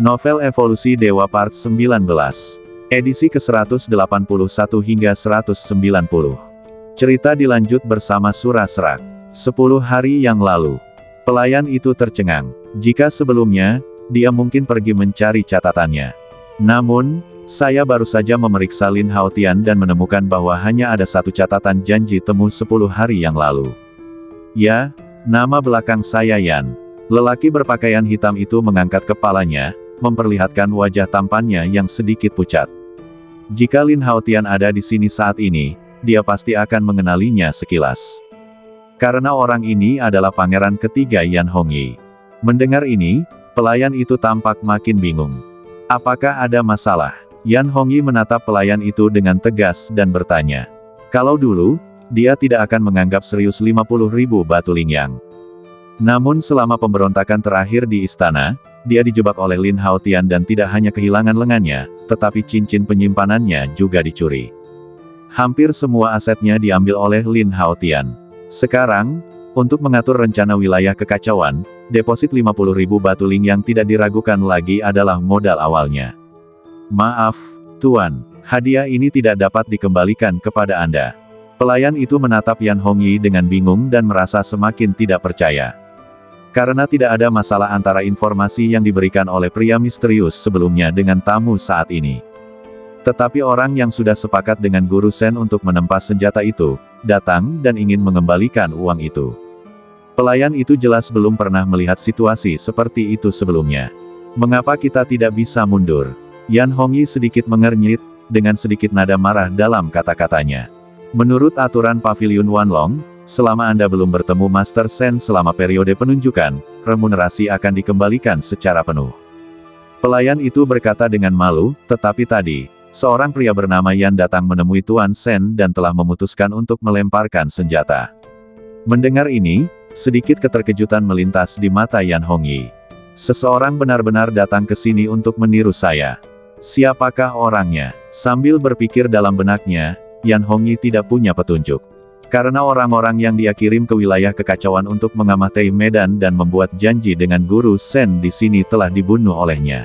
Novel Evolusi Dewa Part 19. Edisi ke-181 hingga 190. Cerita dilanjut bersama Surah Serak. 10 hari yang lalu. Pelayan itu tercengang. Jika sebelumnya, dia mungkin pergi mencari catatannya. Namun, saya baru saja memeriksa Lin Haotian dan menemukan bahwa hanya ada satu catatan janji temu 10 hari yang lalu. Ya, nama belakang saya Yan. Lelaki berpakaian hitam itu mengangkat kepalanya, memperlihatkan wajah tampannya yang sedikit pucat. Jika Lin Haotian ada di sini saat ini, dia pasti akan mengenalinya sekilas. Karena orang ini adalah pangeran ketiga Yan Hongyi. Mendengar ini, pelayan itu tampak makin bingung. Apakah ada masalah? Yan Hongyi menatap pelayan itu dengan tegas dan bertanya. Kalau dulu, dia tidak akan menganggap serius 50.000 batu lingyang. Namun selama pemberontakan terakhir di istana, dia dijebak oleh Lin Haotian dan tidak hanya kehilangan lengannya, tetapi cincin penyimpanannya juga dicuri. Hampir semua asetnya diambil oleh Lin Haotian. Sekarang, untuk mengatur rencana wilayah kekacauan, deposit 50.000 batu lingyang tidak diragukan lagi adalah modal awalnya. Maaf, Tuan, hadiah ini tidak dapat dikembalikan kepada Anda. Pelayan itu menatap Yan Hongyi dengan bingung dan merasa semakin tidak percaya. Karena tidak ada masalah antara informasi yang diberikan oleh pria misterius sebelumnya dengan tamu saat ini. Tetapi orang yang sudah sepakat dengan Guru Sen untuk menempas senjata itu, datang dan ingin mengembalikan uang itu. Pelayan itu jelas belum pernah melihat situasi seperti itu sebelumnya. Mengapa kita tidak bisa mundur? Yan Hongyi sedikit mengernyit, dengan sedikit nada marah dalam kata-katanya. Menurut aturan Pavilion Wanlong, selama Anda belum bertemu Master Sen selama periode penunjukan, remunerasi akan dikembalikan secara penuh. Pelayan itu berkata dengan malu, tetapi tadi, seorang pria bernama Yan datang menemui Tuan Sen dan telah memutuskan untuk melemparkan senjata. Mendengar ini, sedikit keterkejutan melintas di mata Yan Hongyi. Seseorang benar-benar datang ke sini untuk meniru saya. Siapakah orangnya? Sambil berpikir dalam benaknya, Yan Hongyi tidak punya petunjuk. Karena orang-orang yang dia kirim ke wilayah kekacauan untuk mengamati medan dan membuat janji dengan Guru Sen di sini telah dibunuh olehnya.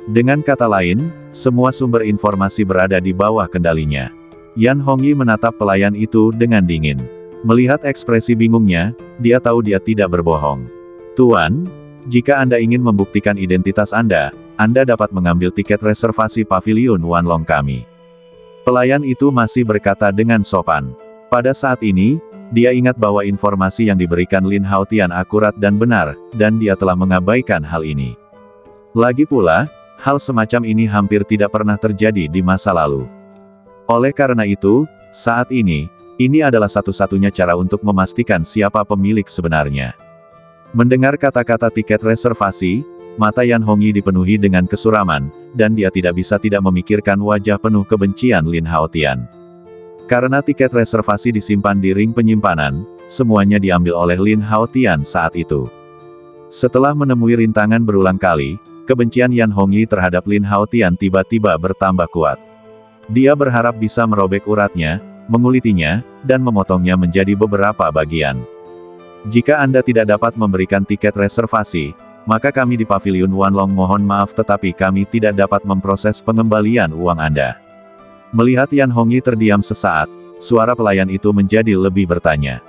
Dengan kata lain, semua sumber informasi berada di bawah kendalinya. Yan Hongyi menatap pelayan itu dengan dingin. Melihat ekspresi bingungnya, dia tahu dia tidak berbohong. Tuan, jika Anda ingin membuktikan identitas Anda dapat mengambil tiket reservasi Pavilion Wanlong kami. Pelayan itu masih berkata dengan sopan. Pada saat ini, dia ingat bahwa informasi yang diberikan Lin Haotian akurat dan benar, dan dia telah mengabaikan hal ini. Lagi pula, hal semacam ini hampir tidak pernah terjadi di masa lalu. Oleh karena itu, saat ini adalah satu-satunya cara untuk memastikan siapa pemilik sebenarnya. Mendengar kata-kata tiket reservasi, mata Yan Hongyi dipenuhi dengan kesuraman, dan dia tidak bisa tidak memikirkan wajah penuh kebencian Lin Haotian. Karena tiket reservasi disimpan di ring penyimpanan, semuanya diambil oleh Lin Haotian saat itu. Setelah menemui rintangan berulang kali, kebencian Yan Hongyi terhadap Lin Haotian tiba-tiba bertambah kuat. Dia berharap bisa merobek uratnya, mengulitinya, dan memotongnya menjadi beberapa bagian. Jika Anda tidak dapat memberikan tiket reservasi, maka kami di Pavilion Wanlong mohon maaf tetapi kami tidak dapat memproses pengembalian uang Anda. Melihat Yan Hongyi terdiam sesaat, suara pelayan itu menjadi lebih bertanya.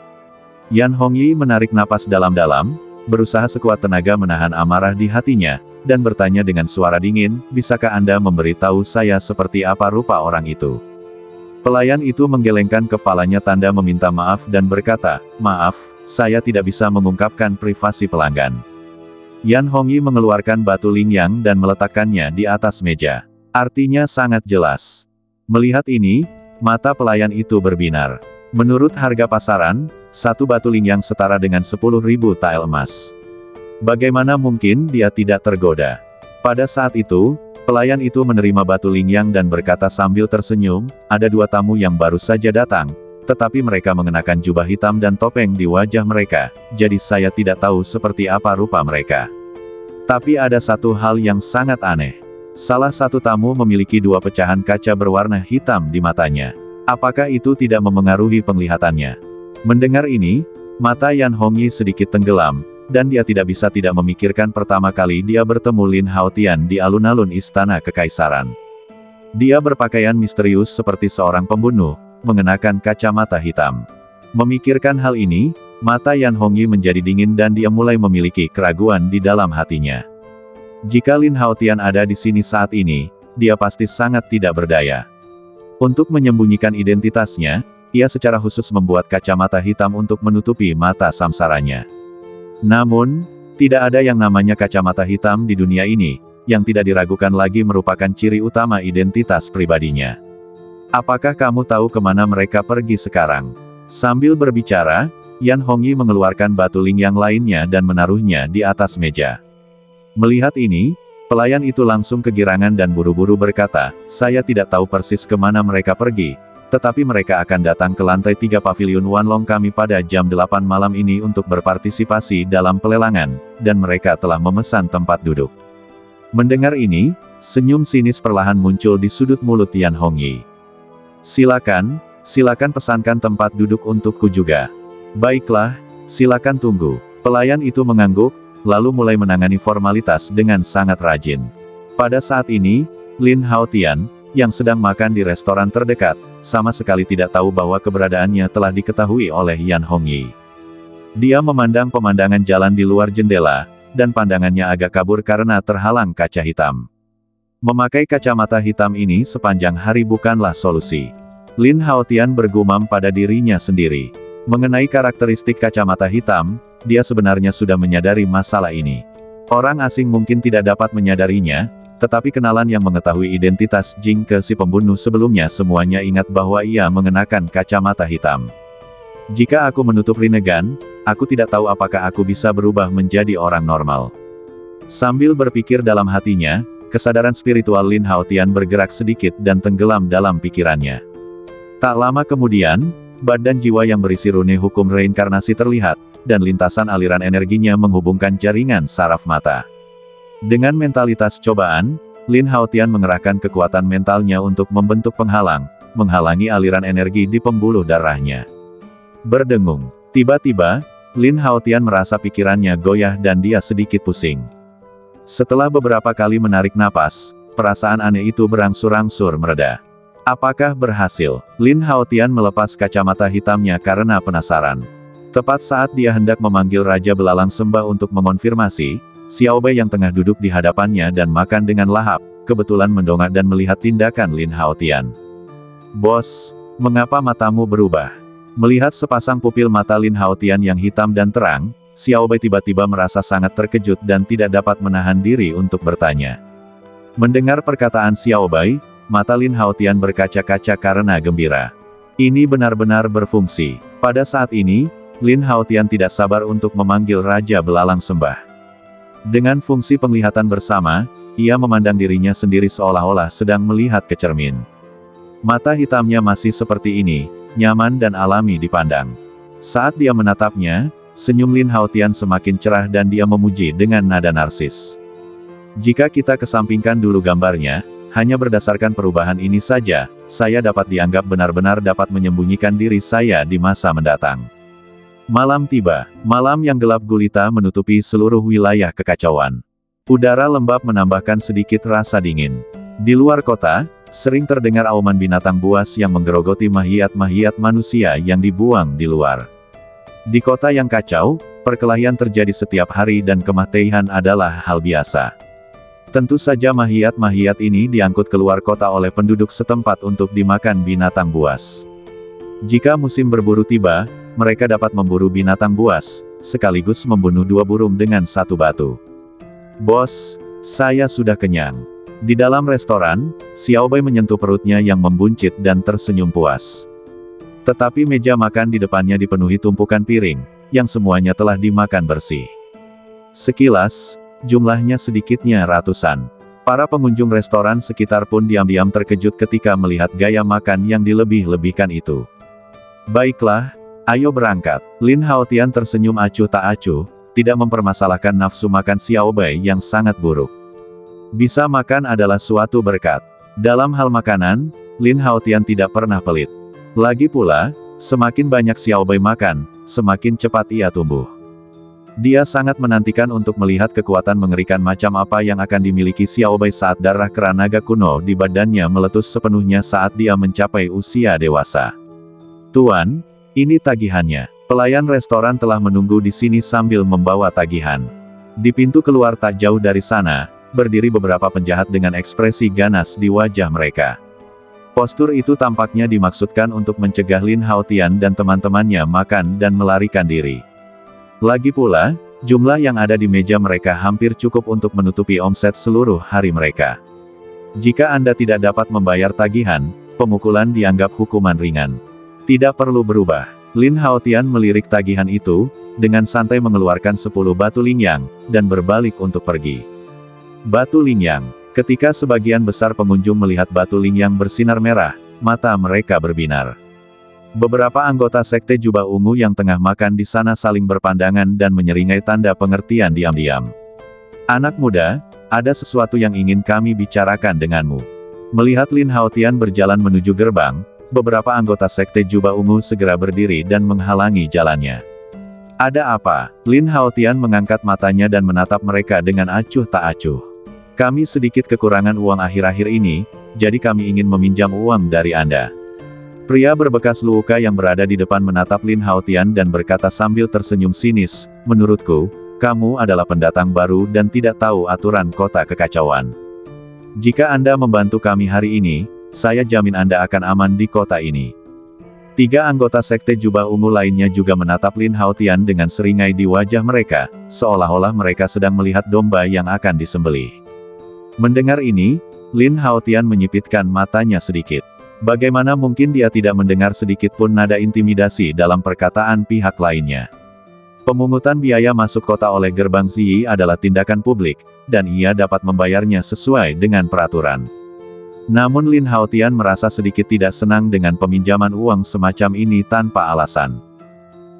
Yan Hongyi menarik napas dalam-dalam, berusaha sekuat tenaga menahan amarah di hatinya, dan bertanya dengan suara dingin, bisakah Anda memberitahu saya seperti apa rupa orang itu? Pelayan itu menggelengkan kepalanya tanda meminta maaf dan berkata, maaf, saya tidak bisa mengungkapkan privasi pelanggan. Yan Hongyi mengeluarkan batu lingyang dan meletakkannya di atas meja. Artinya sangat jelas. Melihat ini, mata pelayan itu berbinar. Menurut harga pasaran, satu batu lingyang setara dengan 10.000 tael emas. Bagaimana mungkin dia tidak tergoda? Pada saat itu, pelayan itu menerima batu lingyang dan berkata sambil tersenyum, ada dua tamu yang baru saja datang, tetapi mereka mengenakan jubah hitam dan topeng di wajah mereka, jadi saya tidak tahu seperti apa rupa mereka. Tapi ada satu hal yang sangat aneh. Salah satu tamu memiliki dua pecahan kaca berwarna hitam di matanya. Apakah itu tidak memengaruhi penglihatannya? Mendengar ini, mata Yan Hongyi sedikit tenggelam, dan dia tidak bisa tidak memikirkan pertama kali dia bertemu Lin Haotian di alun-alun Istana Kekaisaran. Dia berpakaian misterius seperti seorang pembunuh, mengenakan kacamata hitam. Memikirkan hal ini, mata Yan Hongyi menjadi dingin dan dia mulai memiliki keraguan di dalam hatinya. Jika Lin Haotian ada di sini saat ini, dia pasti sangat tidak berdaya. Untuk menyembunyikan identitasnya, ia secara khusus membuat kacamata hitam untuk menutupi mata samsaranya. Namun, tidak ada yang namanya kacamata hitam di dunia ini, yang tidak diragukan lagi merupakan ciri utama identitas pribadinya. Apakah kamu tahu kemana mereka pergi sekarang? Sambil berbicara, Yan Hongyi mengeluarkan batu ling yang lainnya dan menaruhnya di atas meja. Melihat ini, pelayan itu langsung kegirangan dan buru-buru berkata, saya tidak tahu persis kemana mereka pergi, tetapi mereka akan datang ke lantai 3 Pavilion Wanlong kami pada jam 8 malam ini untuk berpartisipasi dalam pelelangan, dan mereka telah memesan tempat duduk. Mendengar ini, senyum sinis perlahan muncul di sudut mulut Yan Hongyi. Silakan pesankan tempat duduk untukku juga. Baiklah, silakan tunggu. Pelayan itu mengangguk, lalu mulai menangani formalitas dengan sangat rajin. Pada saat ini, Lin Haotian, yang sedang makan di restoran terdekat, sama sekali tidak tahu bahwa keberadaannya telah diketahui oleh Yan Hongyi. Dia memandang pemandangan jalan di luar jendela, dan pandangannya agak kabur karena terhalang kaca hitam. Memakai kacamata hitam ini sepanjang hari bukanlah solusi. Lin Haotian bergumam pada dirinya sendiri. Mengenai karakteristik kacamata hitam, dia sebenarnya sudah menyadari masalah ini. Orang asing mungkin tidak dapat menyadarinya, tetapi kenalan yang mengetahui identitas Jing Ke si pembunuh sebelumnya semuanya ingat bahwa ia mengenakan kacamata hitam. Jika aku menutup Rinnegan, aku tidak tahu apakah aku bisa berubah menjadi orang normal. Sambil berpikir dalam hatinya, kesadaran spiritual Lin Haotian bergerak sedikit dan tenggelam dalam pikirannya. Tak lama kemudian, badan jiwa yang berisi rune hukum reinkarnasi terlihat, dan lintasan aliran energinya menghubungkan jaringan saraf mata. Dengan mentalitas cobaan, Lin Haotian mengerahkan kekuatan mentalnya untuk membentuk penghalang, menghalangi aliran energi di pembuluh darahnya. Berdengung. Tiba-tiba, Lin Haotian merasa pikirannya goyah dan dia sedikit pusing. Setelah beberapa kali menarik napas, perasaan aneh itu berangsur-angsur mereda. Apakah berhasil? Lin Haotian melepas kacamata hitamnya karena penasaran. Tepat saat dia hendak memanggil Raja Belalang Sembah untuk mengonfirmasi, Xiao Bai yang tengah duduk di hadapannya dan makan dengan lahap, kebetulan mendongak dan melihat tindakan Lin Haotian. Bos, mengapa matamu berubah? Melihat sepasang pupil mata Lin Haotian yang hitam dan terang, Xiao Bai tiba-tiba merasa sangat terkejut dan tidak dapat menahan diri untuk bertanya. Mendengar perkataan Xiao Bai, mata Lin Haotian berkaca-kaca karena gembira. Ini benar-benar berfungsi. Pada saat ini, Lin Haotian tidak sabar untuk memanggil Raja Belalang Sembah. Dengan fungsi penglihatan bersama, ia memandang dirinya sendiri seolah-olah sedang melihat ke cermin. Mata hitamnya masih seperti ini, nyaman dan alami dipandang. Saat dia menatapnya, senyum Lin Haotian semakin cerah dan dia memuji dengan nada narsis. Jika kita kesampingkan dulu gambarnya, hanya berdasarkan perubahan ini saja, saya dapat dianggap benar-benar dapat menyembunyikan diri saya di masa mendatang. Malam tiba. Malam yang gelap gulita menutupi seluruh wilayah kekacauan. Udara lembab menambahkan sedikit rasa dingin. Di luar kota, sering terdengar auman binatang buas yang menggerogoti mahiat-mahiat manusia yang dibuang di luar. Di kota yang kacau, perkelahian terjadi setiap hari dan kematian adalah hal biasa. Tentu saja mahiat-mahiat ini diangkut keluar kota oleh penduduk setempat untuk dimakan binatang buas. Jika musim berburu tiba, mereka dapat memburu binatang buas, sekaligus membunuh 2 burung dengan 1 batu. Bos, saya sudah kenyang. Di dalam restoran, Xiao Bai menyentuh perutnya yang membuncit dan tersenyum puas. Tetapi meja makan di depannya dipenuhi tumpukan piring, yang semuanya telah dimakan bersih. Sekilas, jumlahnya sedikitnya ratusan. Para pengunjung restoran sekitar pun diam-diam terkejut ketika melihat gaya makan yang dilebih-lebihkan itu. Baiklah, ayo berangkat. Lin Haotian tersenyum acuh tak acuh, tidak mempermasalahkan nafsu makan Xiao Bai yang sangat buruk. Bisa makan adalah suatu berkat. Dalam hal makanan, Lin Haotian tidak pernah pelit. Lagi pula, semakin banyak Xiao Bai makan, semakin cepat ia tumbuh. Dia sangat menantikan untuk melihat kekuatan mengerikan macam apa yang akan dimiliki Xiaobai saat darah kera naga kuno di badannya meletus sepenuhnya saat dia mencapai usia dewasa. Tuan, ini tagihannya. Pelayan restoran telah menunggu di sini sambil membawa tagihan. Di pintu keluar tak jauh dari sana, berdiri beberapa penjahat dengan ekspresi ganas di wajah mereka. Postur itu tampaknya dimaksudkan untuk mencegah Lin Haotian dan teman-temannya makan dan melarikan diri. Lagi pula, jumlah yang ada di meja mereka hampir cukup untuk menutupi omset seluruh hari mereka. Jika Anda tidak dapat membayar tagihan, pemukulan dianggap hukuman ringan. Tidak perlu berubah. Lin Haotian melirik tagihan itu, dengan santai mengeluarkan 10 batu lingyang, dan berbalik untuk pergi. Batu lingyang. Ketika sebagian besar pengunjung melihat batu lingyang bersinar merah, mata mereka berbinar. Beberapa anggota sekte jubah ungu yang tengah makan di sana saling berpandangan dan menyeringai tanda pengertian diam-diam. Anak muda, ada sesuatu yang ingin kami bicarakan denganmu. Melihat Lin Haotian berjalan menuju gerbang, beberapa anggota sekte jubah ungu segera berdiri dan menghalangi jalannya. Ada apa? Lin Haotian mengangkat matanya dan menatap mereka dengan acuh tak acuh. Kami sedikit kekurangan uang akhir-akhir ini, jadi kami ingin meminjam uang dari Anda. Pria berbekas luka yang berada di depan menatap Lin Haotian dan berkata sambil tersenyum sinis, menurutku, kamu adalah pendatang baru dan tidak tahu aturan kota kekacauan. Jika Anda membantu kami hari ini, saya jamin Anda akan aman di kota ini. 3 anggota sekte jubah ungu lainnya juga menatap Lin Haotian dengan seringai di wajah mereka, seolah-olah mereka sedang melihat domba yang akan disembelih. Mendengar ini, Lin Haotian menyipitkan matanya sedikit. Bagaimana mungkin dia tidak mendengar sedikit pun nada intimidasi dalam perkataan pihak lainnya. Pemungutan biaya masuk kota oleh gerbang Ziyi adalah tindakan publik, dan ia dapat membayarnya sesuai dengan peraturan. Namun Lin Haotian merasa sedikit tidak senang dengan peminjaman uang semacam ini tanpa alasan.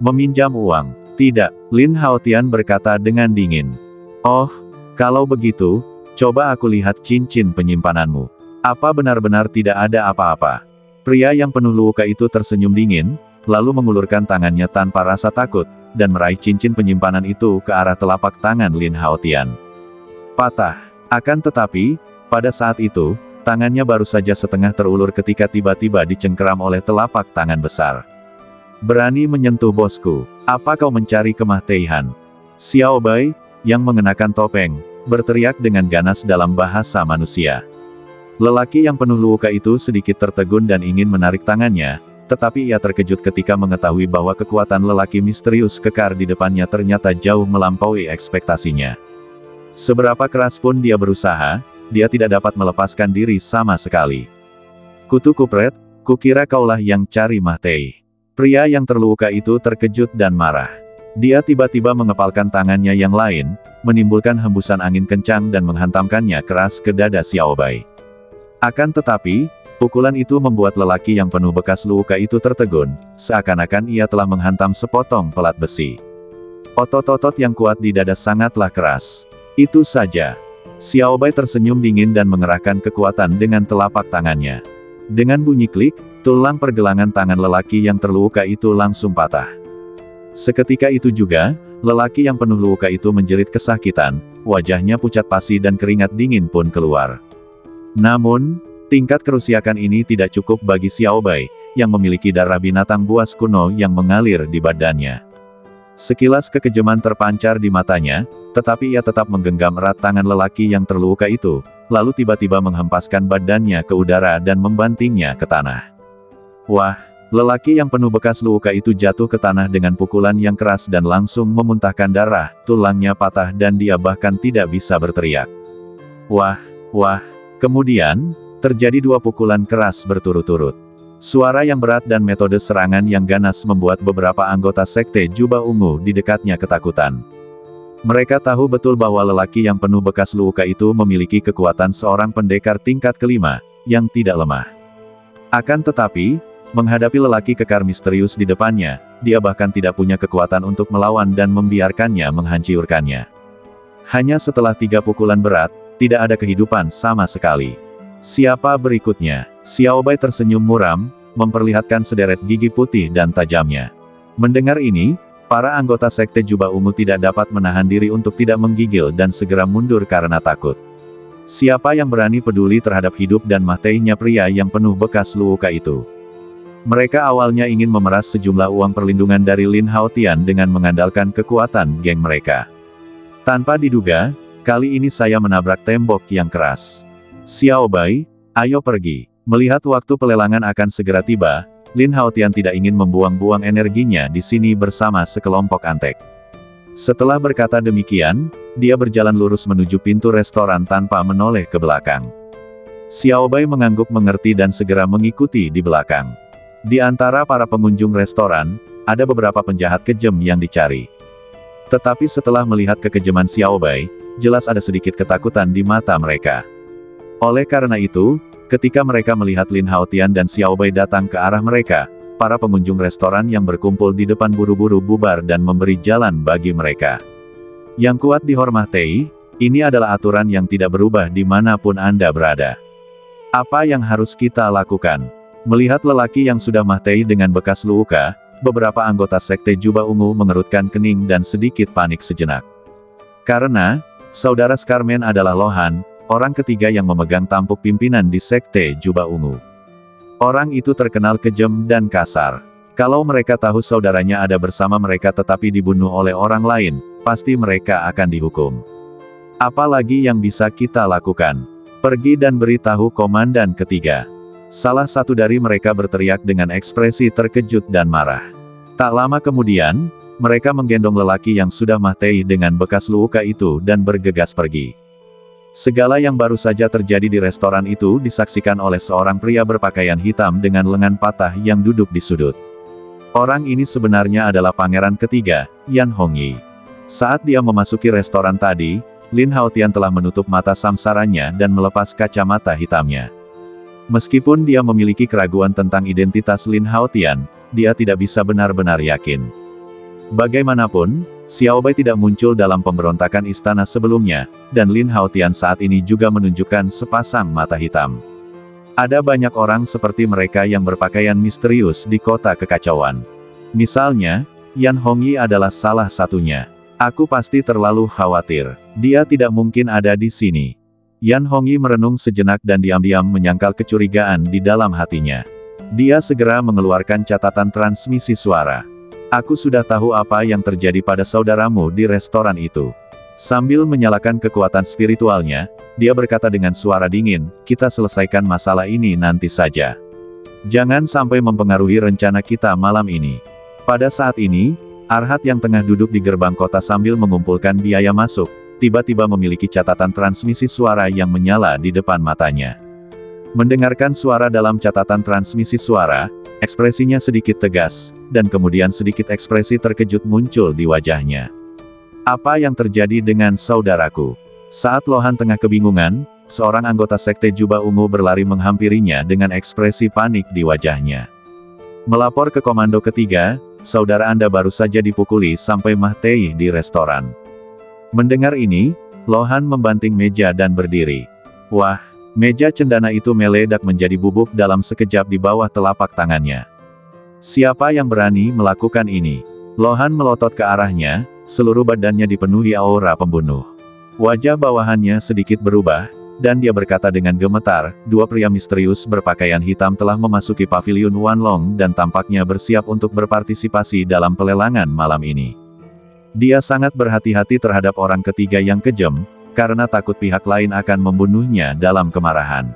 Meminjam uang? Tidak, Lin Haotian berkata dengan dingin. Oh, kalau begitu, coba aku lihat cincin penyimpananmu. Apa benar-benar tidak ada apa-apa? Pria yang penuh luka itu tersenyum dingin, lalu mengulurkan tangannya tanpa rasa takut, dan meraih cincin penyimpanan itu ke arah telapak tangan Lin Haotian. Patah. Akan tetapi, pada saat itu, tangannya baru saja setengah terulur ketika tiba-tiba dicengkeram oleh telapak tangan besar. Berani menyentuh bosku. Apa kau mencari kemah-teihan? Xiaobai, yang mengenakan topeng, berteriak dengan ganas dalam bahasa manusia. Lelaki yang penuh luka itu sedikit tertegun dan ingin menarik tangannya, tetapi ia terkejut ketika mengetahui bahwa kekuatan lelaki misterius kekar di depannya ternyata jauh melampaui ekspektasinya. Seberapa keras pun dia berusaha, dia tidak dapat melepaskan diri sama sekali. Kutu kupret, kukira kaulah yang cari Mahtei. Pria yang terluka itu terkejut dan marah. Dia tiba-tiba mengepalkan tangannya yang lain, menimbulkan hembusan angin kencang dan menghantamkannya keras ke dada Xiaobai. Akan tetapi, pukulan itu membuat lelaki yang penuh bekas luka itu tertegun, seakan-akan ia telah menghantam sepotong pelat besi. Otot-otot yang kuat di dada sangatlah keras. Itu saja. Xiaobai tersenyum dingin dan mengerahkan kekuatan dengan telapak tangannya. Dengan bunyi klik, tulang pergelangan tangan lelaki yang terluka itu langsung patah. Seketika itu juga, lelaki yang penuh luka itu menjerit kesakitan, wajahnya pucat pasi dan keringat dingin pun keluar. Namun, tingkat kerusakan ini tidak cukup bagi Xiaobai, yang memiliki darah binatang buas kuno yang mengalir di badannya. Sekilas kekejaman terpancar di matanya, tetapi ia tetap menggenggam erat tangan lelaki yang terluka itu, lalu tiba-tiba menghempaskan badannya ke udara dan membantingnya ke tanah. Wah, lelaki yang penuh bekas luka itu jatuh ke tanah dengan pukulan yang keras dan langsung memuntahkan darah, tulangnya patah dan dia bahkan tidak bisa berteriak. Wah, wah. Kemudian, terjadi 2 pukulan keras berturut-turut. Suara yang berat dan metode serangan yang ganas membuat beberapa anggota sekte jubah ungu di dekatnya ketakutan. Mereka tahu betul bahwa lelaki yang penuh bekas luka itu memiliki kekuatan seorang pendekar tingkat kelima, yang tidak lemah. Akan tetapi, menghadapi lelaki kekar misterius di depannya, dia bahkan tidak punya kekuatan untuk melawan dan membiarkannya menghancurkannya. Hanya setelah 3 pukulan berat, tidak ada kehidupan sama sekali. Siapa berikutnya? Xiaobai tersenyum muram, memperlihatkan sederet gigi putih dan tajamnya. Mendengar ini, Para anggota Sekte Jubah Ungu tidak dapat menahan diri untuk tidak menggigil dan segera mundur karena takut. Siapa yang berani peduli terhadap hidup dan matinya pria yang penuh bekas luka itu? Mereka awalnya ingin memeras sejumlah uang perlindungan dari Lin Haotian dengan mengandalkan kekuatan geng mereka. Tanpa diduga, kali ini saya menabrak tembok yang keras. Xiao Bai, ayo pergi. Melihat waktu pelelangan akan segera tiba, Lin Haotian tidak ingin membuang-buang energinya di sini bersama sekelompok antek. Setelah berkata demikian, dia berjalan lurus menuju pintu restoran tanpa menoleh ke belakang. Xiao Bai mengangguk mengerti dan segera mengikuti di belakang. Di antara para pengunjung restoran, ada beberapa penjahat kejam yang dicari. Tetapi setelah melihat kekejaman Xiao Bai, jelas ada sedikit ketakutan di mata mereka. Oleh karena itu, ketika mereka melihat Lin Haotian dan Xiao Bai datang ke arah mereka, para pengunjung restoran yang berkumpul di depan buru-buru bubar dan memberi jalan bagi mereka. Yang kuat dihormati, ini adalah aturan yang tidak berubah dimanapun Anda berada. Apa yang harus kita lakukan? Melihat lelaki yang sudah mati dengan bekas luka, beberapa anggota Sekte Jubah Ungu mengerutkan kening dan sedikit panik sejenak. Karena, saudara Skarman adalah Lohan, orang ketiga yang memegang tampuk pimpinan di Sekte Jubah Ungu. Orang itu terkenal kejam dan kasar. Kalau mereka tahu saudaranya ada bersama mereka tetapi dibunuh oleh orang lain, pasti mereka akan dihukum. Apalagi yang bisa kita lakukan? Pergi dan beritahu komandan ketiga. Salah satu dari mereka berteriak dengan ekspresi terkejut dan marah. Tak lama kemudian, mereka menggendong lelaki yang sudah mati dengan bekas luka itu dan bergegas pergi. Segala yang baru saja terjadi di restoran itu disaksikan oleh seorang pria berpakaian hitam dengan lengan patah yang duduk di sudut. Orang ini sebenarnya adalah pangeran ketiga, Yan Hongyi. Saat dia memasuki restoran tadi, Lin Haotian telah menutup mata samsaranya dan melepas kacamata hitamnya. Meskipun dia memiliki keraguan tentang identitas Lin Haotian, dia tidak bisa benar-benar yakin. Bagaimanapun, Xiao Bai tidak muncul dalam pemberontakan istana sebelumnya, dan Lin Haotian saat ini juga menunjukkan sepasang mata hitam. Ada banyak orang seperti mereka yang berpakaian misterius di kota kekacauan. Misalnya, Yan Hongyi adalah salah satunya. Aku pasti terlalu khawatir. Dia tidak mungkin ada di sini. Yan Hongyi merenung sejenak dan diam-diam menyangkal kecurigaan di dalam hatinya. Dia segera mengeluarkan catatan transmisi suara. Aku sudah tahu apa yang terjadi pada saudaramu di restoran itu. Sambil menyalakan kekuatan spiritualnya, dia berkata dengan suara dingin, kita selesaikan masalah ini nanti saja. Jangan sampai mempengaruhi rencana kita malam ini. Pada saat ini, Arhat yang tengah duduk di gerbang kota sambil mengumpulkan biaya masuk, tiba-tiba memiliki catatan transmisi suara yang menyala di depan matanya. Mendengarkan suara dalam catatan transmisi suara, ekspresinya sedikit tegas, dan kemudian sedikit ekspresi terkejut muncul di wajahnya. Apa yang terjadi dengan saudaraku? Saat Lohan tengah kebingungan, seorang anggota Sekte Jubah Ungu berlari menghampirinya dengan ekspresi panik di wajahnya. Melapor ke komando ketiga, saudara Anda baru saja dipukuli sampai mati di restoran. Mendengar ini, Lohan membanting meja dan berdiri. Wah! Meja cendana itu meledak menjadi bubuk dalam sekejap di bawah telapak tangannya. Siapa yang berani melakukan ini? Lohan melotot ke arahnya, seluruh badannya dipenuhi aura pembunuh. Wajah bawahannya sedikit berubah, dan dia berkata dengan gemetar, dua pria misterius berpakaian hitam telah memasuki paviliun Wanlong dan tampaknya bersiap untuk berpartisipasi dalam pelelangan malam ini. Dia sangat berhati-hati terhadap orang ketiga yang kejam, karena takut pihak lain akan membunuhnya dalam kemarahan.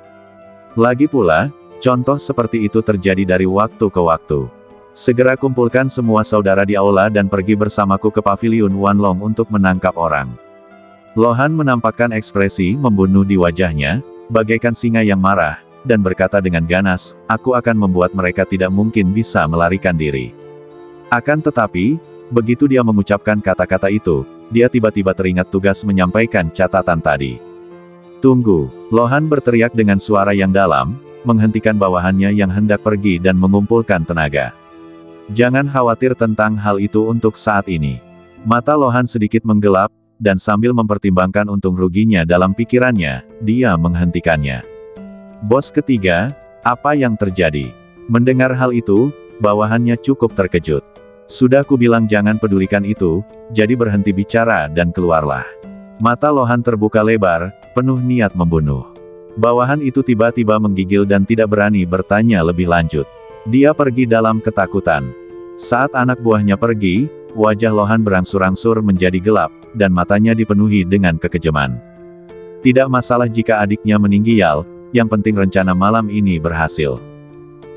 Lagi pula, contoh seperti itu terjadi dari waktu ke waktu. Segera kumpulkan semua saudara di aula dan pergi bersamaku ke paviliun Wanlong untuk menangkap orang. Lohan menampakkan ekspresi membunuh di wajahnya, bagaikan singa yang marah, dan berkata dengan ganas, aku akan membuat mereka tidak mungkin bisa melarikan diri. Akan tetapi, begitu dia mengucapkan kata-kata itu, dia tiba-tiba teringat tugas menyampaikan catatan tadi. Tunggu, Lohan berteriak dengan suara yang dalam, menghentikan bawahannya yang hendak pergi dan mengumpulkan tenaga. Jangan khawatir tentang hal itu untuk saat ini. Mata Lohan sedikit menggelap, dan sambil mempertimbangkan untung ruginya dalam pikirannya, dia menghentikannya. Bos ketiga, apa yang terjadi? Mendengar hal itu, bawahannya cukup terkejut. Sudah kubilang jangan pedulikan itu, jadi berhenti bicara dan keluarlah. Mata Lohan terbuka lebar, penuh niat membunuh. Bawahan itu tiba-tiba menggigil dan tidak berani bertanya lebih lanjut. Dia pergi dalam ketakutan. Saat anak buahnya pergi, wajah Lohan berangsur-angsur menjadi gelap, dan matanya dipenuhi dengan kekejaman. Tidak masalah jika adiknya meninggal, yang penting rencana malam ini berhasil.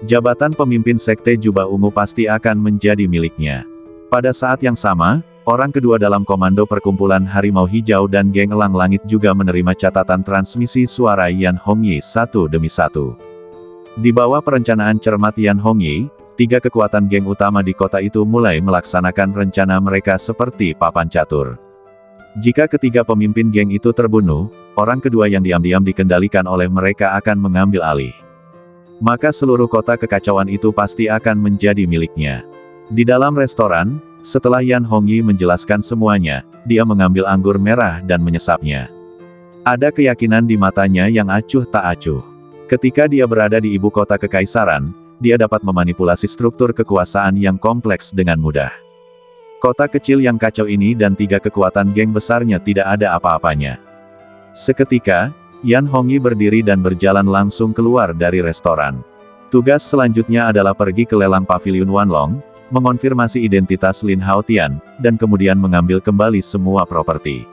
Jabatan pemimpin Sekte Jubah Ungu pasti akan menjadi miliknya. Pada saat yang sama, orang kedua dalam komando perkumpulan Harimau Hijau dan Geng Elang Langit juga menerima catatan transmisi suara Yan Hongyi satu demi satu. Di bawah perencanaan cermat Yan Hongyi, 3 kekuatan geng utama di kota itu mulai melaksanakan rencana mereka seperti papan catur. Jika ketiga pemimpin geng itu terbunuh, orang kedua yang diam-diam dikendalikan oleh mereka akan mengambil alih. Maka seluruh kota kekacauan itu pasti akan menjadi miliknya. Di dalam restoran, setelah Yan Hongyi menjelaskan semuanya, dia mengambil anggur merah dan menyesapnya. Ada keyakinan di matanya yang acuh tak acuh. Ketika dia berada di ibu kota kekaisaran, dia dapat memanipulasi struktur kekuasaan yang kompleks dengan mudah. Kota kecil yang kacau ini dan 3 kekuatan geng besarnya tidak ada apa-apanya. Seketika, Yan Hongyi berdiri dan berjalan langsung keluar dari restoran. Tugas selanjutnya adalah pergi ke lelang pavilion Wanlong, mengonfirmasi identitas Lin Haotian, dan kemudian mengambil kembali semua properti.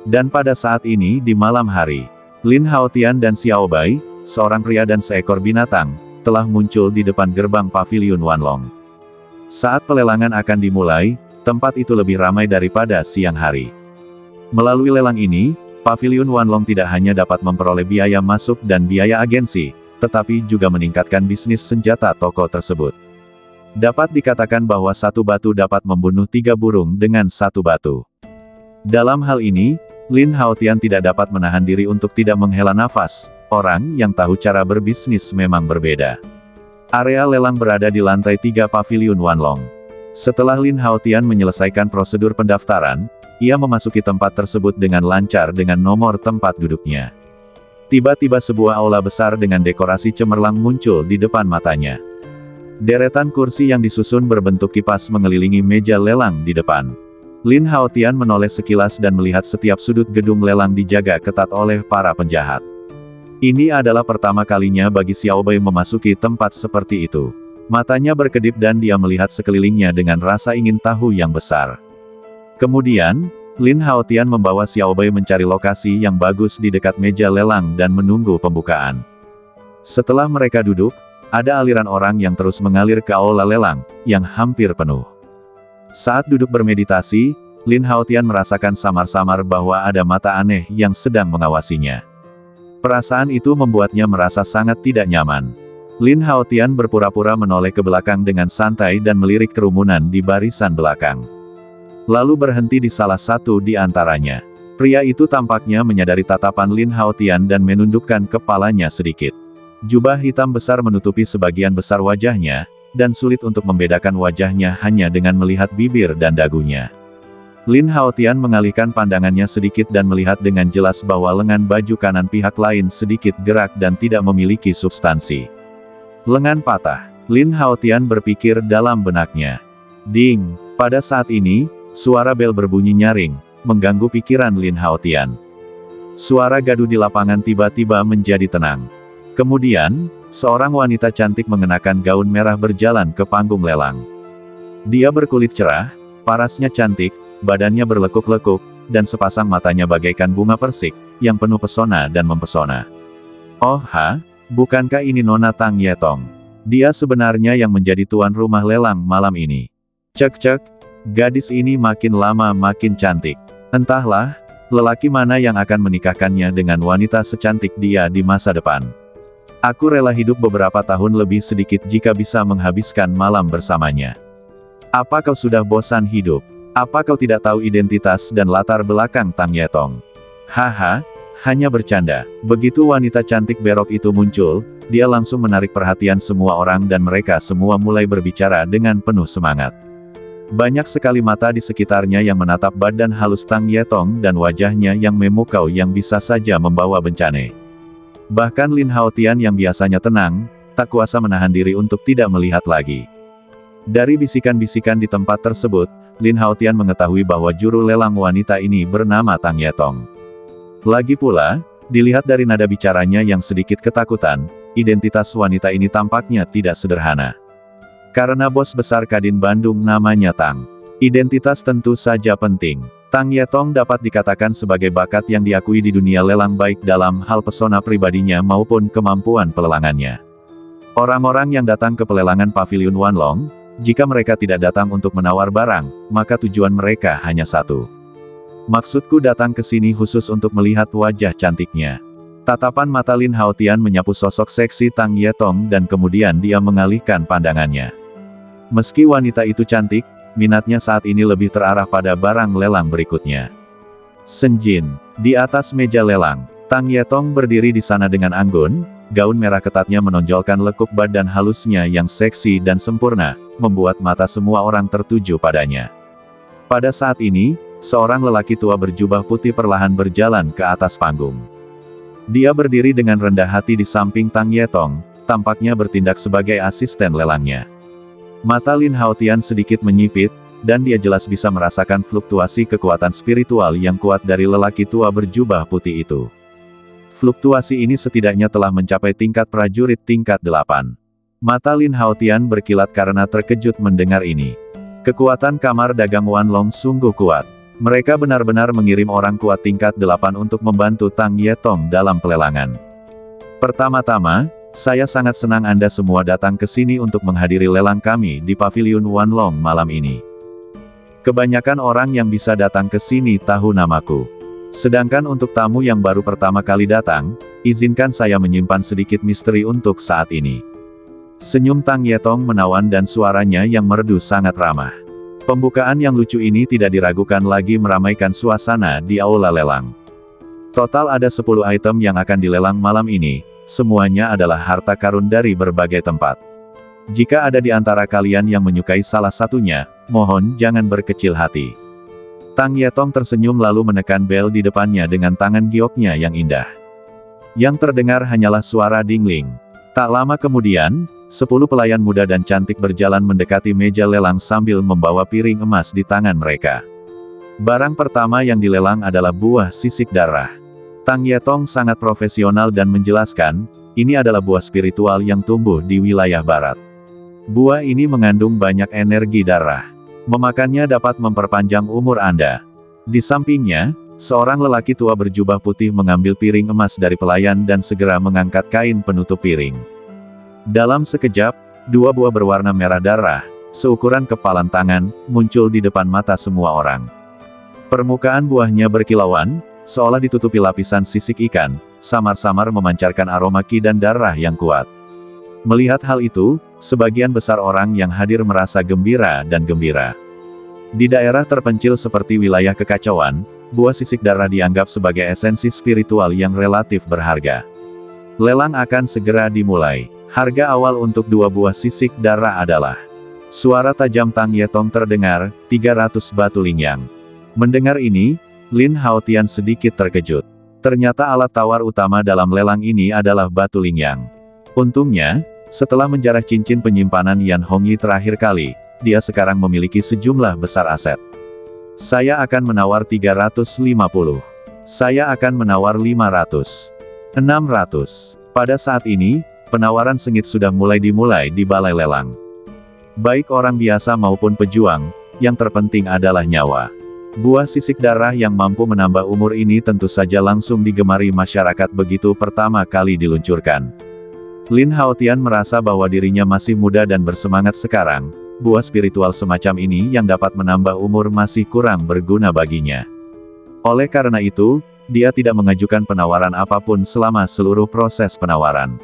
Dan pada saat ini di malam hari, Lin Haotian dan Xiao Bai, seorang pria dan seekor binatang, telah muncul di depan gerbang pavilion Wanlong. Saat pelelangan akan dimulai, tempat itu lebih ramai daripada siang hari. Melalui lelang ini, pavilion Wanlong tidak hanya dapat memperoleh biaya masuk dan biaya agensi, tetapi juga meningkatkan bisnis senjata toko tersebut. Dapat dikatakan bahwa satu batu dapat membunuh 3 burung dengan satu batu. Dalam hal ini, Lin Haotian tidak dapat menahan diri untuk tidak menghela nafas. Orang yang tahu cara berbisnis memang berbeda. Area lelang berada di lantai 3 pavilion Wanlong. Setelah Lin Haotian menyelesaikan prosedur pendaftaran, ia memasuki tempat tersebut dengan lancar dengan nomor tempat duduknya. Tiba-tiba sebuah aula besar dengan dekorasi cemerlang muncul di depan matanya. Deretan kursi yang disusun berbentuk kipas mengelilingi meja lelang di depan. Lin Haotian menoleh sekilas dan melihat setiap sudut gedung lelang dijaga ketat oleh para penjahat. Ini adalah pertama kalinya bagi Xiao Bai memasuki tempat seperti itu. Matanya berkedip dan dia melihat sekelilingnya dengan rasa ingin tahu yang besar. Kemudian, Lin Haotian membawa Xiao Bai mencari lokasi yang bagus di dekat meja lelang dan menunggu pembukaan. Setelah mereka duduk, ada aliran orang yang terus mengalir ke aula lelang, yang hampir penuh. Saat duduk bermeditasi, Lin Haotian merasakan samar-samar bahwa ada mata aneh yang sedang mengawasinya. Perasaan itu membuatnya merasa sangat tidak nyaman. Lin Haotian berpura-pura menoleh ke belakang dengan santai dan melirik kerumunan di barisan belakang. Lalu berhenti di salah satu di antaranya. Pria itu tampaknya menyadari tatapan Lin Haotian dan menundukkan kepalanya sedikit. Jubah hitam besar menutupi sebagian besar wajahnya, dan sulit untuk membedakan wajahnya hanya dengan melihat bibir dan dagunya. Lin Haotian mengalihkan pandangannya sedikit dan melihat dengan jelas bahwa lengan baju kanan pihak lain sedikit gerak dan tidak memiliki substansi. Lengan patah. Lin Haotian berpikir dalam benaknya. Ding! Pada saat ini, suara bel berbunyi nyaring, mengganggu pikiran Lin Haotian. Suara gaduh di lapangan tiba-tiba menjadi tenang. Kemudian, seorang wanita cantik mengenakan gaun merah berjalan ke panggung lelang. Dia berkulit cerah, parasnya cantik, badannya berlekuk-lekuk, dan sepasang matanya bagaikan bunga persik, yang penuh pesona dan mempesona. Oh bukankah ini Nona Tang Yetong? Dia sebenarnya yang menjadi tuan rumah lelang malam ini. Cek, gadis ini makin lama makin cantik. Entahlah, lelaki mana yang akan menikahkannya dengan wanita secantik dia di masa depan. Aku rela hidup beberapa tahun lebih sedikit jika bisa menghabiskan malam bersamanya. Apa kau sudah bosan hidup? Apa kau tidak tahu identitas dan latar belakang Tang Yetong? Haha, hanya bercanda. Begitu wanita cantik berok itu muncul, dia langsung menarik perhatian semua orang dan mereka semua mulai berbicara dengan penuh semangat. Banyak sekali mata di sekitarnya yang menatap badan halus Tang Yetong dan wajahnya yang memukau yang bisa saja membawa bencana. Bahkan Lin Haotian yang biasanya tenang, tak kuasa menahan diri untuk tidak melihat lagi. Dari bisikan-bisikan di tempat tersebut, Lin Haotian mengetahui bahwa juru lelang wanita ini bernama Tang Yetong. Lagi pula, dilihat dari nada bicaranya yang sedikit ketakutan, identitas wanita ini tampaknya tidak sederhana. Karena bos besar Kadin Bandung namanya Tang. Identitas tentu saja penting. Tang Yetong dapat dikatakan sebagai bakat yang diakui di dunia lelang baik dalam hal pesona pribadinya maupun kemampuan pelelangannya. Orang-orang yang datang ke pelelangan Paviliun Wanlong, jika mereka tidak datang untuk menawar barang, maka tujuan mereka hanya satu. Maksudku datang ke sini khusus untuk melihat wajah cantiknya. Tatapan mata Lin Haotian menyapu sosok seksi Tang Yetong dan kemudian dia mengalihkan pandangannya. Meski wanita itu cantik, minatnya saat ini lebih terarah pada barang lelang berikutnya. Senjin. Di atas meja lelang, Tang Yetong berdiri di sana dengan anggun, gaun merah ketatnya menonjolkan lekuk badan halusnya yang seksi dan sempurna, membuat mata semua orang tertuju padanya. Pada saat ini, seorang lelaki tua berjubah putih perlahan berjalan ke atas panggung. Dia berdiri dengan rendah hati di samping Tang Yetong, tampaknya bertindak sebagai asisten lelangnya. Mata Lin Haotian sedikit menyipit, dan dia jelas bisa merasakan fluktuasi kekuatan spiritual yang kuat dari lelaki tua berjubah putih itu. Fluktuasi ini setidaknya telah mencapai tingkat prajurit tingkat 8. Mata Lin Haotian berkilat karena terkejut mendengar ini. Kekuatan kamar dagang Wanlong sungguh kuat. Mereka benar-benar mengirim orang kuat tingkat 8 untuk membantu Tang Yetong dalam pelelangan. Pertama-tama, saya sangat senang Anda semua datang ke sini untuk menghadiri lelang kami di Paviliun Wanlong malam ini. Kebanyakan orang yang bisa datang ke sini tahu namaku. Sedangkan untuk tamu yang baru pertama kali datang, izinkan saya menyimpan sedikit misteri untuk saat ini. Senyum Tang Yetong menawan dan suaranya yang merdu sangat ramah. Pembukaan yang lucu ini tidak diragukan lagi meramaikan suasana di aula lelang. Total ada 10 item yang akan dilelang malam ini, semuanya adalah harta karun dari berbagai tempat. Jika ada di antara kalian yang menyukai salah satunya, mohon jangan berkecil hati. Tang Yetong tersenyum lalu menekan bel di depannya dengan tangan gioknya yang indah. Yang terdengar hanyalah suara dingling. Tak lama kemudian, 10 pelayan muda dan cantik berjalan mendekati meja lelang sambil membawa piring emas di tangan mereka. Barang pertama yang dilelang adalah buah sisik darah. Tang Yetong sangat profesional dan menjelaskan, ini adalah buah spiritual yang tumbuh di wilayah barat. Buah ini mengandung banyak energi darah. Memakannya dapat memperpanjang umur Anda. Di sampingnya, seorang lelaki tua berjubah putih mengambil piring emas dari pelayan dan segera mengangkat kain penutup piring. Dalam sekejap, 2 buah berwarna merah darah, seukuran kepalan tangan, muncul di depan mata semua orang. Permukaan buahnya berkilauan, seolah ditutupi lapisan sisik ikan, samar-samar memancarkan aroma ki dan darah yang kuat. Melihat hal itu, sebagian besar orang yang hadir merasa gembira dan gembira. Di daerah terpencil seperti wilayah kekacauan, buah sisik darah dianggap sebagai esensi spiritual yang relatif berharga. Lelang akan segera dimulai. Harga awal untuk 2 buah sisik darah adalah. Suara tajam Tang Yetong terdengar, 300 batu lingyang. Mendengar ini, Lin Haotian sedikit terkejut. Ternyata alat tawar utama dalam lelang ini adalah batu lingyang. Untungnya, setelah menjarah cincin penyimpanan Yan Hongyi terakhir kali, dia sekarang memiliki sejumlah besar aset. Saya akan menawar 350. Saya akan menawar 500. 600. Pada saat ini, penawaran sengit sudah mulai dimulai di balai lelang. Baik orang biasa maupun pejuang, yang terpenting adalah nyawa. Buah sisik darah yang mampu menambah umur ini tentu saja langsung digemari masyarakat begitu pertama kali diluncurkan. Lin Haotian merasa bahwa dirinya masih muda dan bersemangat sekarang, buah spiritual semacam ini yang dapat menambah umur masih kurang berguna baginya. Oleh karena itu, dia tidak mengajukan penawaran apapun selama seluruh proses penawaran.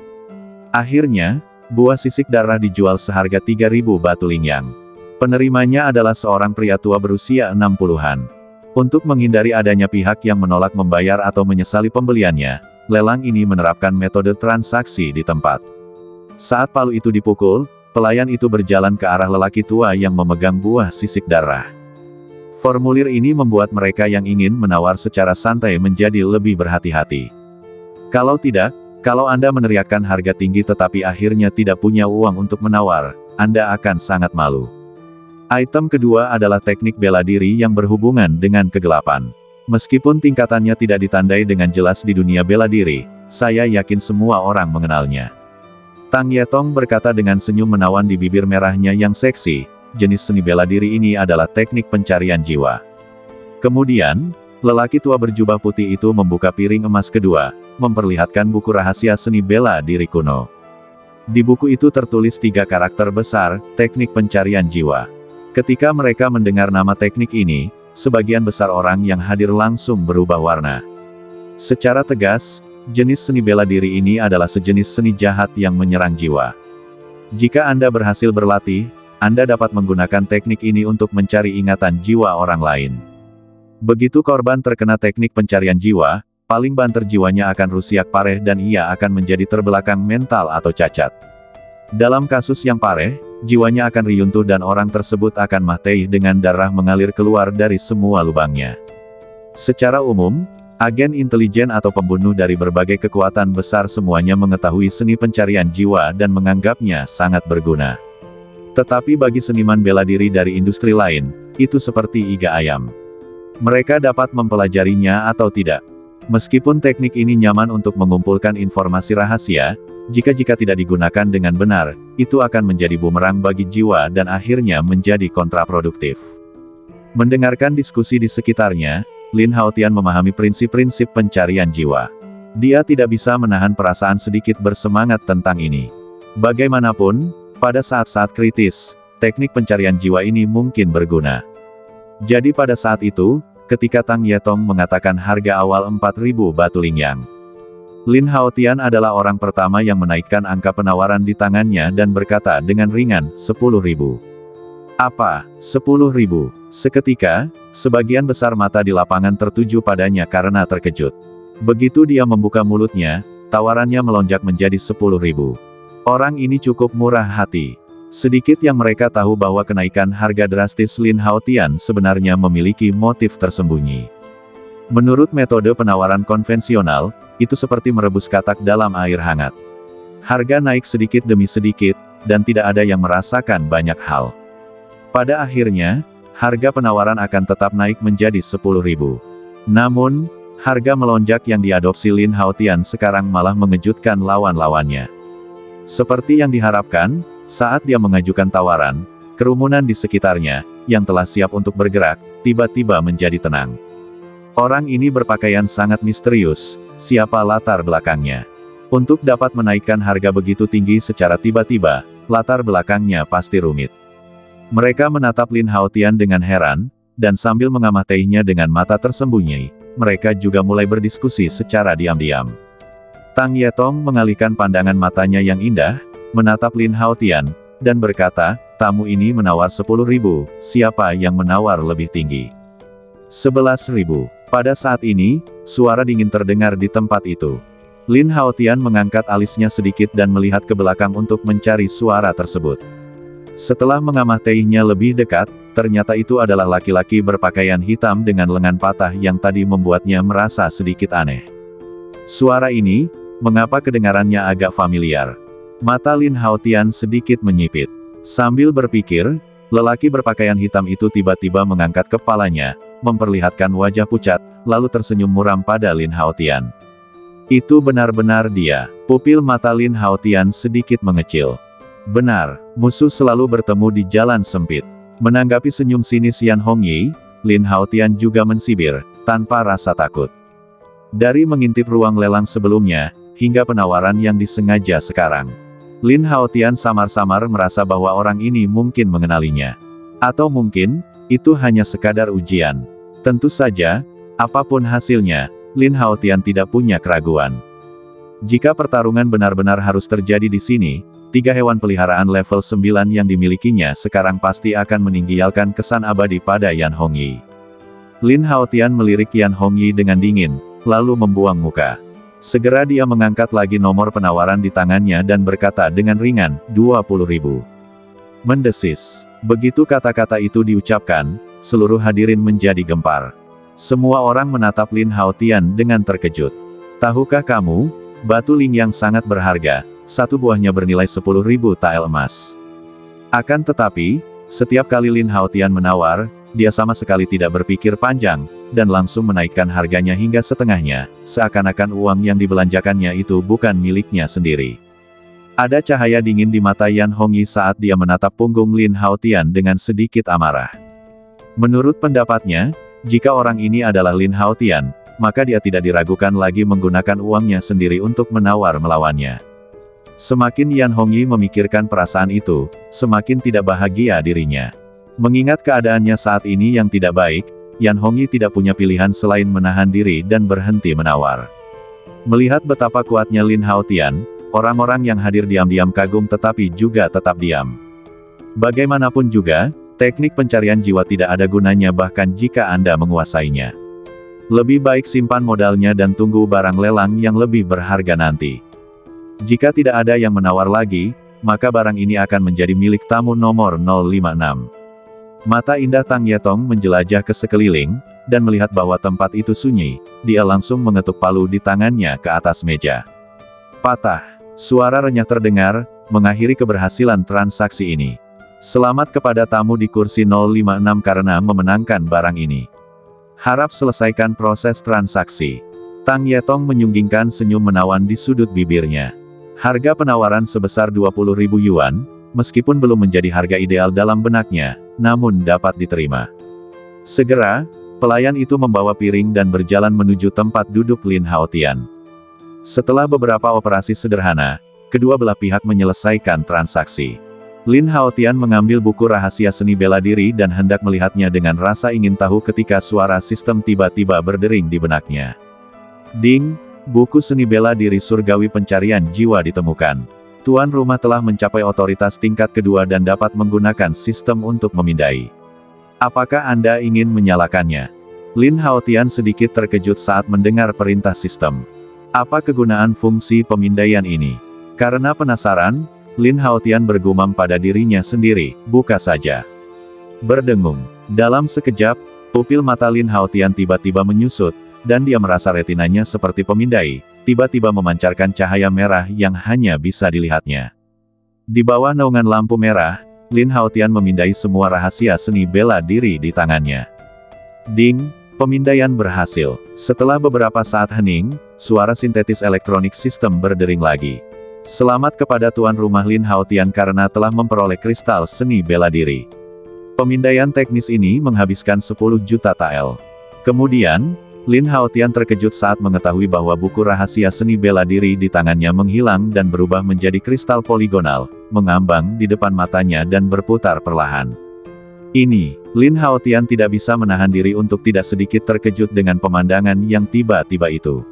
Akhirnya, buah sisik darah dijual seharga 3.000 batu lingyang. Penerimanya adalah seorang pria tua berusia 60-an. Untuk menghindari adanya pihak yang menolak membayar atau menyesali pembeliannya, lelang ini menerapkan metode transaksi di tempat. Saat palu itu dipukul, pelayan itu berjalan ke arah lelaki tua yang memegang buah sisik darah. Formulir ini membuat mereka yang ingin menawar secara santai menjadi lebih berhati-hati. Kalau tidak, kalau Anda meneriakkan harga tinggi tetapi akhirnya tidak punya uang untuk menawar, Anda akan sangat malu. Item kedua adalah teknik bela diri yang berhubungan dengan kegelapan. Meskipun tingkatannya tidak ditandai dengan jelas di dunia bela diri, saya yakin semua orang mengenalnya. Tang Yetong berkata dengan senyum menawan di bibir merahnya yang seksi, jenis seni bela diri ini adalah teknik pencarian jiwa. Kemudian, lelaki tua berjubah putih itu membuka piring emas kedua, memperlihatkan buku rahasia seni bela diri kuno. Di buku itu tertulis 3 karakter besar, teknik pencarian jiwa. Ketika mereka mendengar nama teknik ini, sebagian besar orang yang hadir langsung berubah warna. Secara tegas, jenis seni bela diri ini adalah sejenis seni jahat yang menyerang jiwa. Jika Anda berhasil berlatih, Anda dapat menggunakan teknik ini untuk mencari ingatan jiwa orang lain. Begitu korban terkena teknik pencarian jiwa, paling banter jiwanya akan rusak pareh dan ia akan menjadi terbelakang mental atau cacat. Dalam kasus yang pareh, jiwanya akan riyuntuh dan orang tersebut akan mati dengan darah mengalir keluar dari semua lubangnya. Secara umum, agen intelijen atau pembunuh dari berbagai kekuatan besar semuanya mengetahui seni pencarian jiwa dan menganggapnya sangat berguna. Tetapi bagi seniman bela diri dari industri lain, itu seperti iga ayam. Mereka dapat mempelajarinya atau tidak. Meskipun teknik ini nyaman untuk mengumpulkan informasi rahasia, jika tidak digunakan dengan benar, itu akan menjadi bumerang bagi jiwa dan akhirnya menjadi kontraproduktif. Mendengarkan diskusi di sekitarnya, Lin Haotian memahami prinsip-prinsip pencarian jiwa. Dia tidak bisa menahan perasaan sedikit bersemangat tentang ini. Bagaimanapun, pada saat-saat kritis, teknik pencarian jiwa ini mungkin berguna. Jadi pada saat itu, ketika Tang Yetong mengatakan harga awal 4.000 batu lingyang, Lin Haotian adalah orang pertama yang menaikkan angka penawaran di tangannya dan berkata dengan ringan, 10.000. Apa, 10.000? Seketika, sebagian besar mata di lapangan tertuju padanya karena terkejut. Begitu dia membuka mulutnya, tawarannya melonjak menjadi 10.000. Orang ini cukup murah hati. Sedikit yang mereka tahu bahwa kenaikan harga drastis Lin Haotian sebenarnya memiliki motif tersembunyi. Menurut metode penawaran konvensional, itu seperti merebus katak dalam air hangat. Harga naik sedikit demi sedikit, dan tidak ada yang merasakan banyak hal. Pada akhirnya, harga penawaran akan tetap naik menjadi 10.000. Namun, harga melonjak yang diadopsi Lin Haotian sekarang malah mengejutkan lawan-lawannya. Seperti yang diharapkan, saat dia mengajukan tawaran, kerumunan di sekitarnya, yang telah siap untuk bergerak, tiba-tiba menjadi tenang. Orang ini berpakaian sangat misterius, siapa latar belakangnya? Untuk dapat menaikkan harga begitu tinggi secara tiba-tiba, latar belakangnya pasti rumit. Mereka menatap Lin Haotian dengan heran, dan sambil mengamatinya dengan mata tersembunyi, mereka juga mulai berdiskusi secara diam-diam. Tang Yetong mengalihkan pandangan matanya yang indah, menatap Lin Haotian, dan berkata, tamu ini menawar 10.000, siapa yang menawar lebih tinggi? 11.000. Pada saat ini, suara dingin terdengar di tempat itu. Lin Haotian mengangkat alisnya sedikit dan melihat ke belakang untuk mencari suara tersebut. Setelah mengamatinya lebih dekat, ternyata itu adalah laki-laki berpakaian hitam dengan lengan patah yang tadi membuatnya merasa sedikit aneh. Suara ini, mengapa kedengarannya agak familiar? Mata Lin Haotian sedikit menyipit. Sambil berpikir, lelaki berpakaian hitam itu tiba-tiba mengangkat kepalanya, memperlihatkan wajah pucat, lalu tersenyum muram pada Lin Haotian. Itu benar-benar dia. Pupil mata Lin Haotian sedikit mengecil. Benar, musuh selalu bertemu di jalan sempit. Menanggapi senyum sinis Yan Hongyi, Lin Haotian juga mensibir, tanpa rasa takut. Dari mengintip ruang lelang sebelumnya, hingga penawaran yang disengaja sekarang, Lin Haotian samar-samar merasa bahwa orang ini mungkin mengenalinya. Atau mungkin, itu hanya sekadar ujian. Tentu saja, apapun hasilnya, Lin Haotian tidak punya keraguan. Jika pertarungan benar-benar harus terjadi di sini, 3 hewan peliharaan level 9 yang dimilikinya sekarang pasti akan meninggalkan kesan abadi pada Yan Hongyi. Lin Haotian melirik Yan Hongyi dengan dingin, lalu membuang muka. Segera dia mengangkat lagi nomor penawaran di tangannya dan berkata dengan ringan, 20.000. Mendesis. Begitu kata-kata itu diucapkan, seluruh hadirin menjadi gempar. Semua orang menatap Lin Haotian dengan terkejut. Tahukah kamu, batu lingyang sangat berharga, satu buahnya bernilai 10.000 tael emas. Akan tetapi, setiap kali Lin Haotian menawar, dia sama sekali tidak berpikir panjang, dan langsung menaikkan harganya hingga setengahnya, seakan-akan uang yang dibelanjakannya itu bukan miliknya sendiri. Ada cahaya dingin di mata Yan Hongyi saat dia menatap punggung Lin Haotian dengan sedikit amarah. Menurut pendapatnya, jika orang ini adalah Lin Haotian, maka dia tidak diragukan lagi menggunakan uangnya sendiri untuk menawar melawannya. Semakin Yan Hongyi memikirkan perasaan itu, semakin tidak bahagia dirinya. Mengingat keadaannya saat ini yang tidak baik, Yan Hongyi tidak punya pilihan selain menahan diri dan berhenti menawar. Melihat betapa kuatnya Lin Haotian, orang-orang yang hadir diam-diam kagum tetapi juga tetap diam. Bagaimanapun juga, teknik pencarian jiwa tidak ada gunanya bahkan jika Anda menguasainya. Lebih baik simpan modalnya dan tunggu barang lelang yang lebih berharga nanti. Jika tidak ada yang menawar lagi, maka barang ini akan menjadi milik tamu nomor 056. Mata indah Tang Yetong menjelajah ke sekeliling, dan melihat bahwa tempat itu sunyi, dia langsung mengetuk palu di tangannya ke atas meja. Patah. Suara renyah terdengar, mengakhiri keberhasilan transaksi ini. Selamat kepada tamu di kursi 056 karena memenangkan barang ini. Harap selesaikan proses transaksi. Tang Yetong menyunggingkan senyum menawan di sudut bibirnya. Harga penawaran sebesar 20.000 yuan, meskipun belum menjadi harga ideal dalam benaknya, namun dapat diterima. Segera, pelayan itu membawa piring dan berjalan menuju tempat duduk Lin Haotian. Setelah beberapa operasi sederhana, kedua belah pihak menyelesaikan transaksi. Lin Haotian mengambil buku rahasia seni bela diri dan hendak melihatnya dengan rasa ingin tahu ketika suara sistem tiba-tiba berdering di benaknya. Ding! Buku seni bela diri surgawi pencarian jiwa ditemukan. Tuan rumah telah mencapai otoritas tingkat kedua dan dapat menggunakan sistem untuk memindai. Apakah Anda ingin menyalakannya? Lin Haotian sedikit terkejut saat mendengar perintah sistem. Apa kegunaan fungsi pemindaian ini? Karena penasaran, Lin Haotian bergumam pada dirinya sendiri, buka saja. Berdengung. Dalam sekejap, pupil mata Lin Haotian tiba-tiba menyusut, dan dia merasa retinanya seperti pemindai, tiba-tiba memancarkan cahaya merah yang hanya bisa dilihatnya. Di bawah naungan lampu merah, Lin Haotian memindai semua rahasia seni bela diri di tangannya. Ding! Pemindaian berhasil. Setelah beberapa saat hening, suara sintetis elektronik sistem berdering lagi. Selamat kepada tuan rumah Lin Haotian karena telah memperoleh kristal seni bela diri. Pemindaian teknis ini menghabiskan 10 juta tael. Kemudian, Lin Haotian terkejut saat mengetahui bahwa buku rahasia seni bela diri di tangannya menghilang dan berubah menjadi kristal poligonal, mengambang di depan matanya dan berputar perlahan. Ini, Lin Haotian tidak bisa menahan diri untuk tidak sedikit terkejut dengan pemandangan yang tiba-tiba itu.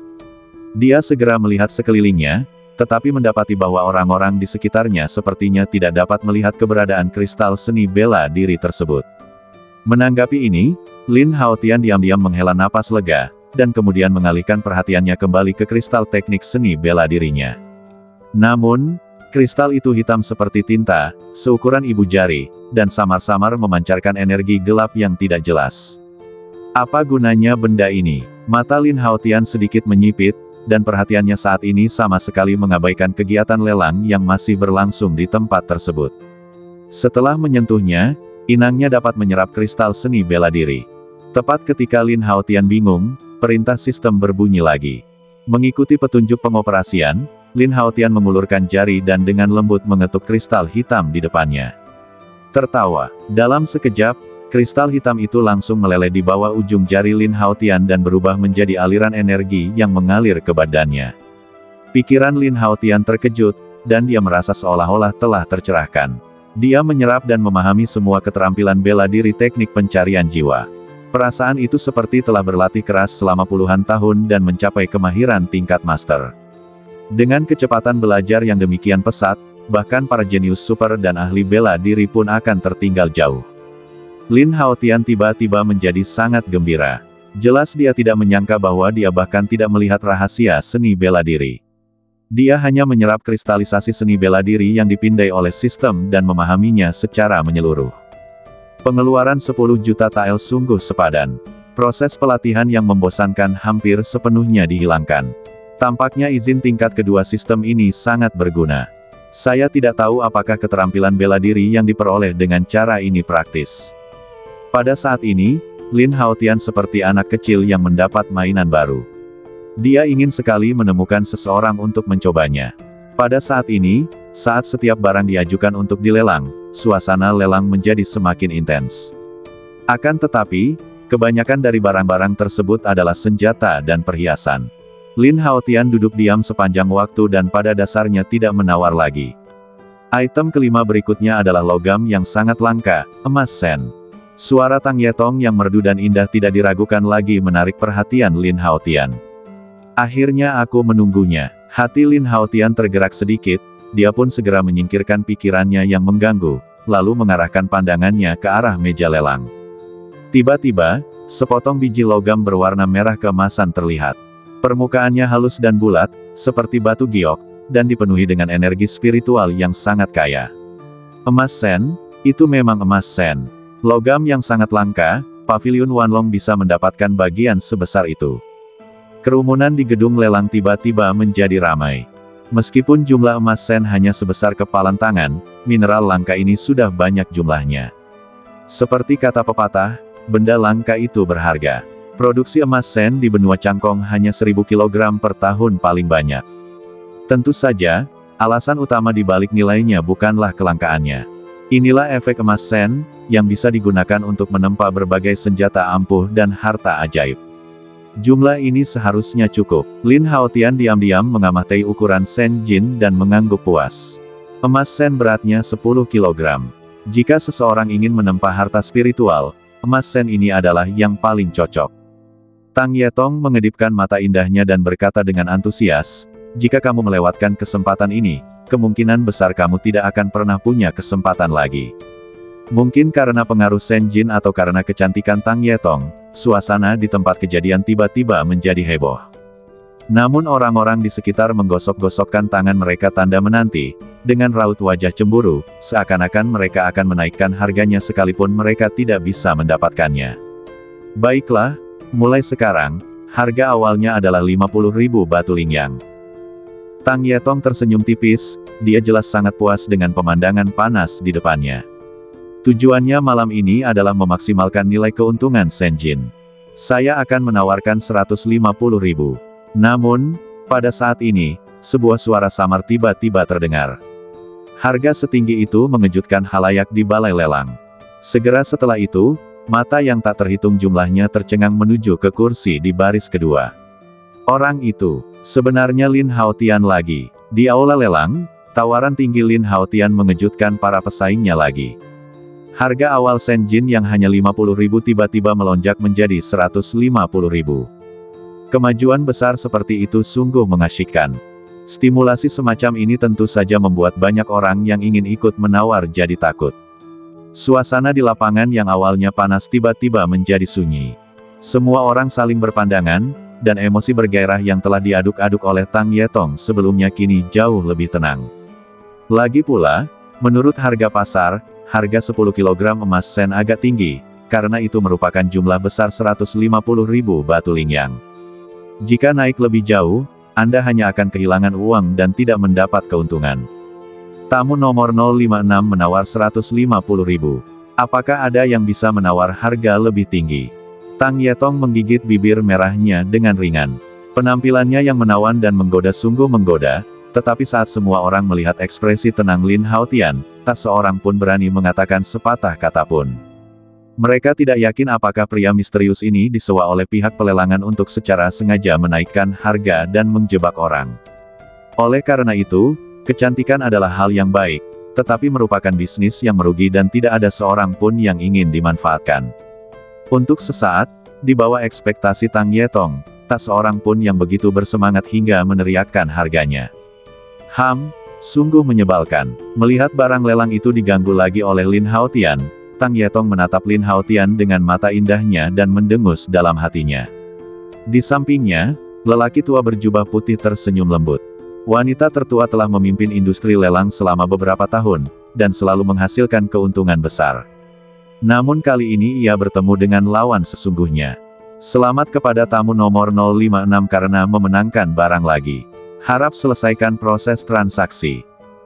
Dia segera melihat sekelilingnya, tetapi mendapati bahwa orang-orang di sekitarnya sepertinya tidak dapat melihat keberadaan kristal seni bela diri tersebut. Menanggapi ini, Lin Haotian diam-diam menghela napas lega, dan kemudian mengalihkan perhatiannya kembali ke kristal teknik seni bela dirinya. Namun, kristal itu hitam seperti tinta, seukuran ibu jari, dan samar-samar memancarkan energi gelap yang tidak jelas. Apa gunanya benda ini? Mata Lin Haotian sedikit menyipit, dan perhatiannya saat ini sama sekali mengabaikan kegiatan lelang yang masih berlangsung di tempat tersebut. Setelah menyentuhnya, inangnya dapat menyerap kristal seni bela diri. Tepat ketika Lin Haotian bingung, perintah sistem berbunyi lagi. Mengikuti petunjuk pengoperasian, Lin Haotian mengulurkan jari dan dengan lembut mengetuk kristal hitam di depannya. Tertawa. Dalam sekejap, kristal hitam itu langsung meleleh di bawah ujung jari Lin Haotian dan berubah menjadi aliran energi yang mengalir ke badannya. Pikiran Lin Haotian terkejut, dan dia merasa seolah-olah telah tercerahkan. Dia menyerap dan memahami semua keterampilan bela diri teknik pencarian jiwa. Perasaan itu seperti telah berlatih keras selama puluhan tahun dan mencapai kemahiran tingkat master. Dengan kecepatan belajar yang demikian pesat, bahkan para jenius super dan ahli bela diri pun akan tertinggal jauh. Lin Haotian tiba-tiba menjadi sangat gembira. Jelas dia tidak menyangka bahwa dia bahkan tidak melihat rahasia seni bela diri. Dia hanya menyerap kristalisasi seni bela diri yang dipindai oleh sistem dan memahaminya secara menyeluruh. Pengeluaran 10 juta tael sungguh sepadan. Proses pelatihan yang membosankan hampir sepenuhnya dihilangkan. Tampaknya izin tingkat kedua sistem ini sangat berguna. Saya tidak tahu apakah keterampilan bela diri yang diperoleh dengan cara ini praktis. Pada saat ini, Lin Haotian seperti anak kecil yang mendapat mainan baru. Dia ingin sekali menemukan seseorang untuk mencobanya. Pada saat ini, saat setiap barang diajukan untuk dilelang, suasana lelang menjadi semakin intens. Akan tetapi, kebanyakan dari barang-barang tersebut adalah senjata dan perhiasan. Lin Haotian duduk diam sepanjang waktu dan pada dasarnya tidak menawar lagi. Item kelima berikutnya adalah logam yang sangat langka, emas sen. Suara Tang Yetong yang merdu dan indah tidak diragukan lagi menarik perhatian Lin Haotian. Akhirnya aku menunggunya. Hati Lin Haotian tergerak sedikit, dia pun segera menyingkirkan pikirannya yang mengganggu, lalu mengarahkan pandangannya ke arah meja lelang. Tiba-tiba, sepotong biji logam berwarna merah keemasan terlihat. Permukaannya halus dan bulat, seperti batu giok, dan dipenuhi dengan energi spiritual yang sangat kaya. Emas sen, itu memang emas sen. Logam yang sangat langka, Paviliun Wanlong bisa mendapatkan bagian sebesar itu. Kerumunan di gedung lelang tiba-tiba menjadi ramai. Meskipun jumlah emas sen hanya sebesar kepalan tangan, mineral langka ini sudah banyak jumlahnya. Seperti kata pepatah, benda langka itu berharga. Produksi emas sen di benua Cangkong hanya 1000 kg per tahun paling banyak. Tentu saja, alasan utama di balik nilainya bukanlah kelangkaannya. Inilah efek emas sen, yang bisa digunakan untuk menempa berbagai senjata ampuh dan harta ajaib. Jumlah ini seharusnya cukup. Lin Haotian diam-diam mengamati ukuran sen jin dan mengangguk puas. Emas sen beratnya 10 kg. Jika seseorang ingin menempa harta spiritual, emas sen ini adalah yang paling cocok. Tang Yetong mengedipkan mata indahnya dan berkata dengan antusias, jika kamu melewatkan kesempatan ini, kemungkinan besar kamu tidak akan pernah punya kesempatan lagi. Mungkin karena pengaruh sen jin atau karena kecantikan Tang Yetong, suasana di tempat kejadian tiba-tiba menjadi heboh. Namun orang-orang di sekitar menggosok-gosokkan tangan mereka tanda menanti, dengan raut wajah cemburu, seakan-akan mereka akan menaikkan harganya sekalipun mereka tidak bisa mendapatkannya. Baiklah, mulai sekarang, harga awalnya adalah 50.000 batu lingyang. Tang Yetong tersenyum tipis, dia jelas sangat puas dengan pemandangan panas di depannya. Tujuannya malam ini adalah memaksimalkan nilai keuntungan sen jin. Saya akan menawarkan 150.000. Namun, pada saat ini, sebuah suara samar tiba-tiba terdengar. Harga setinggi itu mengejutkan halayak di balai lelang. Segera setelah itu, mata yang tak terhitung jumlahnya tercengang menuju ke kursi di baris kedua. Orang itu, sebenarnya Lin Haotian lagi. Di aula lelang, tawaran tinggi Lin Haotian mengejutkan para pesaingnya lagi. Harga awal sen jin yang hanya 50.000 tiba-tiba melonjak menjadi 150.000. Kemajuan besar seperti itu sungguh mengasyikkan. Stimulasi semacam ini tentu saja membuat banyak orang yang ingin ikut menawar jadi takut. Suasana di lapangan yang awalnya panas tiba-tiba menjadi sunyi. Semua orang saling berpandangan, dan emosi bergairah yang telah diaduk-aduk oleh Tang Yetong sebelumnya kini jauh lebih tenang. Lagi pula, menurut harga pasar, harga 10 kg emas sen agak tinggi, karena itu merupakan jumlah besar 150.000 batu lingyang. Jika naik lebih jauh, Anda hanya akan kehilangan uang dan tidak mendapat keuntungan. Tamu nomor 056 menawar 150.000. Apakah ada yang bisa menawar harga lebih tinggi? Tang Yetong menggigit bibir merahnya dengan ringan. Penampilannya yang menawan dan menggoda sungguh menggoda, tetapi saat semua orang melihat ekspresi tenang Lin Haotian, tak seorang pun berani mengatakan sepatah kata pun. Mereka tidak yakin apakah pria misterius ini disewa oleh pihak pelelangan untuk secara sengaja menaikkan harga dan menjebak orang. Oleh karena itu, kecantikan adalah hal yang baik, tetapi merupakan bisnis yang merugi dan tidak ada seorang pun yang ingin dimanfaatkan. Untuk sesaat, di bawah ekspektasi Tang Yetong, tak seorang pun yang begitu bersemangat hingga meneriakkan harganya. Sungguh menyebalkan. Melihat barang lelang itu diganggu lagi oleh Lin Haotian, Tang Yetong menatap Lin Haotian dengan mata indahnya dan mendengus dalam hatinya. Di sampingnya, lelaki tua berjubah putih tersenyum lembut. Wanita tertua telah memimpin industri lelang selama beberapa tahun, dan selalu menghasilkan keuntungan besar. Namun kali ini ia bertemu dengan lawan sesungguhnya. Selamat kepada tamu nomor 056 karena memenangkan barang lagi. Harap selesaikan proses transaksi.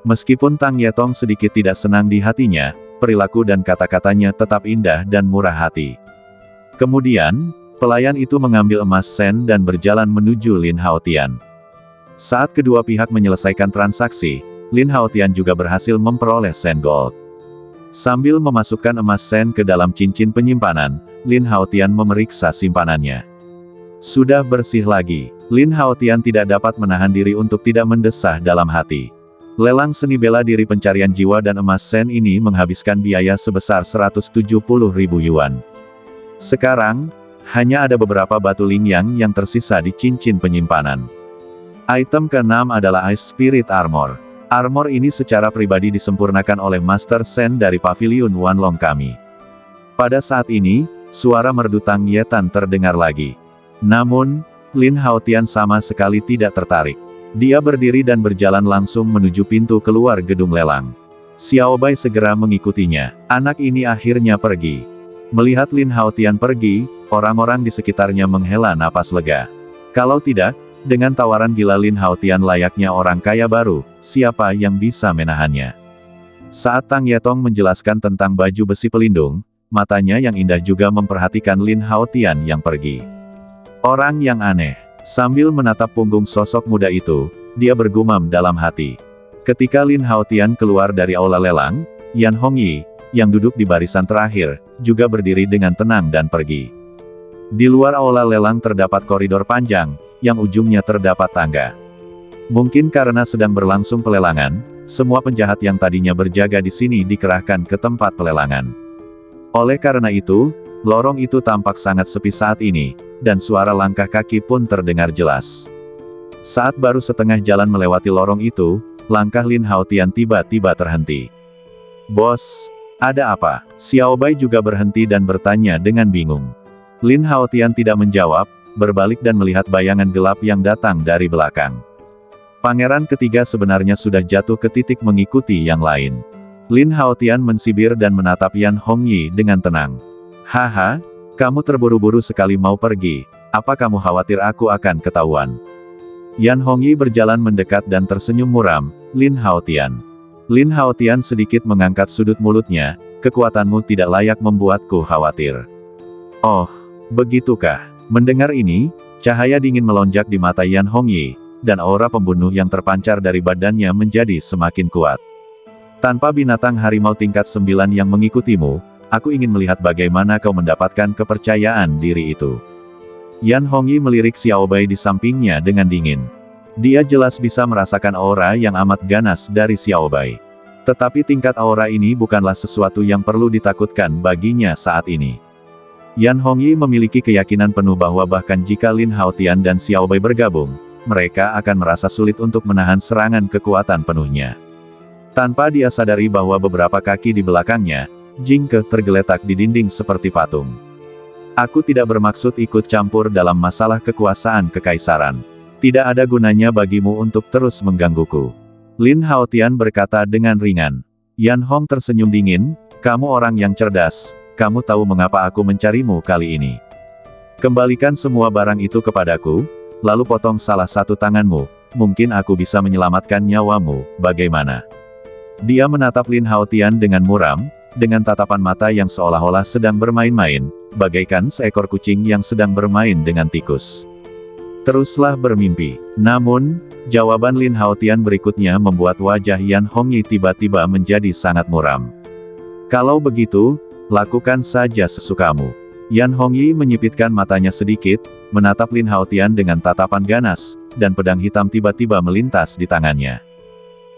Meskipun Tang Yetong sedikit tidak senang di hatinya, perilaku dan kata-katanya tetap indah dan murah hati. Kemudian, pelayan itu mengambil emas sen dan berjalan menuju Lin Haotian. Saat kedua pihak menyelesaikan transaksi, Lin Haotian juga berhasil memperoleh sen gold. Sambil memasukkan emas sen ke dalam cincin penyimpanan, Lin Haotian memeriksa simpanannya. Sudah bersih lagi. Lin Haotian tidak dapat menahan diri untuk tidak mendesah dalam hati. Lelang seni bela diri pencarian jiwa dan emas sen ini menghabiskan biaya sebesar 170.000 yuan. Sekarang, hanya ada beberapa batu lingyang yang tersisa di cincin penyimpanan. Item ke-6 adalah Ice Spirit Armor. Armor ini secara pribadi disempurnakan oleh Master Sen dari Pavilion Wanlong kami. Pada saat ini, suara merdu Tang Yetan terdengar lagi. Namun, Lin Haotian sama sekali tidak tertarik. Dia berdiri dan berjalan langsung menuju pintu keluar gedung lelang. Xiao Bai segera mengikutinya. Anak ini akhirnya pergi. Melihat Lin Haotian pergi, orang-orang di sekitarnya menghela napas lega. Kalau tidak, dengan tawaran gila Lin Haotian layaknya orang kaya baru, siapa yang bisa menahannya? Saat Tang Yetong menjelaskan tentang baju besi pelindung, matanya yang indah juga memperhatikan Lin Haotian yang pergi. Orang yang aneh. Sambil menatap punggung sosok muda itu, dia bergumam dalam hati. Ketika Lin Haotian keluar dari aula lelang, Yan Hongyi, yang duduk di barisan terakhir, juga berdiri dengan tenang dan pergi. Di luar aula lelang terdapat koridor panjang, yang ujungnya terdapat tangga. Mungkin karena sedang berlangsung pelelangan, semua penjahat yang tadinya berjaga di sini dikerahkan ke tempat pelelangan. Oleh karena itu, lorong itu tampak sangat sepi saat ini, dan suara langkah kaki pun terdengar jelas. Saat baru setengah jalan melewati lorong itu, langkah Lin Haotian tiba-tiba terhenti. "Bos, ada apa?" Xiao Bai juga berhenti dan bertanya dengan bingung. Lin Haotian tidak menjawab, berbalik dan melihat bayangan gelap yang datang dari belakang. Pangeran ketiga sebenarnya sudah jatuh ke titik mengikuti yang lain. Lin Haotian mensibir dan menatap Yan Hongyi dengan tenang. "Haha, kamu terburu-buru sekali mau pergi, apa kamu khawatir aku akan ketahuan?" Yan Hongyi berjalan mendekat dan tersenyum muram. "Lin Haotian." Lin Haotian sedikit mengangkat sudut mulutnya, "Kekuatanmu tidak layak membuatku khawatir." "Oh, begitukah?" Mendengar ini, cahaya dingin melonjak di mata Yan Hongyi, dan aura pembunuh yang terpancar dari badannya menjadi semakin kuat. "Tanpa binatang harimau tingkat 9 yang mengikutimu, aku ingin melihat bagaimana kau mendapatkan kepercayaan diri itu." Yan Hongyi melirik Xiao Bai di sampingnya dengan dingin. Dia jelas bisa merasakan aura yang amat ganas dari Xiao Bai. Tetapi tingkat aura ini bukanlah sesuatu yang perlu ditakutkan baginya saat ini. Yan Hongyi memiliki keyakinan penuh bahwa bahkan jika Lin Haotian dan Xiao Bai bergabung, mereka akan merasa sulit untuk menahan serangan kekuatan penuhnya. Tanpa dia sadari bahwa beberapa kaki di belakangnya, Jing Ke tergeletak di dinding seperti patung. "Aku tidak bermaksud ikut campur dalam masalah kekuasaan kekaisaran. Tidak ada gunanya bagimu untuk terus menggangguku." Lin Haotian berkata dengan ringan. Yan Hong tersenyum dingin, "Kamu orang yang cerdas, kamu tahu mengapa aku mencarimu kali ini. Kembalikan semua barang itu kepadaku, lalu potong salah satu tanganmu, mungkin aku bisa menyelamatkan nyawamu, bagaimana?" Dia menatap Lin Haotian dengan muram, dengan tatapan mata yang seolah-olah sedang bermain-main, bagaikan seekor kucing yang sedang bermain dengan tikus. "Teruslah bermimpi." Namun, jawaban Lin Haotian berikutnya membuat wajah Yan Hongyi tiba-tiba menjadi sangat muram. "Kalau begitu, lakukan saja sesukamu." Yan Hongyi menyipitkan matanya sedikit, menatap Lin Haotian dengan tatapan ganas, dan pedang hitam tiba-tiba melintas di tangannya.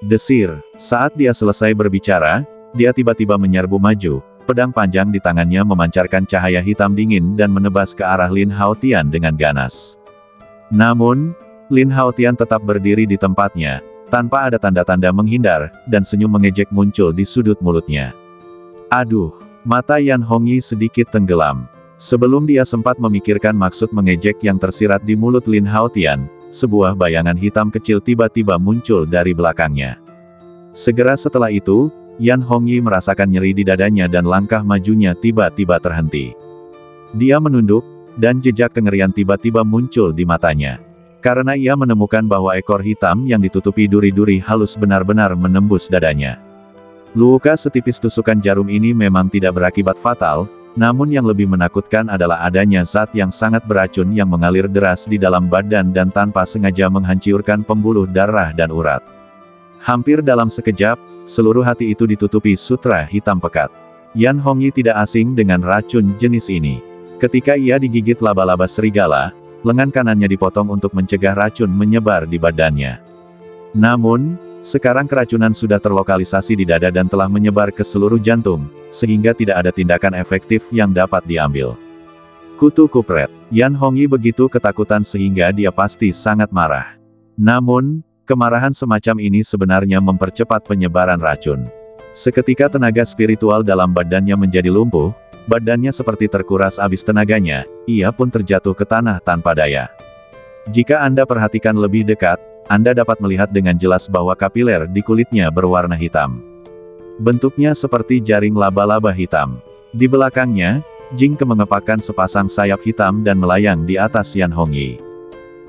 Desir. Saat dia selesai berbicara, dia tiba-tiba menyerbu maju, pedang panjang di tangannya memancarkan cahaya hitam dingin dan menebas ke arah Lin Haotian dengan ganas. Namun, Lin Haotian tetap berdiri di tempatnya, tanpa ada tanda-tanda menghindar, dan senyum mengejek muncul di sudut mulutnya. Aduh, mata Yan Hongyi sedikit tenggelam. Sebelum dia sempat memikirkan maksud mengejek yang tersirat di mulut Lin Haotian, sebuah bayangan hitam kecil tiba-tiba muncul dari belakangnya. Segera setelah itu, Yan Hongyi merasakan nyeri di dadanya dan langkah majunya tiba-tiba terhenti. Dia menunduk, dan jejak kengerian tiba-tiba muncul di matanya. Karena ia menemukan bahwa ekor hitam yang ditutupi duri-duri halus benar-benar menembus dadanya. Luka setipis tusukan jarum ini memang tidak berakibat fatal, namun yang lebih menakutkan adalah adanya zat yang sangat beracun yang mengalir deras di dalam badan dan tanpa sengaja menghancurkan pembuluh darah dan urat. Hampir dalam sekejap, seluruh hati itu ditutupi sutra hitam pekat. Yan Hongyi tidak asing dengan racun jenis ini. Ketika ia digigit laba-laba serigala, lengan kanannya dipotong untuk mencegah racun menyebar di badannya. Namun, sekarang keracunan sudah terlokalisasi di dada dan telah menyebar ke seluruh jantung, sehingga tidak ada tindakan efektif yang dapat diambil. Kutu kupret. Yan Hongyi begitu ketakutan sehingga dia pasti sangat marah. Namun, kemarahan semacam ini sebenarnya mempercepat penyebaran racun. Seketika tenaga spiritual dalam badannya menjadi lumpuh, badannya seperti terkuras habis tenaganya, ia pun terjatuh ke tanah tanpa daya. Jika Anda perhatikan lebih dekat, Anda dapat melihat dengan jelas bahwa kapiler di kulitnya berwarna hitam. Bentuknya seperti jaring laba-laba hitam. Di belakangnya, Jingke mengepakkan sepasang sayap hitam dan melayang di atas Yan Hongyi.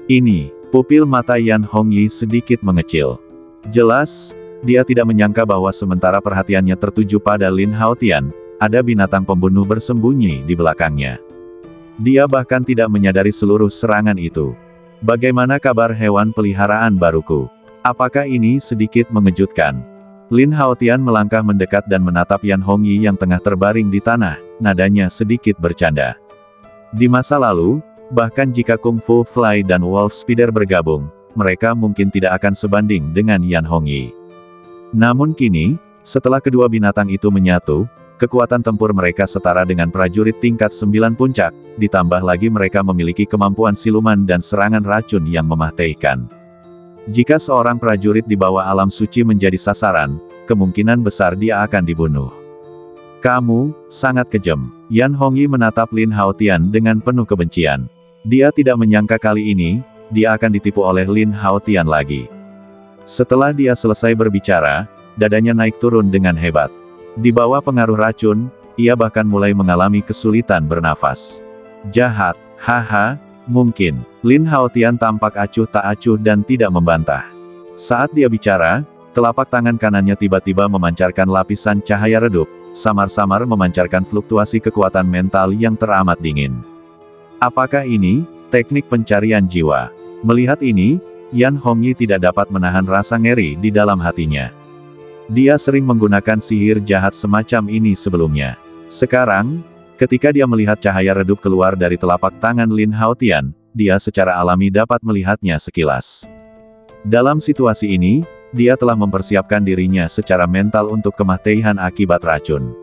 Ini, pupil mata Yan Hongyi sedikit mengecil. Jelas, dia tidak menyangka bahwa sementara perhatiannya tertuju pada Lin Haotian, ada binatang pembunuh bersembunyi di belakangnya. Dia bahkan tidak menyadari seluruh serangan itu. Bagaimana kabar hewan peliharaan baruku? Apakah ini sedikit mengejutkan? Lin Haotian melangkah mendekat dan menatap Yan Hongyi yang tengah terbaring di tanah, nadanya sedikit bercanda. Di masa lalu, bahkan jika Kung Fu Fly dan Wolf Spider bergabung, mereka mungkin tidak akan sebanding dengan Yan Hongyi. Namun kini, setelah kedua binatang itu menyatu, kekuatan tempur mereka setara dengan prajurit tingkat 9 puncak, ditambah lagi mereka memiliki kemampuan siluman dan serangan racun yang mematikan. Jika seorang prajurit di bawah alam suci menjadi sasaran, kemungkinan besar dia akan dibunuh. Kamu, sangat kejam. Yan Hongyi menatap Lin Haotian dengan penuh kebencian. Dia tidak menyangka kali ini, dia akan ditipu oleh Lin Haotian lagi. Setelah dia selesai berbicara, dadanya naik turun dengan hebat. Di bawah pengaruh racun, ia bahkan mulai mengalami kesulitan bernafas. Jahat, haha, mungkin. Lin Haotian tampak acuh tak acuh dan tidak membantah. Saat dia bicara, telapak tangan kanannya tiba-tiba memancarkan lapisan cahaya redup, samar-samar memancarkan fluktuasi kekuatan mental yang teramat dingin. Apakah ini teknik pencarian jiwa? Melihat ini, Yan Hongyi tidak dapat menahan rasa ngeri di dalam hatinya. Dia sering menggunakan sihir jahat semacam ini sebelumnya. Sekarang, ketika dia melihat cahaya redup keluar dari telapak tangan Lin Haotian, dia secara alami dapat melihatnya sekilas. Dalam situasi ini, dia telah mempersiapkan dirinya secara mental untuk kematian akibat racun.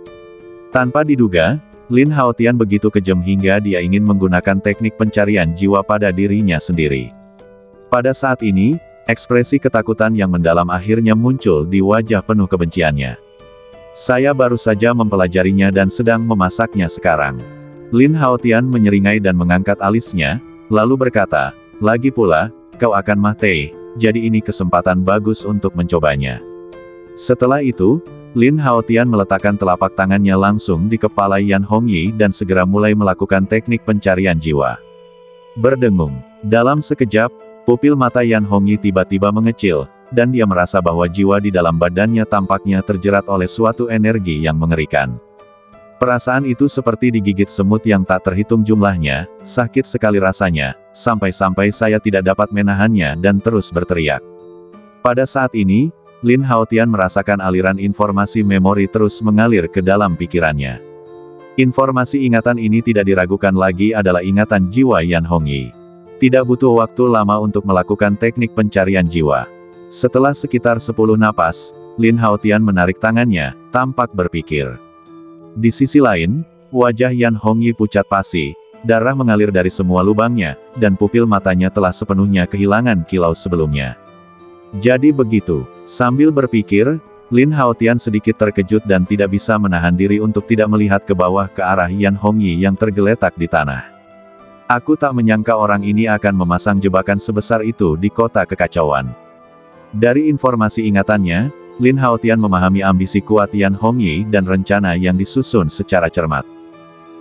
Tanpa diduga, Lin Haotian begitu kejam hingga dia ingin menggunakan teknik pencarian jiwa pada dirinya sendiri. Pada saat ini, ekspresi ketakutan yang mendalam akhirnya muncul di wajah penuh kebenciannya. Saya baru saja mempelajarinya dan sedang memasaknya sekarang. Lin Haotian menyeringai dan mengangkat alisnya, lalu berkata, lagi pula, kau akan mati, jadi ini kesempatan bagus untuk mencobanya. Setelah itu, Lin Haotian meletakkan telapak tangannya langsung di kepala Yan Hongyi dan segera mulai melakukan teknik pencarian jiwa. Berdengung. Dalam sekejap, pupil mata Yan Hongyi tiba-tiba mengecil, dan dia merasa bahwa jiwa di dalam badannya tampaknya terjerat oleh suatu energi yang mengerikan. Perasaan itu seperti digigit semut yang tak terhitung jumlahnya, sakit sekali rasanya, sampai-sampai saya tidak dapat menahannya dan terus berteriak. Pada saat ini, Lin Haotian merasakan aliran informasi memori terus mengalir ke dalam pikirannya. Informasi ingatan ini tidak diragukan lagi adalah ingatan jiwa Yan Hongyi. Tidak butuh waktu lama untuk melakukan teknik pencarian jiwa. Setelah sekitar 10 napas, Lin Haotian menarik tangannya, tampak berpikir. Di sisi lain, wajah Yan Hongyi pucat pasi, darah mengalir dari semua lubangnya, dan pupil matanya telah sepenuhnya kehilangan kilau sebelumnya. Jadi begitu, sambil berpikir, Lin Haotian sedikit terkejut dan tidak bisa menahan diri untuk tidak melihat ke bawah ke arah Yan Hongyi yang tergeletak di tanah. Aku tak menyangka orang ini akan memasang jebakan sebesar itu di kota kekacauan. Dari informasi ingatannya, Lin Haotian memahami ambisi kuat Yan Hongyi dan rencana yang disusun secara cermat.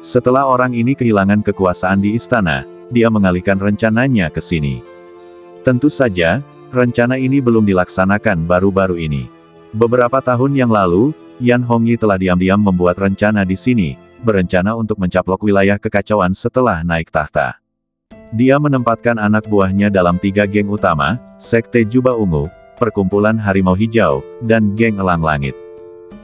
Setelah orang ini kehilangan kekuasaan di istana, dia mengalihkan rencananya ke sini. Tentu saja, rencana ini belum dilaksanakan baru-baru ini. Beberapa tahun yang lalu, Yan Hongyi telah diam-diam membuat rencana di sini, berencana untuk mencaplok wilayah kekacauan setelah naik tahta. Dia menempatkan anak buahnya dalam 3 geng utama, Sekte Jubah Ungu, Perkumpulan Harimau Hijau, dan Geng Elang Langit.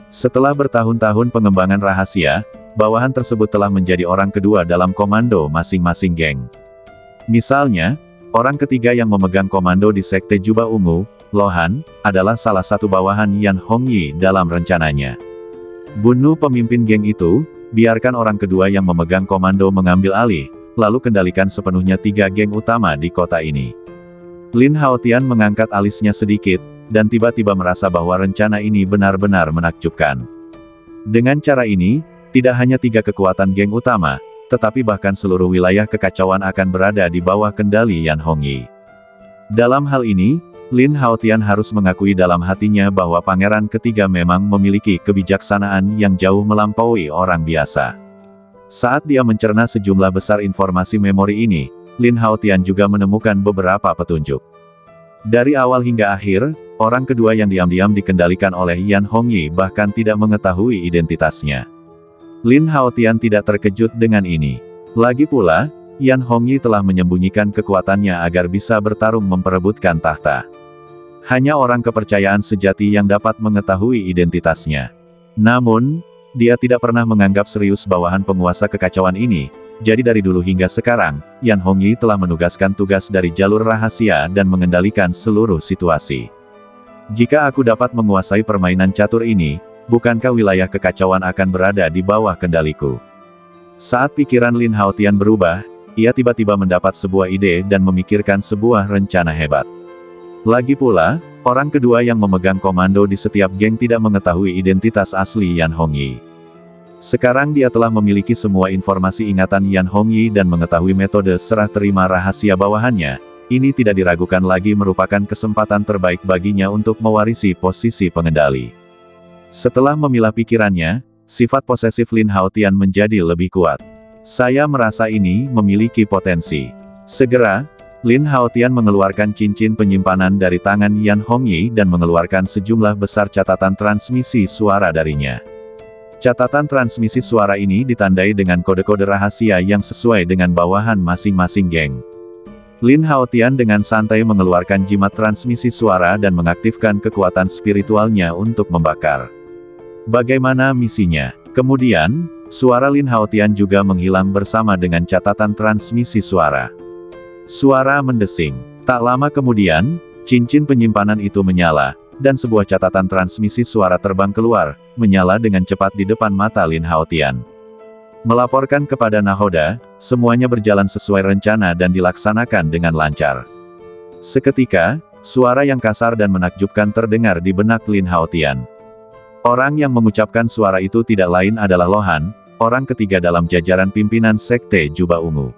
Setelah bertahun-tahun pengembangan rahasia, bawahan tersebut telah menjadi orang kedua dalam komando masing-masing geng. Misalnya, orang ketiga yang memegang komando di Sekte Jubah Ungu, Lohan, adalah salah satu bawahan Yan Hongyi dalam rencananya. Bunuh pemimpin geng itu, biarkan orang kedua yang memegang komando mengambil alih, lalu kendalikan sepenuhnya 3 geng utama di kota ini. Lin Haotian mengangkat alisnya sedikit, dan tiba-tiba merasa bahwa rencana ini benar-benar menakjubkan. Dengan cara ini, tidak hanya 3 kekuatan geng utama, tetapi bahkan seluruh wilayah kekacauan akan berada di bawah kendali Yan Hongyi. Dalam hal ini, Lin Haotian harus mengakui dalam hatinya bahwa pangeran ketiga memang memiliki kebijaksanaan yang jauh melampaui orang biasa. Saat dia mencerna sejumlah besar informasi memori ini, Lin Haotian juga menemukan beberapa petunjuk. Dari awal hingga akhir, orang kedua yang diam-diam dikendalikan oleh Yan Hongyi bahkan tidak mengetahui identitasnya. Lin Haotian tidak terkejut dengan ini. Lagi pula, Yan Hongyi telah menyembunyikan kekuatannya agar bisa bertarung memperebutkan tahta. Hanya orang kepercayaan sejati yang dapat mengetahui identitasnya. Namun, dia tidak pernah menganggap serius bawahan penguasa kekacauan ini, jadi dari dulu hingga sekarang, Yan Hongyi telah menugaskan tugas dari jalur rahasia dan mengendalikan seluruh situasi. Jika aku dapat menguasai permainan catur ini, bukankah wilayah kekacauan akan berada di bawah kendaliku? Saat pikiran Lin Haotian berubah, ia tiba-tiba mendapat sebuah ide dan memikirkan sebuah rencana hebat. Lagi pula, orang kedua yang memegang komando di setiap geng tidak mengetahui identitas asli Yan Hongyi. Sekarang dia telah memiliki semua informasi ingatan Yan Hongyi dan mengetahui metode serah terima rahasia bawahannya. Ini tidak diragukan lagi merupakan kesempatan terbaik baginya untuk mewarisi posisi pengendali. Setelah memilah pikirannya, sifat posesif Lin Haotian menjadi lebih kuat. Saya merasa ini memiliki potensi. Segera, Lin Haotian mengeluarkan cincin penyimpanan dari tangan Yan Hongyi dan mengeluarkan sejumlah besar catatan transmisi suara darinya. Catatan transmisi suara ini ditandai dengan kode-kode rahasia yang sesuai dengan bawahan masing-masing geng. Lin Haotian dengan santai mengeluarkan jimat transmisi suara dan mengaktifkan kekuatan spiritualnya untuk membakar. Bagaimana misinya? Kemudian, suara Lin Haotian juga menghilang bersama dengan catatan transmisi suara. Suara mendesing. Tak lama kemudian, cincin penyimpanan itu menyala, dan sebuah catatan transmisi suara terbang keluar, menyala dengan cepat di depan mata Lin Haotian. Melaporkan kepada Nahoda, semuanya berjalan sesuai rencana dan dilaksanakan dengan lancar. Seketika, suara yang kasar dan menakjubkan terdengar di benak Lin Haotian. Orang yang mengucapkan suara itu tidak lain adalah Lohan, orang ketiga dalam jajaran pimpinan Sekte Jubah Ungu.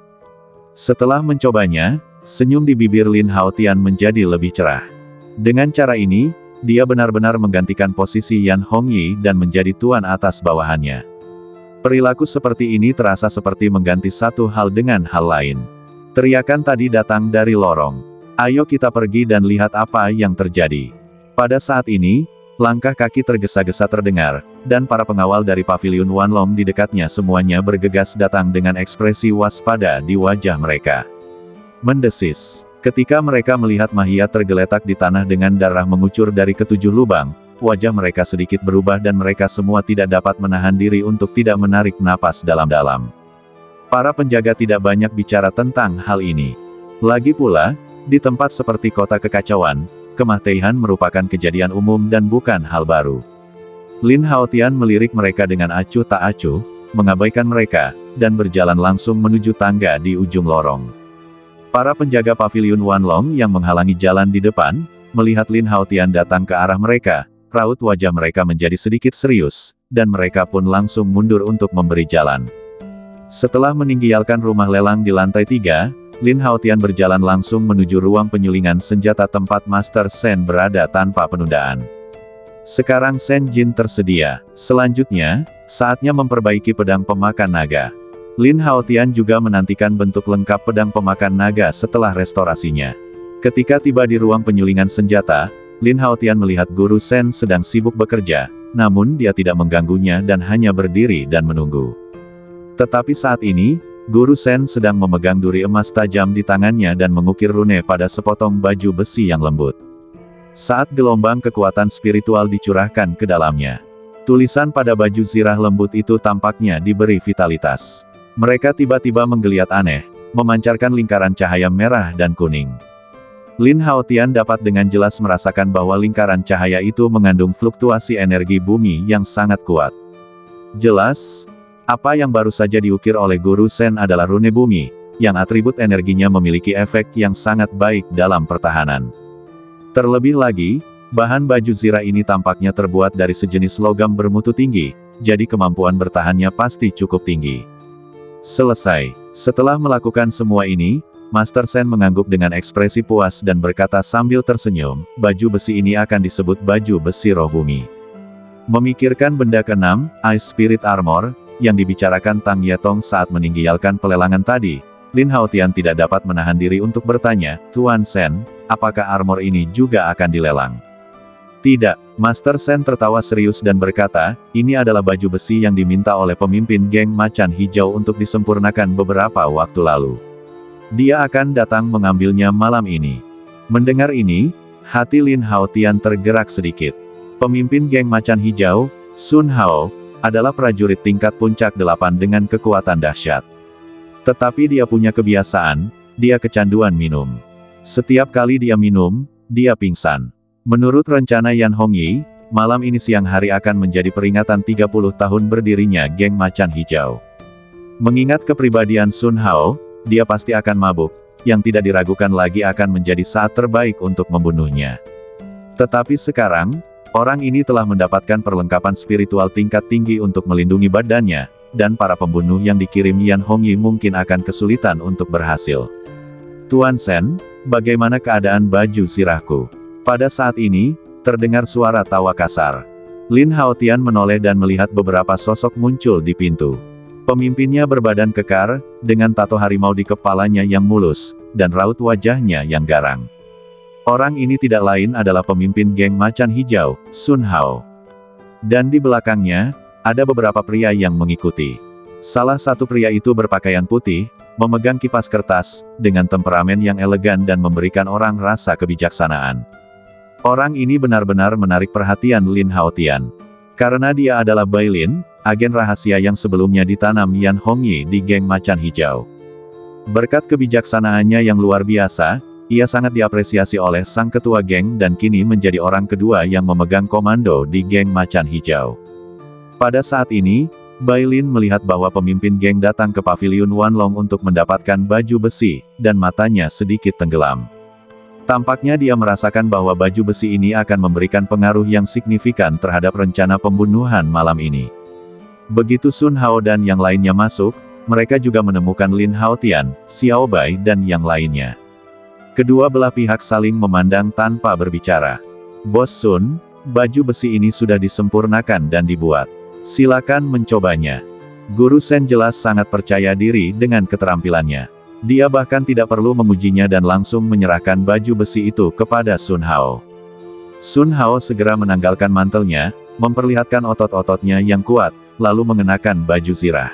Setelah mencobanya, senyum di bibir Lin Haotian menjadi lebih cerah. Dengan cara ini, dia benar-benar menggantikan posisi Yan Hongyi dan menjadi tuan atas bawahannya. Perilaku seperti ini terasa seperti mengganti satu hal dengan hal lain. Teriakan tadi datang dari lorong. Ayo kita pergi dan lihat apa yang terjadi. Pada saat ini, langkah kaki tergesa-gesa terdengar, dan para pengawal dari paviliun Wanlong di dekatnya semuanya bergegas datang dengan ekspresi waspada di wajah mereka. Mendesis. Ketika mereka melihat Mahia tergeletak di tanah dengan darah mengucur dari ketujuh lubang, wajah mereka sedikit berubah dan mereka semua tidak dapat menahan diri untuk tidak menarik napas dalam-dalam. Para penjaga tidak banyak bicara tentang hal ini. Lagi pula, di tempat seperti kota kekacauan, kematian merupakan kejadian umum dan bukan hal baru. Lin Haotian melirik mereka dengan acuh tak acuh, mengabaikan mereka, dan berjalan langsung menuju tangga di ujung lorong. Para penjaga paviliun Wanlong yang menghalangi jalan di depan, melihat Lin Haotian datang ke arah mereka, raut wajah mereka menjadi sedikit serius, dan mereka pun langsung mundur untuk memberi jalan. Setelah meninggalkan rumah lelang di lantai 3, Lin Haotian berjalan langsung menuju ruang penyulingan senjata tempat Master Sen berada tanpa penundaan. Sekarang Sen Jin tersedia. Selanjutnya, saatnya memperbaiki pedang pemakan naga. Lin Haotian juga menantikan bentuk lengkap pedang pemakan naga setelah restorasinya. Ketika tiba di ruang penyulingan senjata, Lin Haotian melihat Guru Shen sedang sibuk bekerja, namun dia tidak mengganggunya dan hanya berdiri dan menunggu. Tetapi saat ini, Guru Shen sedang memegang duri emas tajam di tangannya dan mengukir rune pada sepotong baju besi yang lembut. Saat gelombang kekuatan spiritual dicurahkan ke dalamnya, tulisan pada baju zirah lembut itu tampaknya diberi vitalitas. Mereka tiba-tiba menggeliat aneh, memancarkan lingkaran cahaya merah dan kuning. Lin Haotian dapat dengan jelas merasakan bahwa lingkaran cahaya itu mengandung fluktuasi energi bumi yang sangat kuat. Jelas, apa yang baru saja diukir oleh Guru Shen adalah rune bumi, yang atribut energinya memiliki efek yang sangat baik dalam pertahanan. Terlebih lagi, bahan baju zirah ini tampaknya terbuat dari sejenis logam bermutu tinggi, jadi kemampuan bertahannya pasti cukup tinggi. Selesai. Setelah melakukan semua ini, Master Shen mengangguk dengan ekspresi puas dan berkata sambil tersenyum, baju besi ini akan disebut baju besi roh bumi. Memikirkan benda keenam, Ice Spirit Armor, yang dibicarakan Tang Yetong saat meninggalkan pelelangan tadi, Lin Haotian tidak dapat menahan diri untuk bertanya, Tuan Shen, apakah armor ini juga akan dilelang? Tidak, Master Shen tertawa serius dan berkata, ini adalah baju besi yang diminta oleh pemimpin geng Macan Hijau untuk disempurnakan beberapa waktu lalu. Dia akan datang mengambilnya malam ini. Mendengar ini, hati Lin Haotian tergerak sedikit. Pemimpin geng Macan Hijau, Sun Hao, adalah prajurit tingkat puncak 8 dengan kekuatan dahsyat. Tetapi dia punya kebiasaan, dia kecanduan minum. Setiap kali dia minum, dia pingsan. Menurut rencana Yan Hongyi, malam ini siang hari akan menjadi peringatan 30 tahun berdirinya geng Macan Hijau. Mengingat kepribadian Sun Hao, dia pasti akan mabuk, yang tidak diragukan lagi akan menjadi saat terbaik untuk membunuhnya. Tetapi sekarang, orang ini telah mendapatkan perlengkapan spiritual tingkat tinggi untuk melindungi badannya, dan para pembunuh yang dikirim Yan Hongyi mungkin akan kesulitan untuk berhasil. Tuan Shen, bagaimana keadaan baju zirahku? Pada saat ini, terdengar suara tawa kasar. Lin Haotian menoleh dan melihat beberapa sosok muncul di pintu. Pemimpinnya berbadan kekar, dengan tato harimau di kepalanya yang mulus, dan raut wajahnya yang garang. Orang ini tidak lain adalah pemimpin geng Macan Hijau, Sun Hao. Dan di belakangnya, ada beberapa pria yang mengikuti. Salah satu pria itu berpakaian putih, memegang kipas kertas, dengan temperamen yang elegan dan memberikan orang rasa kebijaksanaan. Orang ini benar-benar menarik perhatian Lin Haotian. Karena dia adalah Bai Lin, agen rahasia yang sebelumnya ditanam Yan Hongyi di geng Macan Hijau. Berkat kebijaksanaannya yang luar biasa, ia sangat diapresiasi oleh sang ketua geng dan kini menjadi orang kedua yang memegang komando di geng Macan Hijau. Pada saat ini, Bai Lin melihat bahwa pemimpin geng datang ke paviliun Wanlong untuk mendapatkan baju besi, dan matanya sedikit tenggelam. Tampaknya dia merasakan bahwa baju besi ini akan memberikan pengaruh yang signifikan terhadap rencana pembunuhan malam ini. Begitu Sun Hao dan yang lainnya masuk, mereka juga menemukan Lin Haotian, Xiao Bai dan yang lainnya. Kedua belah pihak saling memandang tanpa berbicara. Bos Sun, baju besi ini sudah disempurnakan dan dibuat. Silakan mencobanya. Guru Shen jelas sangat percaya diri dengan keterampilannya. Dia bahkan tidak perlu mengujinya dan langsung menyerahkan baju besi itu kepada Sun Hao. Sun Hao segera menanggalkan mantelnya, memperlihatkan otot-ototnya yang kuat, lalu mengenakan baju zirah.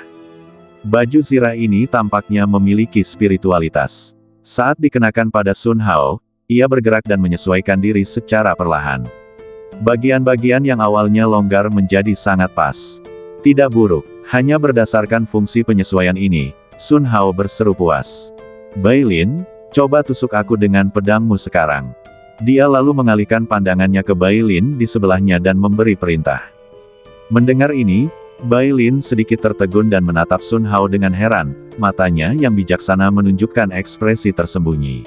Baju zirah ini tampaknya memiliki spiritualitas. Saat dikenakan pada Sun Hao, ia bergerak dan menyesuaikan diri secara perlahan. Bagian-bagian yang awalnya longgar menjadi sangat pas. Tidak buruk, hanya berdasarkan fungsi penyesuaian ini, Sun Hao berseru puas. Bai Lin, coba tusuk aku dengan pedangmu sekarang. Dia lalu mengalihkan pandangannya ke Bai Lin di sebelahnya dan memberi perintah. Mendengar ini, Bai Lin sedikit tertegun dan menatap Sun Hao dengan heran, matanya yang bijaksana menunjukkan ekspresi tersembunyi.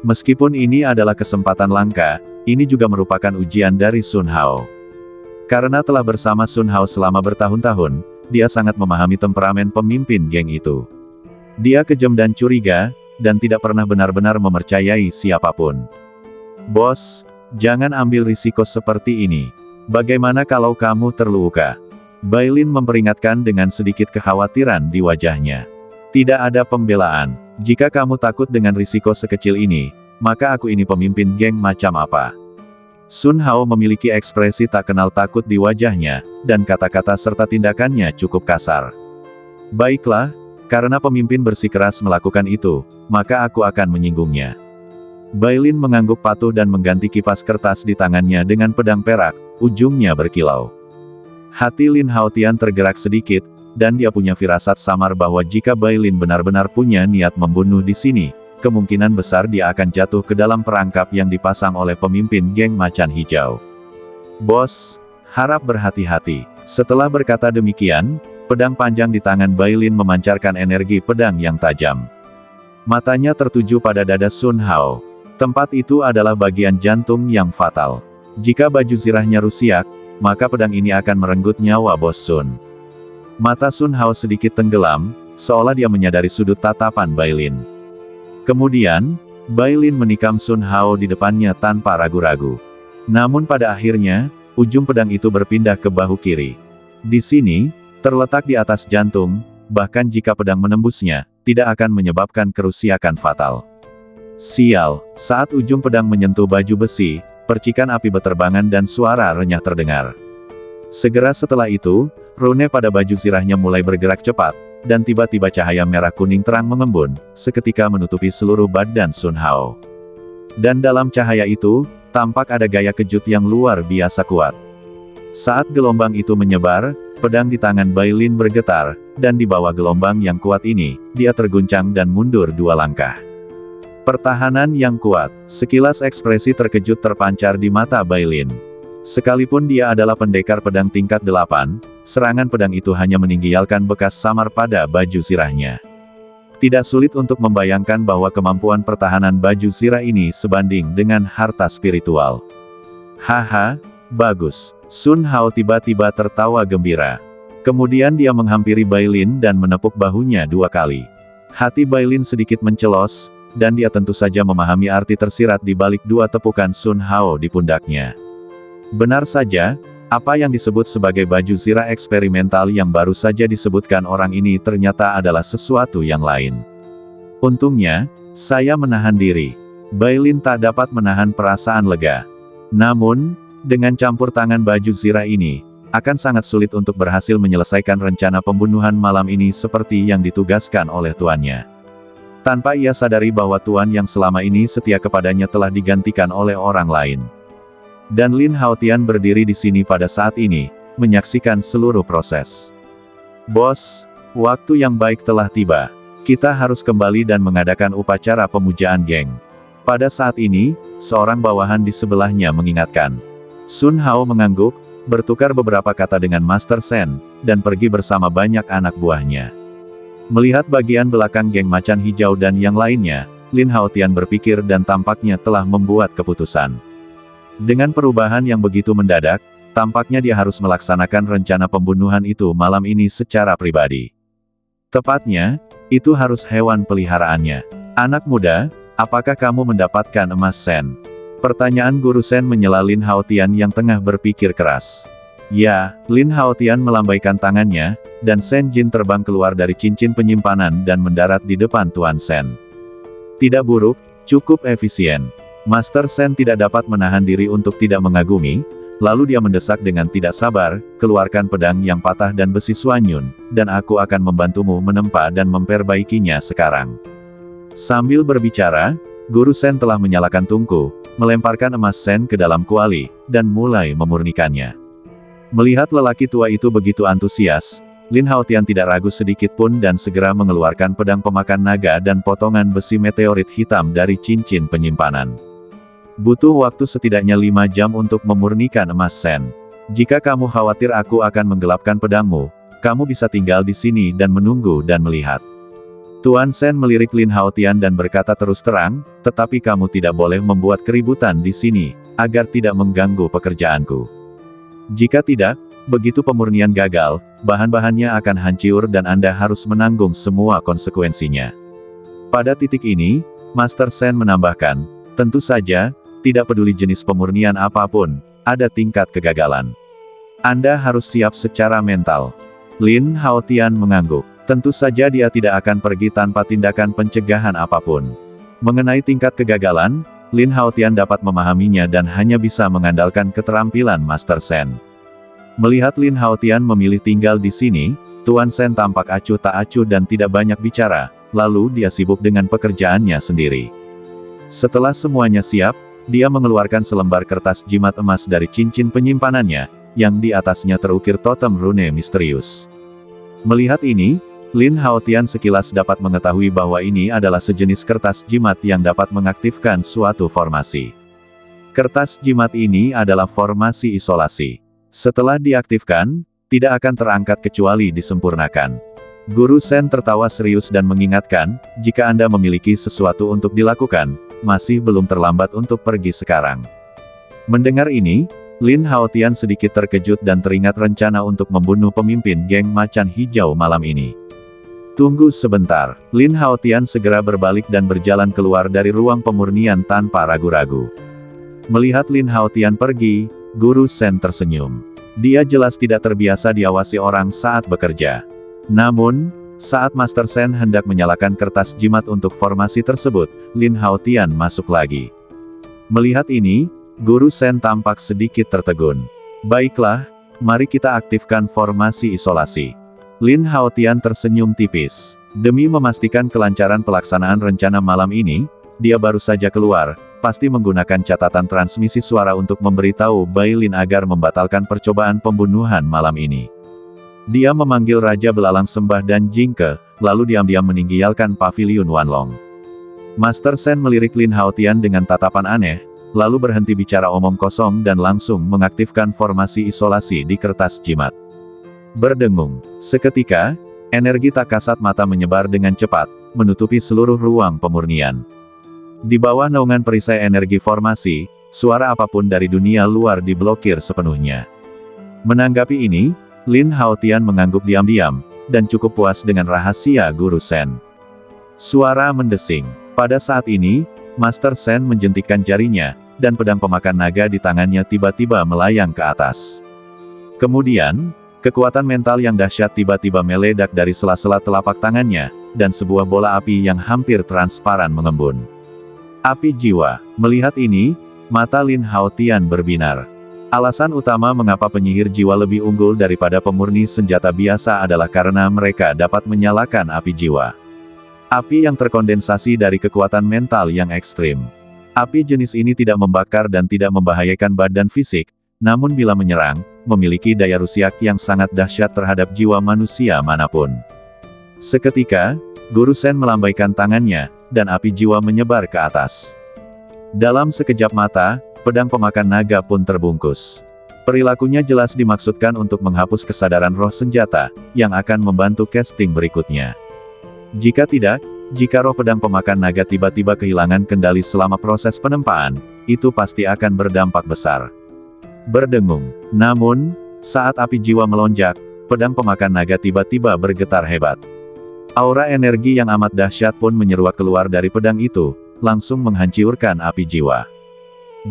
Meskipun ini adalah kesempatan langka, ini juga merupakan ujian dari Sun Hao. Karena telah bersama Sun Hao selama bertahun-tahun, dia sangat memahami temperamen pemimpin geng itu. Dia kejam dan curiga, dan tidak pernah benar-benar mempercayai siapapun. Bos, jangan ambil risiko seperti ini. Bagaimana kalau kamu terluka? Bai Lin memperingatkan dengan sedikit kekhawatiran di wajahnya. Tidak ada pembelaan. Jika kamu takut dengan risiko sekecil ini, maka aku ini pemimpin geng macam apa? Sun Hao memiliki ekspresi tak kenal takut di wajahnya, dan kata-kata serta tindakannya cukup kasar. Baiklah, karena pemimpin bersikeras melakukan itu, maka aku akan menyinggungnya. Bailin mengangguk patuh dan mengganti kipas kertas di tangannya dengan pedang perak, ujungnya berkilau. Hati Lin Haotian tergerak sedikit, dan dia punya firasat samar bahwa jika Bailin benar-benar punya niat membunuh di sini, kemungkinan besar dia akan jatuh ke dalam perangkap yang dipasang oleh pemimpin geng macan hijau. Bos, harap berhati-hati. Setelah berkata demikian, pedang panjang di tangan Bailin memancarkan energi pedang yang tajam. Matanya tertuju pada dada Sun Hao. Tempat itu adalah bagian jantung yang fatal. Jika baju zirahnya rusak, maka pedang ini akan merenggut nyawa Bos Sun. Mata Sun Hao sedikit tenggelam, seolah dia menyadari sudut tatapan Bailin. Kemudian, Bailin menikam Sun Hao di depannya tanpa ragu-ragu. Namun pada akhirnya, ujung pedang itu berpindah ke bahu kiri. Di sini, terletak di atas jantung, bahkan jika pedang menembusnya, tidak akan menyebabkan kerusakan fatal. Sial, saat ujung pedang menyentuh baju besi, percikan api beterbangan dan suara renyah terdengar. Segera setelah itu, rune pada baju zirahnya mulai bergerak cepat, dan tiba-tiba cahaya merah kuning terang mengembun, seketika menutupi seluruh badan Sun Hao. Dan dalam cahaya itu, tampak ada gaya kejut yang luar biasa kuat. Saat gelombang itu menyebar, pedang di tangan Bailin bergetar, dan di bawah gelombang yang kuat ini, dia terguncang dan mundur 2 langkah. Pertahanan yang kuat, sekilas ekspresi terkejut terpancar di mata Bailin. Sekalipun dia adalah pendekar pedang tingkat 8, serangan pedang itu hanya meninggalkan bekas samar pada baju zirahnya. Tidak sulit untuk membayangkan bahwa kemampuan pertahanan baju zirah ini sebanding dengan harta spiritual. Haha, bagus. Sun Hao tiba-tiba tertawa gembira. Kemudian dia menghampiri Bailin dan menepuk bahunya 2 kali. Hati Bailin sedikit mencelos, dan dia tentu saja memahami arti tersirat di balik 2 tepukan Sun Hao di pundaknya. Benar saja, apa yang disebut sebagai baju zirah eksperimental yang baru saja disebutkan orang ini ternyata adalah sesuatu yang lain. Untungnya, saya menahan diri. Bailin tak dapat menahan perasaan lega. Namun, dengan campur tangan baju zirah ini, akan sangat sulit untuk berhasil menyelesaikan rencana pembunuhan malam ini seperti yang ditugaskan oleh tuannya. Tanpa ia sadari bahwa tuan yang selama ini setia kepadanya telah digantikan oleh orang lain. Dan Lin Haotian berdiri di sini pada saat ini, menyaksikan seluruh proses. Bos, waktu yang baik telah tiba. Kita harus kembali dan mengadakan upacara pemujaan geng. Pada saat ini, seorang bawahan di sebelahnya mengingatkan. Sun Hao mengangguk, bertukar beberapa kata dengan Master Sen, dan pergi bersama banyak anak buahnya. Melihat bagian belakang geng macan hijau dan yang lainnya, Lin Haotian berpikir dan tampaknya telah membuat keputusan. Dengan perubahan yang begitu mendadak, tampaknya dia harus melaksanakan rencana pembunuhan itu malam ini secara pribadi. Tepatnya, itu harus hewan peliharaannya. Anak muda, apakah kamu mendapatkan emas Sen? Pertanyaan Guru Sen menyela Lin Haotian yang tengah berpikir keras. Ya, Lin Haotian melambaikan tangannya, dan Sen Jin terbang keluar dari cincin penyimpanan dan mendarat di depan Tuan Sen. Tidak buruk, cukup efisien. Master Sen tidak dapat menahan diri untuk tidak mengagumi, lalu dia mendesak dengan tidak sabar, keluarkan pedang yang patah dan besi Suanyun, dan aku akan membantumu menempa dan memperbaikinya sekarang. Sambil berbicara, Guru Sen telah menyalakan tungku, melemparkan emas Sen ke dalam kuali, dan mulai memurnikannya. Melihat lelaki tua itu begitu antusias, Lin Haotian tidak ragu sedikit pun dan segera mengeluarkan pedang pemakan naga dan potongan besi meteorit hitam dari cincin penyimpanan. Butuh waktu setidaknya 5 jam untuk memurnikan emas Sen. Jika kamu khawatir aku akan menggelapkan pedangmu, kamu bisa tinggal di sini dan menunggu dan melihat. Tuan Sen melirik Lin Haotian dan berkata terus terang, tetapi kamu tidak boleh membuat keributan di sini, agar tidak mengganggu pekerjaanku. Jika tidak, begitu pemurnian gagal, bahan-bahannya akan hancur dan Anda harus menanggung semua konsekuensinya. Pada titik ini, Master Sen menambahkan, tentu saja, tidak peduli jenis pemurnian apapun, ada tingkat kegagalan. Anda harus siap secara mental. Lin Haotian mengangguk. Tentu saja dia tidak akan pergi tanpa tindakan pencegahan apapun. Mengenai tingkat kegagalan, Lin Haotian dapat memahaminya dan hanya bisa mengandalkan keterampilan Master Sen. Melihat Lin Haotian memilih tinggal di sini, Tuan Sen tampak acuh tak acuh dan tidak banyak bicara, lalu dia sibuk dengan pekerjaannya sendiri. Setelah semuanya siap, dia mengeluarkan selembar kertas jimat emas dari cincin penyimpanannya, yang di atasnya terukir totem rune misterius. Melihat ini, Lin Haotian sekilas dapat mengetahui bahwa ini adalah sejenis kertas jimat yang dapat mengaktifkan suatu formasi. Kertas jimat ini adalah formasi isolasi. Setelah diaktifkan, tidak akan terangkat kecuali disempurnakan. Guru Sen tertawa serius dan mengingatkan, jika Anda memiliki sesuatu untuk dilakukan, masih belum terlambat untuk pergi sekarang. Mendengar ini, Lin Haotian sedikit terkejut dan teringat rencana untuk membunuh pemimpin geng macan hijau malam ini. Tunggu sebentar, Lin Haotian segera berbalik dan berjalan keluar dari ruang pemurnian tanpa ragu-ragu. Melihat Lin Haotian pergi, Guru Sen tersenyum. Dia jelas tidak terbiasa diawasi orang saat bekerja. Namun, saat Master Sen hendak menyalakan kertas jimat untuk formasi tersebut, Lin Haotian masuk lagi. Melihat ini, Guru Sen tampak sedikit tertegun. Baiklah, mari kita aktifkan formasi isolasi. Lin Haotian tersenyum tipis. Demi memastikan kelancaran pelaksanaan rencana malam ini, dia baru saja keluar, pasti menggunakan catatan transmisi suara untuk memberitahu Bai Lin agar membatalkan percobaan pembunuhan malam ini. Dia memanggil Raja Belalang Sembah dan Jingke, lalu diam-diam meninggalkan paviliun Wanlong. Master Sen melirik Lin Haotian dengan tatapan aneh, lalu berhenti bicara omong kosong dan langsung mengaktifkan formasi isolasi di kertas jimat. Berdengung. Seketika, energi tak kasat mata menyebar dengan cepat, menutupi seluruh ruang pemurnian. Di bawah naungan perisai energi formasi, suara apapun dari dunia luar diblokir sepenuhnya. Menanggapi ini, Lin Haotian mengangguk diam-diam, dan cukup puas dengan rahasia Guru Sen. Suara mendesing. Pada saat ini, Master Sen menjentikkan jarinya, dan pedang pemakan naga di tangannya tiba-tiba melayang ke atas. Kemudian, kekuatan mental yang dahsyat tiba-tiba meledak dari sela-sela telapak tangannya, dan sebuah bola api yang hampir transparan mengembun. Api jiwa. Melihat ini, mata Lin Haotian berbinar. Alasan utama mengapa penyihir jiwa lebih unggul daripada pemurni senjata biasa adalah karena mereka dapat menyalakan api jiwa. Api yang terkondensasi dari kekuatan mental yang ekstrim. Api jenis ini tidak membakar dan tidak membahayakan badan fisik, namun bila menyerang, memiliki daya rusak yang sangat dahsyat terhadap jiwa manusia manapun. Seketika, Guru Sen melambaikan tangannya, dan api jiwa menyebar ke atas. Dalam sekejap mata, pedang pemakan naga pun terbungkus. Perilakunya jelas dimaksudkan untuk menghapus kesadaran roh senjata, yang akan membantu casting berikutnya. Jika tidak, jika roh pedang pemakan naga tiba-tiba kehilangan kendali selama proses penempaan, itu pasti akan berdampak besar. Berdengung. Namun, saat api jiwa melonjak, pedang pemakan naga tiba-tiba bergetar hebat. Aura energi yang amat dahsyat pun menyeruak keluar dari pedang itu, langsung menghancurkan api jiwa.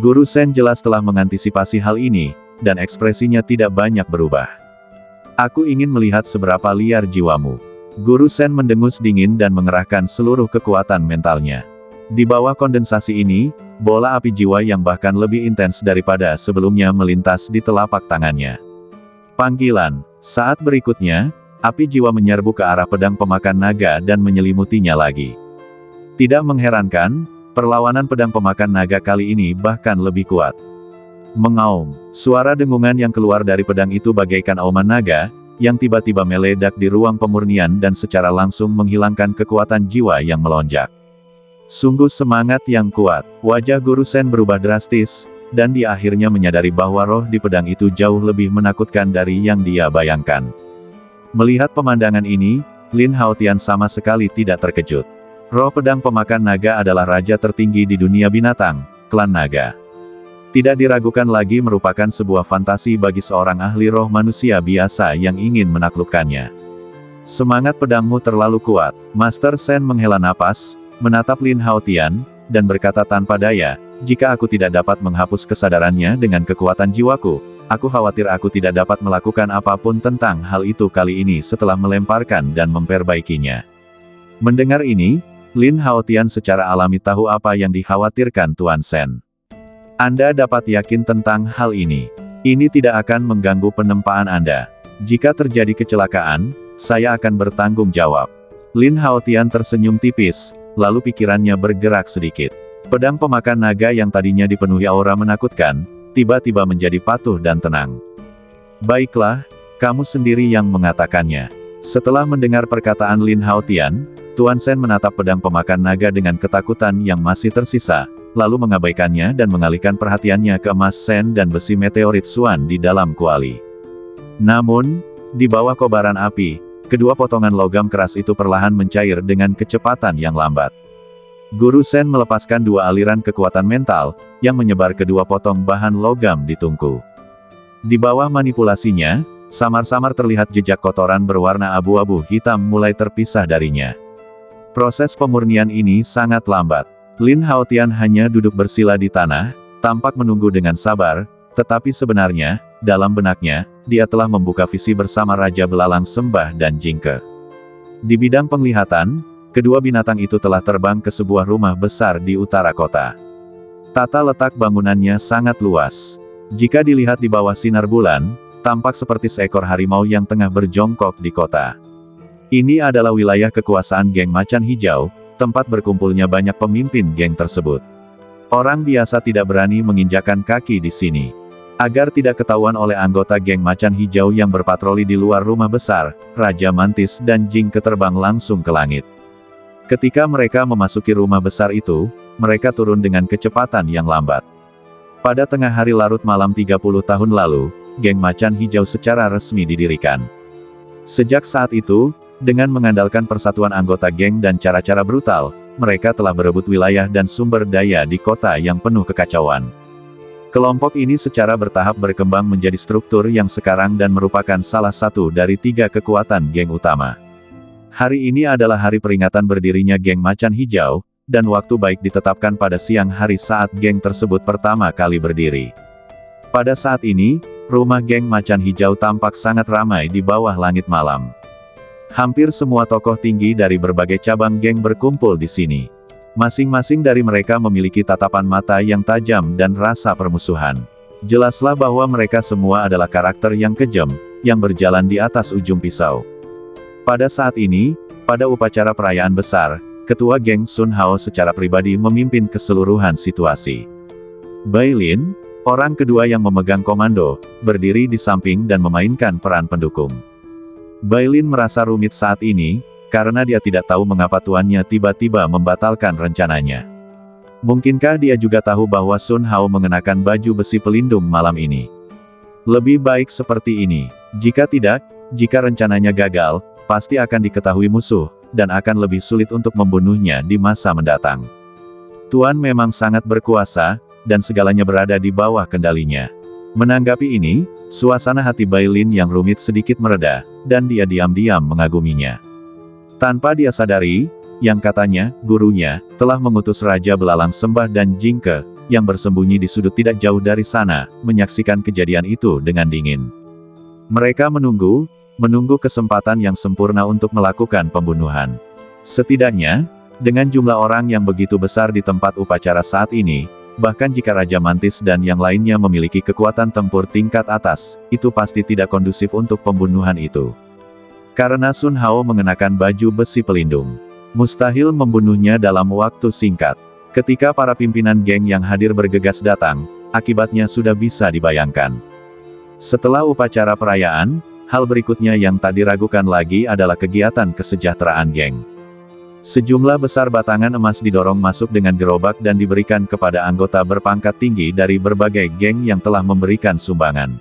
Guru Sen jelas telah mengantisipasi hal ini, dan ekspresinya tidak banyak berubah. Aku ingin melihat seberapa liar jiwamu. Guru Sen mendengus dingin dan mengerahkan seluruh kekuatan mentalnya. Di bawah kondensasi ini, bola api jiwa yang bahkan lebih intens daripada sebelumnya melintas di telapak tangannya. Panggilan. Saat berikutnya, api jiwa menyerbu ke arah pedang pemakan naga dan menyelimutinya lagi. Tidak mengherankan, perlawanan pedang pemakan naga kali ini bahkan lebih kuat. Mengaum. Suara dengungan yang keluar dari pedang itu bagaikan auman naga, yang tiba-tiba meledak di ruang pemurnian dan secara langsung menghilangkan kekuatan jiwa yang melonjak. Sungguh semangat yang kuat. Wajah Guru Sen berubah drastis, dan dia akhirnya menyadari bahwa roh di pedang itu jauh lebih menakutkan dari yang dia bayangkan. Melihat pemandangan ini, Lin Haotian sama sekali tidak terkejut. Roh pedang pemakan naga adalah raja tertinggi di dunia binatang, klan naga. Tidak diragukan lagi merupakan sebuah fantasi bagi seorang ahli roh manusia biasa yang ingin menaklukkannya. Semangat pedangmu terlalu kuat. Master Sen menghela napas, menatap Lin Haotian, dan berkata tanpa daya, jika aku tidak dapat menghapus kesadarannya dengan kekuatan jiwaku, aku khawatir aku tidak dapat melakukan apapun tentang hal itu kali ini setelah melemparkan dan memperbaikinya. Mendengar ini, Lin Haotian secara alami tahu apa yang dikhawatirkan Tuan Sen. Anda dapat yakin tentang hal ini. Ini tidak akan mengganggu penempaan Anda. Jika terjadi kecelakaan, saya akan bertanggung jawab. Lin Haotian tersenyum tipis, lalu pikirannya bergerak sedikit. Pedang pemakan naga yang tadinya dipenuhi aura menakutkan, tiba-tiba menjadi patuh dan tenang. Baiklah, kamu sendiri yang mengatakannya. Setelah mendengar perkataan Lin Haotian, Tuan Sen menatap pedang pemakan naga dengan ketakutan yang masih tersisa, lalu mengabaikannya dan mengalihkan perhatiannya ke emas sen dan besi meteorit Suan di dalam kuali. Namun, di bawah kobaran api, kedua potongan logam keras itu perlahan mencair dengan kecepatan yang lambat. Guru Sen melepaskan dua aliran kekuatan mental, yang menyebar kedua potong bahan logam di tungku. Di bawah manipulasinya, samar-samar terlihat jejak kotoran berwarna abu-abu hitam mulai terpisah darinya. Proses pemurnian ini sangat lambat. Lin Haotian hanya duduk bersila di tanah, tampak menunggu dengan sabar, tetapi sebenarnya, dalam benaknya, dia telah membuka visi bersama Raja Belalang Sembah dan Jingke. Di bidang penglihatan, kedua binatang itu telah terbang ke sebuah rumah besar di utara kota. Tata letak bangunannya sangat luas. Jika dilihat di bawah sinar bulan, tampak seperti seekor harimau yang tengah berjongkok di kota. Ini adalah wilayah kekuasaan geng Macan Hijau, tempat berkumpulnya banyak pemimpin geng tersebut. Orang biasa tidak berani menginjakan kaki di sini. Agar tidak ketahuan oleh anggota geng Macan Hijau yang berpatroli di luar rumah besar, Raja Mantis dan Jingke terbang langsung ke langit. Ketika mereka memasuki rumah besar itu, mereka turun dengan kecepatan yang lambat. Pada tengah hari larut malam 30 tahun lalu, geng Macan Hijau secara resmi didirikan. Sejak saat itu, dengan mengandalkan persatuan anggota geng dan cara-cara brutal, mereka telah berebut wilayah dan sumber daya di kota yang penuh kekacauan. Kelompok ini secara bertahap berkembang menjadi struktur yang sekarang dan merupakan salah satu dari 3 kekuatan geng utama. Hari ini adalah hari peringatan berdirinya geng Macan Hijau, dan waktu baik ditetapkan pada siang hari saat geng tersebut pertama kali berdiri. Pada saat ini, rumah geng Macan Hijau tampak sangat ramai di bawah langit malam. Hampir semua tokoh tinggi dari berbagai cabang geng berkumpul di sini. Masing-masing dari mereka memiliki tatapan mata yang tajam dan rasa permusuhan. Jelaslah bahwa mereka semua adalah karakter yang kejam, yang berjalan di atas ujung pisau. Pada saat ini, pada upacara perayaan besar, Ketua geng Sun Hao secara pribadi memimpin keseluruhan situasi. Bai Lin, orang kedua yang memegang komando, berdiri di samping dan memainkan peran pendukung. Bai Lin merasa rumit saat ini, karena dia tidak tahu mengapa tuannya tiba-tiba membatalkan rencananya. Mungkinkah dia juga tahu bahwa Sun Hao mengenakan baju besi pelindung malam ini? Lebih baik seperti ini. Jika tidak, jika rencananya gagal, pasti akan diketahui musuh, dan akan lebih sulit untuk membunuhnya di masa mendatang. Tuan memang sangat berkuasa, dan segalanya berada di bawah kendalinya. Menanggapi ini, suasana hati Bai Lin yang rumit sedikit mereda, dan dia diam-diam mengaguminya. Tanpa dia sadari, yang katanya, gurunya, telah mengutus Raja Belalang Sembah dan Jingke, yang bersembunyi di sudut tidak jauh dari sana, menyaksikan kejadian itu dengan dingin. Mereka menunggu kesempatan yang sempurna untuk melakukan pembunuhan. Setidaknya, dengan jumlah orang yang begitu besar di tempat upacara saat ini, bahkan jika Raja Mantis dan yang lainnya memiliki kekuatan tempur tingkat atas, itu pasti tidak kondusif untuk pembunuhan itu. Karena Sun Hao mengenakan baju besi pelindung, mustahil membunuhnya dalam waktu singkat. Ketika para pimpinan geng yang hadir bergegas datang, akibatnya sudah bisa dibayangkan. Setelah upacara perayaan, hal berikutnya yang tak diragukan lagi adalah kegiatan kesejahteraan geng. Sejumlah besar batangan emas didorong masuk dengan gerobak dan diberikan kepada anggota berpangkat tinggi dari berbagai geng yang telah memberikan sumbangan.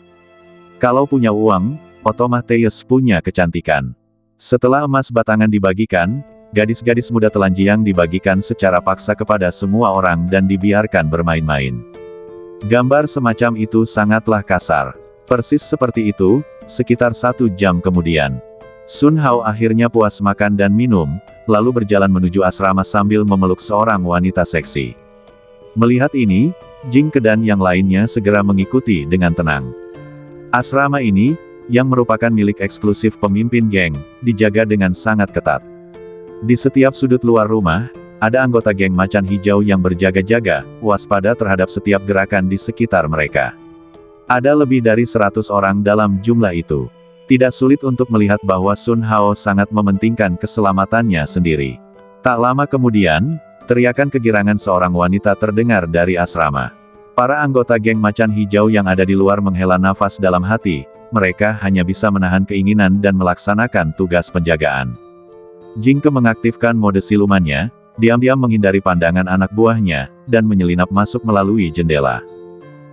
Kalau punya uang, otomatis punya kecantikan. Setelah emas batangan dibagikan, gadis-gadis muda telanjang dibagikan secara paksa kepada semua orang dan dibiarkan bermain-main. Gambar semacam itu sangatlah kasar. Persis seperti itu, sekitar 1 jam kemudian. Sun Hao akhirnya puas makan dan minum, lalu berjalan menuju asrama sambil memeluk seorang wanita seksi. Melihat ini, Jingke dan yang lainnya segera mengikuti dengan tenang. Asrama ini, yang merupakan milik eksklusif pemimpin geng, dijaga dengan sangat ketat. Di setiap sudut luar rumah, Ada anggota geng macan hijau yang berjaga-jaga, waspada terhadap setiap gerakan di sekitar mereka. Ada lebih dari 100 orang dalam jumlah itu. Tidak sulit untuk melihat bahwa Sun Hao sangat mementingkan keselamatannya sendiri. Tak lama kemudian, teriakan kegirangan seorang wanita terdengar dari asrama. Para anggota geng macan hijau yang ada di luar menghela nafas dalam hati, mereka hanya bisa menahan keinginan dan melaksanakan tugas penjagaan. Jingke mengaktifkan mode silumannya, diam-diam menghindari pandangan anak buahnya, dan menyelinap masuk melalui jendela.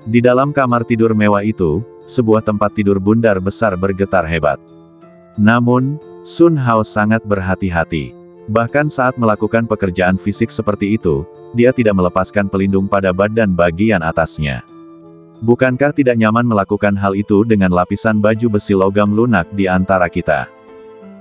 Di dalam kamar tidur mewah itu, sebuah tempat tidur bundar besar bergetar hebat. Namun, Sun Hao sangat berhati-hati. Bahkan saat melakukan pekerjaan fisik seperti itu, dia tidak melepaskan pelindung pada badan bagian atasnya. Bukankah tidak nyaman melakukan hal itu dengan lapisan baju besi logam lunak di antara kita?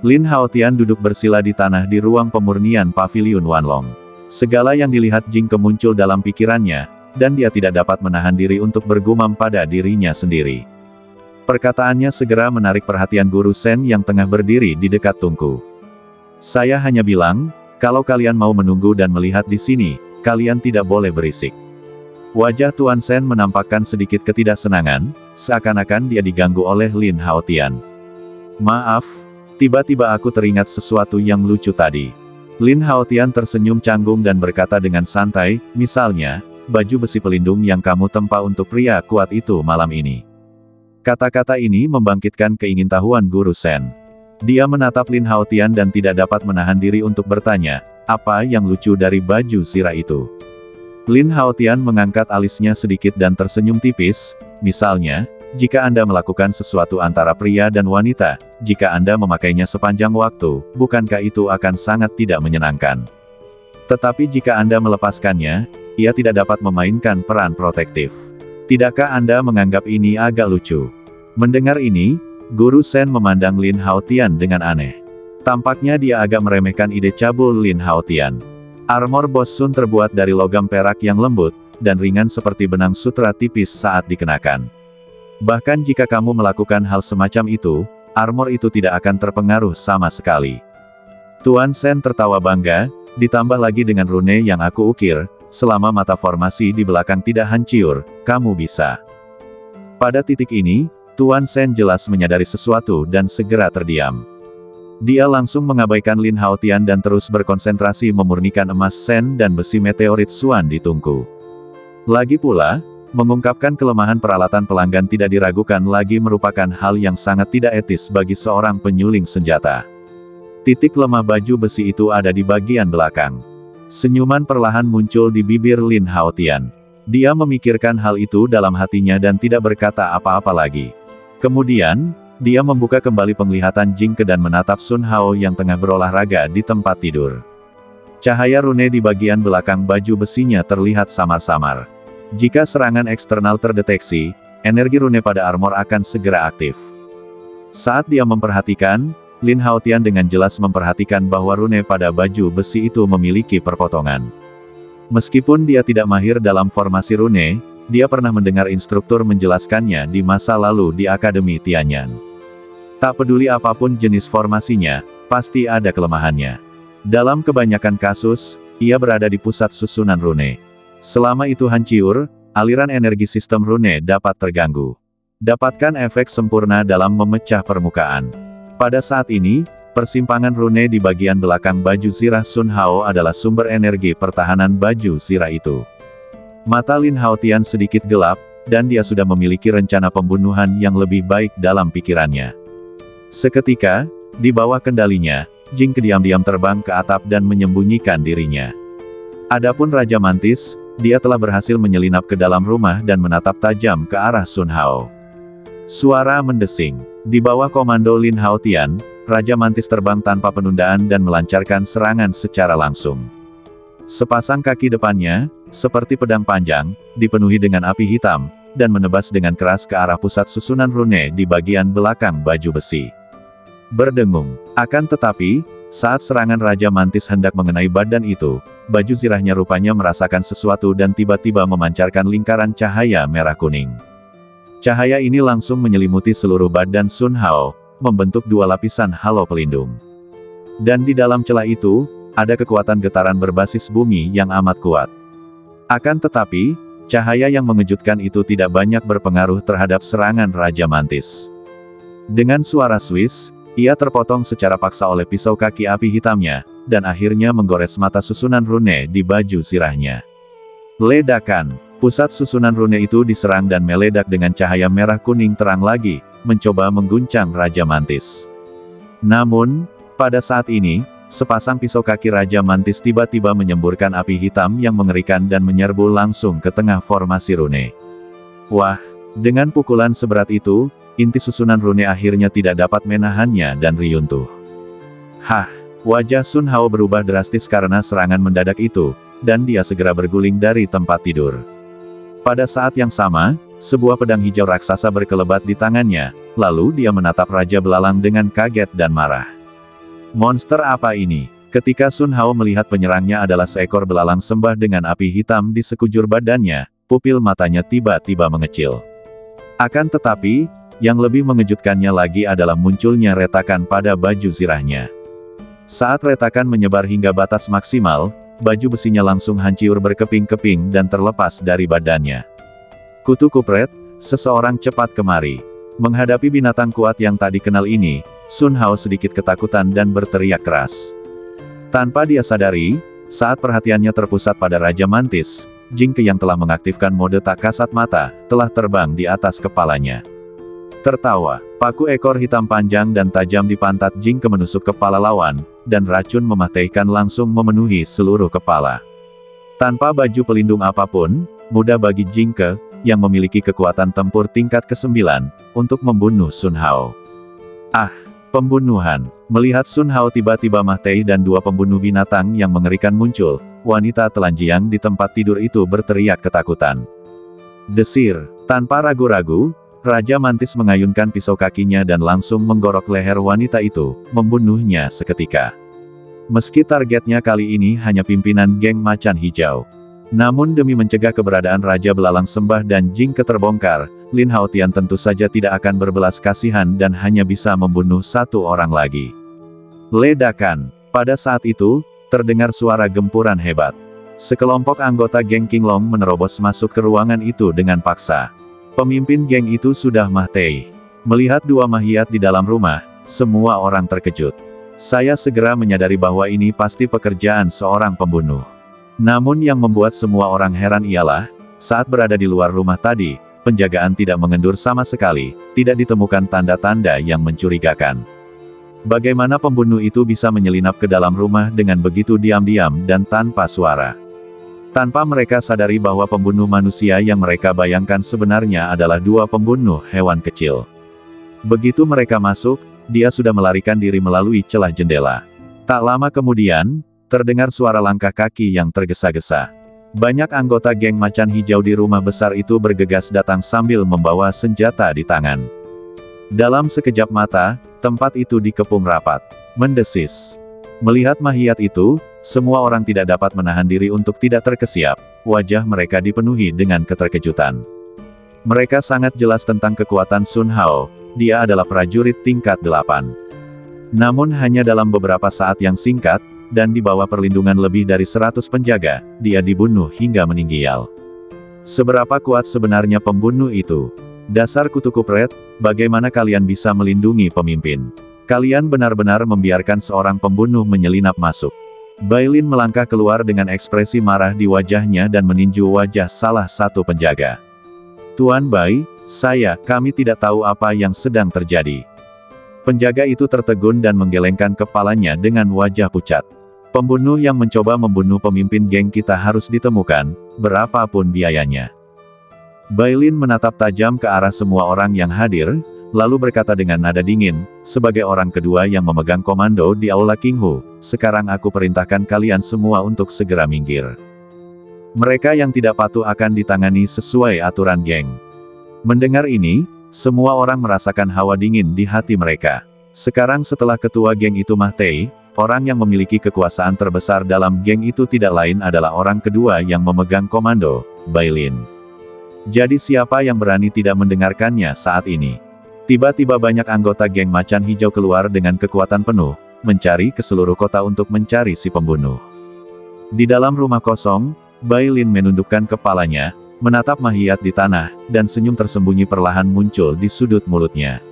Lin Haotian duduk bersila di tanah di ruang pemurnian paviliun Wanlong. Segala yang dilihat Jingke muncul dalam pikirannya, dan dia tidak dapat menahan diri untuk bergumam pada dirinya sendiri. Perkataannya segera menarik perhatian Guru Sen yang tengah berdiri di dekat tungku. Saya hanya bilang, kalau kalian mau menunggu dan melihat di sini, kalian tidak boleh berisik. Wajah Tuan Sen menampakkan sedikit ketidaksenangan, seakan-akan dia diganggu oleh Lin Haotian. Maaf, tiba-tiba aku teringat sesuatu yang lucu tadi. Lin Haotian tersenyum canggung dan berkata dengan santai, misalnya, baju besi pelindung yang kamu tempa untuk pria kuat itu malam ini. Kata-kata ini membangkitkan keingintahuan Guru Sen. Dia menatap Lin Haotian dan tidak dapat menahan diri untuk bertanya, apa yang lucu dari baju zirah itu? Lin Haotian mengangkat alisnya sedikit dan tersenyum tipis, misalnya, jika Anda melakukan sesuatu antara pria dan wanita, jika Anda memakainya sepanjang waktu, bukankah itu akan sangat tidak menyenangkan? Tetapi jika Anda melepaskannya, ia tidak dapat memainkan peran protektif. Tidakkah Anda menganggap ini agak lucu? Mendengar ini, Guru Sen memandang Lin Haotian dengan aneh. Tampaknya dia agak meremehkan ide cabul Lin Haotian. Armor Bos Sun terbuat dari logam perak yang lembut, dan ringan seperti benang sutra tipis saat dikenakan. Bahkan jika kamu melakukan hal semacam itu, armor itu tidak akan terpengaruh sama sekali. Tuan Sen tertawa bangga, ditambah lagi dengan rune yang aku ukir, selama mata formasi di belakang tidak hancur, kamu bisa. Pada titik ini, Tuan Sen jelas menyadari sesuatu dan segera terdiam. Dia langsung mengabaikan Lin Haotian dan terus berkonsentrasi memurnikan emas sen dan besi meteorit Suan di tungku. Lagi pula, mengungkapkan kelemahan peralatan pelanggan tidak diragukan lagi merupakan hal yang sangat tidak etis bagi seorang penyuling senjata. Titik lemah baju besi itu ada di bagian belakang. Senyuman perlahan muncul di bibir Lin Haotian. Dia memikirkan hal itu dalam hatinya dan tidak berkata apa-apa lagi. Kemudian, dia membuka kembali penglihatan Jingke dan menatap Sun Hao yang tengah berolahraga di tempat tidur. Cahaya rune di bagian belakang baju besinya terlihat samar-samar. Jika serangan eksternal terdeteksi, energi rune pada armor akan segera aktif. Saat dia memperhatikan, Lin Haotian dengan jelas memperhatikan bahwa rune pada baju besi itu memiliki perpotongan. Meskipun dia tidak mahir dalam formasi rune, dia pernah mendengar instruktur menjelaskannya di masa lalu di Akademi Tianyan. Tak peduli apapun jenis formasinya, pasti ada kelemahannya. Dalam kebanyakan kasus, ia berada di pusat susunan rune. Selama itu hancur, aliran energi sistem rune dapat terganggu. Dapatkan efek sempurna dalam memecah permukaan. Pada saat ini, persimpangan rune di bagian belakang baju zirah Sun Hao adalah sumber energi pertahanan baju zirah itu. Mata Lin Haotian sedikit gelap, dan dia sudah memiliki rencana pembunuhan yang lebih baik dalam pikirannya. Seketika, di bawah kendalinya, Jingke diam-diam terbang ke atap dan menyembunyikan dirinya. Adapun Raja Mantis, dia telah berhasil menyelinap ke dalam rumah dan menatap tajam ke arah Sun Hao. Suara mendesing. Di bawah komando Lin Haotian, Raja Mantis terbang tanpa penundaan dan melancarkan serangan secara langsung. Sepasang kaki depannya, seperti pedang panjang, dipenuhi dengan api hitam, dan menebas dengan keras ke arah pusat susunan rune di bagian belakang baju besi. Berdengung. Akan tetapi, saat serangan Raja Mantis hendak mengenai badan itu, baju zirahnya rupanya merasakan sesuatu dan tiba-tiba memancarkan lingkaran cahaya merah kuning. Cahaya ini langsung menyelimuti seluruh badan Sun Hao, membentuk dua lapisan halo pelindung. Dan di dalam celah itu, ada kekuatan getaran berbasis bumi yang amat kuat. Akan tetapi, cahaya yang mengejutkan itu tidak banyak berpengaruh terhadap serangan Raja Mantis. Dengan suara Swiss, ia terpotong secara paksa oleh pisau kaki api hitamnya, dan akhirnya menggores mata susunan rune di baju sirahnya. Ledakan. Pusat susunan rune itu diserang dan meledak dengan cahaya merah kuning terang lagi, mencoba mengguncang Raja Mantis. Namun, pada saat ini, sepasang pisau kaki Raja Mantis tiba-tiba menyemburkan api hitam yang mengerikan dan menyerbu langsung ke tengah formasi rune. Wah, dengan pukulan seberat itu, inti susunan rune akhirnya tidak dapat menahannya dan riuntuh. Hah, wajah Sun Hao berubah drastis karena serangan mendadak itu, dan dia segera berguling dari tempat tidur. Pada saat yang sama, sebuah pedang hijau raksasa berkelebat di tangannya, lalu dia menatap Raja Belalang dengan kaget dan marah. Monster apa ini? Ketika Sun Hao melihat penyerangnya adalah seekor belalang sembah dengan api hitam di sekujur badannya, pupil matanya tiba-tiba mengecil. Akan tetapi, yang lebih mengejutkannya lagi adalah munculnya retakan pada baju zirahnya. Saat retakan menyebar hingga batas maksimal, baju besinya langsung hancur berkeping-keping dan terlepas dari badannya. Kutu kupret, seseorang cepat kemari. Menghadapi binatang kuat yang tak dikenal ini, Sun Hao sedikit ketakutan dan berteriak keras. Tanpa dia sadari, saat perhatiannya terpusat pada Raja Mantis, Jingke yang telah mengaktifkan mode tak kasat mata, telah terbang di atas kepalanya. Tertawa, paku ekor hitam panjang dan tajam di pantat Jingke menusuk kepala lawan, dan racun mematikan langsung memenuhi seluruh kepala. Tanpa baju pelindung apapun, mudah bagi Jingke, yang memiliki kekuatan tempur tingkat ke-9, untuk membunuh Sun Hao. Ah, pembunuhan. Melihat Sun Hao tiba-tiba mati dan dua pembunuh binatang yang mengerikan muncul, wanita telanjang di tempat tidur itu berteriak ketakutan. Desir, tanpa ragu-ragu, Raja Mantis mengayunkan pisau kakinya dan langsung menggorok leher wanita itu, membunuhnya seketika. Meski targetnya kali ini hanya pimpinan geng Macan Hijau. Namun demi mencegah keberadaan Raja Belalang Sembah dan Jingke terbongkar, Lin Haotian tentu saja tidak akan berbelas kasihan dan hanya bisa membunuh satu orang lagi. Ledakan. Pada saat itu, terdengar suara gempuran hebat. Sekelompok anggota geng Qinglong menerobos masuk ke ruangan itu dengan paksa. Pemimpin geng itu sudah mati. Melihat dua mayat di dalam rumah, semua orang terkejut. Saya segera menyadari bahwa ini pasti pekerjaan seorang pembunuh. Namun yang membuat semua orang heran ialah, saat berada di luar rumah tadi, penjagaan tidak mengendur sama sekali, tidak ditemukan tanda-tanda yang mencurigakan. Bagaimana pembunuh itu bisa menyelinap ke dalam rumah dengan begitu diam-diam dan tanpa suara? Tanpa mereka sadari bahwa pembunuh manusia yang mereka bayangkan sebenarnya adalah dua pembunuh hewan kecil. Begitu mereka masuk, dia sudah melarikan diri melalui celah jendela. Tak lama kemudian, terdengar suara langkah kaki yang tergesa-gesa. Banyak anggota geng Macan Hijau di rumah besar itu bergegas datang sambil membawa senjata di tangan. Dalam sekejap mata, tempat itu dikepung rapat. Mendesis. Melihat mayat itu, semua orang tidak dapat menahan diri untuk tidak terkesiap, wajah mereka dipenuhi dengan keterkejutan. Mereka sangat jelas tentang kekuatan Sun Hao, dia adalah prajurit tingkat 8. Namun hanya dalam beberapa saat yang singkat, dan di bawah perlindungan lebih dari 100 penjaga, dia dibunuh hingga meninggal. Seberapa kuat sebenarnya pembunuh itu? Dasar kutu kupret, bagaimana kalian bisa melindungi pemimpin? Kalian benar-benar membiarkan seorang pembunuh menyelinap masuk. Bailin melangkah keluar dengan ekspresi marah di wajahnya dan meninju wajah salah satu penjaga. Tuan Bai, kami tidak tahu apa yang sedang terjadi. Penjaga itu tertegun dan menggelengkan kepalanya dengan wajah pucat. Pembunuh yang mencoba membunuh pemimpin geng kita harus ditemukan, berapapun biayanya. Bailin menatap tajam ke arah semua orang yang hadir, lalu berkata dengan nada dingin, sebagai orang kedua yang memegang komando di Aula Qinghu, sekarang aku perintahkan kalian semua untuk segera minggir. Mereka yang tidak patuh akan ditangani sesuai aturan geng. Mendengar ini, semua orang merasakan hawa dingin di hati mereka. Sekarang setelah ketua geng itu mati, orang yang memiliki kekuasaan terbesar dalam geng itu tidak lain adalah orang kedua yang memegang komando, Bailin. Jadi siapa yang berani tidak mendengarkannya saat ini? Tiba-tiba banyak anggota geng Macan Hijau keluar dengan kekuatan penuh, mencari ke seluruh kota untuk mencari si pembunuh. Di dalam rumah kosong, Bai Lin menundukkan kepalanya, menatap mayat di tanah, dan senyum tersembunyi perlahan muncul di sudut mulutnya.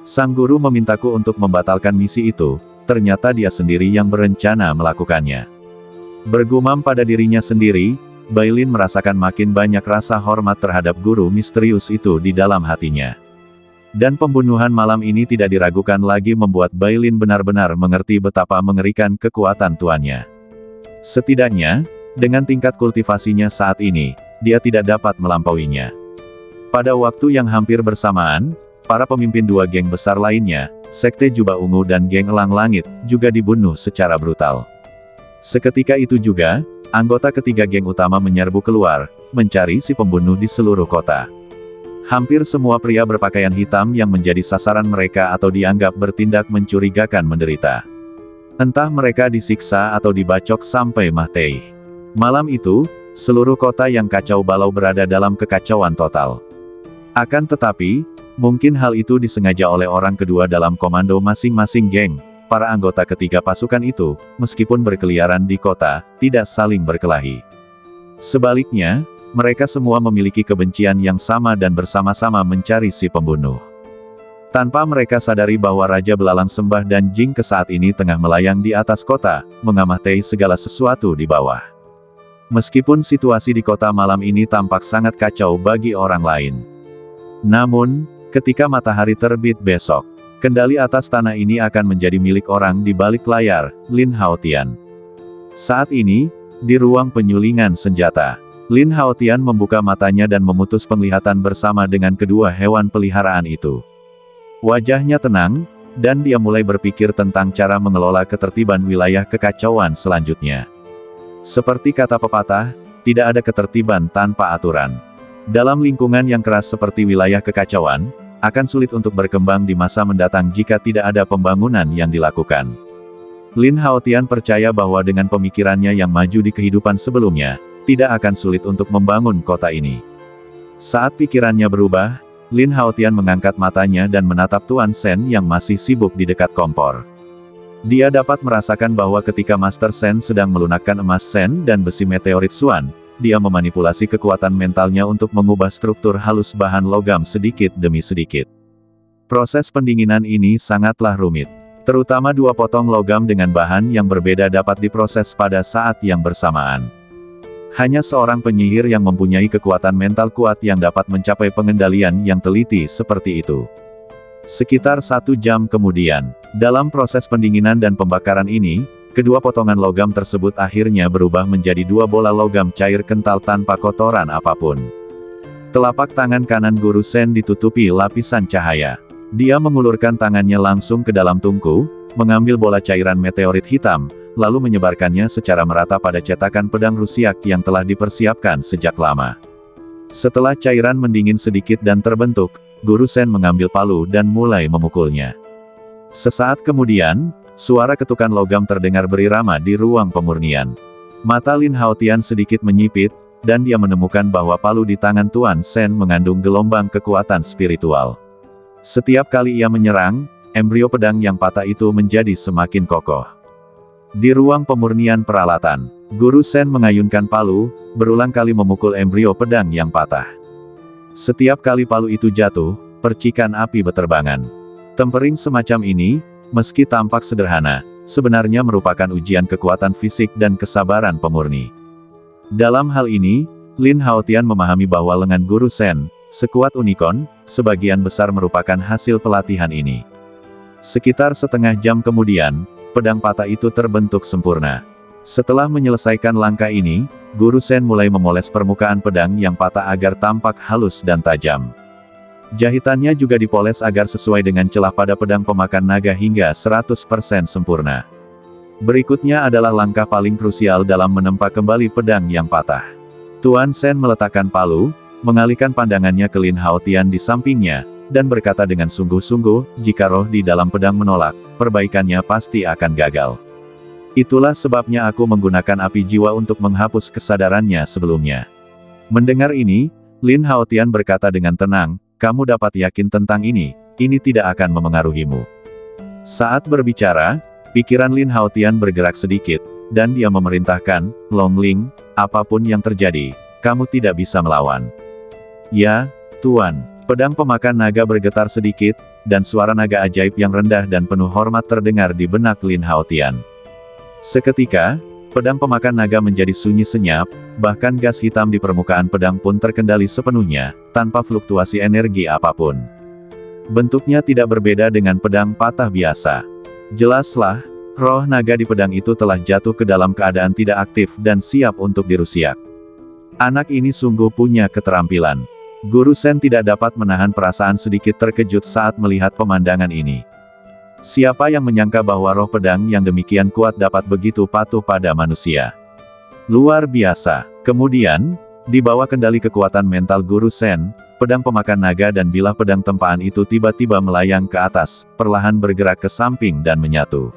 Sang guru memintaku untuk membatalkan misi itu, ternyata dia sendiri yang berencana melakukannya. Bergumam pada dirinya sendiri, Bai Lin merasakan makin banyak rasa hormat terhadap guru misterius itu di dalam hatinya. Dan pembunuhan malam ini tidak diragukan lagi membuat Bai Lin benar-benar mengerti betapa mengerikan kekuatan tuannya. Setidaknya, dengan tingkat kultivasinya saat ini, dia tidak dapat melampauinya. Pada waktu yang hampir bersamaan, para pemimpin dua geng besar lainnya, Sekte Jubah Ungu dan geng Elang Langit, juga dibunuh secara brutal. Seketika itu juga, anggota ketiga geng utama menyerbu keluar, mencari si pembunuh di seluruh kota. Hampir semua pria berpakaian hitam yang menjadi sasaran mereka atau dianggap bertindak mencurigakan menderita. Entah mereka disiksa atau dibacok sampai mati. Malam itu, seluruh kota yang kacau balau berada dalam kekacauan total. Akan tetapi, mungkin hal itu disengaja oleh orang kedua dalam komando masing-masing geng. Para anggota ketiga pasukan itu, meskipun berkeliaran di kota, tidak saling berkelahi. Sebaliknya, mereka semua memiliki kebencian yang sama dan bersama-sama mencari si pembunuh. Tanpa mereka sadari bahwa Raja Belalang Sembah dan Jing Ke saat ini tengah melayang di atas kota, mengamati segala sesuatu di bawah. Meskipun situasi di kota malam ini tampak sangat kacau bagi orang lain. Namun, ketika matahari terbit besok, kendali atas tanah ini akan menjadi milik orang di balik layar, Lin Haotian. Saat ini, di ruang penyulingan senjata, Lin Haotian membuka matanya dan memutus penglihatan bersama dengan kedua hewan peliharaan itu. Wajahnya tenang, dan dia mulai berpikir tentang cara mengelola ketertiban wilayah kekacauan selanjutnya. Seperti kata pepatah, tidak ada ketertiban tanpa aturan. Dalam lingkungan yang keras seperti wilayah kekacauan, akan sulit untuk berkembang di masa mendatang jika tidak ada pembangunan yang dilakukan. Lin Haotian percaya bahwa dengan pemikirannya yang maju di kehidupan sebelumnya, tidak akan sulit untuk membangun kota ini. Saat pikirannya berubah, Lin Haotian mengangkat matanya dan menatap Tuan Sen yang masih sibuk di dekat kompor. Dia dapat merasakan bahwa ketika Master Sen sedang melunakkan emas Sen dan besi meteorit Suan, dia memanipulasi kekuatan mentalnya untuk mengubah struktur halus bahan logam sedikit demi sedikit. Proses pendinginan ini sangatlah rumit. Terutama dua potong logam dengan bahan yang berbeda dapat diproses pada saat yang bersamaan. Hanya seorang penyihir yang mempunyai kekuatan mental kuat yang dapat mencapai pengendalian yang teliti seperti itu. Sekitar 1 jam kemudian, dalam proses pendinginan dan pembakaran ini, kedua potongan logam tersebut akhirnya berubah menjadi 2 bola logam cair kental tanpa kotoran apapun. Telapak tangan kanan Guru Sen ditutupi lapisan cahaya. Dia mengulurkan tangannya langsung ke dalam tungku, mengambil bola cairan meteorit hitam, lalu menyebarkannya secara merata pada cetakan pedang Rusiak yang telah dipersiapkan sejak lama. Setelah cairan mendingin sedikit dan terbentuk, Guru Sen mengambil palu dan mulai memukulnya. Sesaat kemudian, suara ketukan logam terdengar berirama di ruang pemurnian. Mata Lin Haotian sedikit menyipit, dan dia menemukan bahwa palu di tangan Tuan Sen mengandung gelombang kekuatan spiritual. Setiap kali ia menyerang, embrio pedang yang patah itu menjadi semakin kokoh. Di ruang pemurnian peralatan, Guru Sen mengayunkan palu, berulang kali memukul embrio pedang yang patah. Setiap kali palu itu jatuh, percikan api beterbangan. Tempering semacam ini, meski tampak sederhana, sebenarnya merupakan ujian kekuatan fisik dan kesabaran pemurni. Dalam hal ini, Lin Haotian memahami bahwa lengan Guru Sen, sekuat unicorn, sebagian besar merupakan hasil pelatihan ini. Sekitar setengah jam kemudian, pedang patah itu terbentuk sempurna. Setelah menyelesaikan langkah ini, Guru Sen mulai memoles permukaan pedang yang patah agar tampak halus dan tajam. Jahitannya juga dipoles agar sesuai dengan celah pada pedang pemakan naga hingga 100% sempurna. Berikutnya adalah langkah paling krusial dalam menempa kembali pedang yang patah. Tuan Sen meletakkan palu, mengalihkan pandangannya ke Lin Haotian di sampingnya, dan berkata dengan sungguh-sungguh, jika roh di dalam pedang menolak, perbaikannya pasti akan gagal. Itulah sebabnya aku menggunakan api jiwa untuk menghapus kesadarannya sebelumnya. Mendengar ini, Lin Haotian berkata dengan tenang, kamu dapat yakin tentang ini tidak akan memengaruhimu. Saat berbicara, Pikiran Lin Haotian bergerak sedikit, dan dia memerintahkan, Long Ling, apapun yang terjadi, kamu tidak bisa melawan. Ya, Tuan. Pedang pemakan naga bergetar sedikit, dan suara naga ajaib yang rendah dan penuh hormat terdengar di benak Lin Haotian. Seketika, pedang pemakan naga menjadi sunyi senyap, bahkan gas hitam di permukaan pedang pun terkendali sepenuhnya, tanpa fluktuasi energi apapun. Bentuknya tidak berbeda dengan pedang patah biasa. Jelaslah, roh naga di pedang itu telah jatuh ke dalam keadaan tidak aktif dan siap untuk dirusiak. Anak ini sungguh punya keterampilan. Guru Shen tidak dapat menahan perasaan sedikit terkejut saat melihat pemandangan ini. Siapa yang menyangka bahwa roh pedang yang demikian kuat dapat begitu patuh pada manusia? Luar biasa. Kemudian, di bawah kendali kekuatan mental Guru Shen, pedang pemakan naga dan bilah pedang tempaan itu tiba-tiba melayang ke atas, perlahan bergerak ke samping dan menyatu.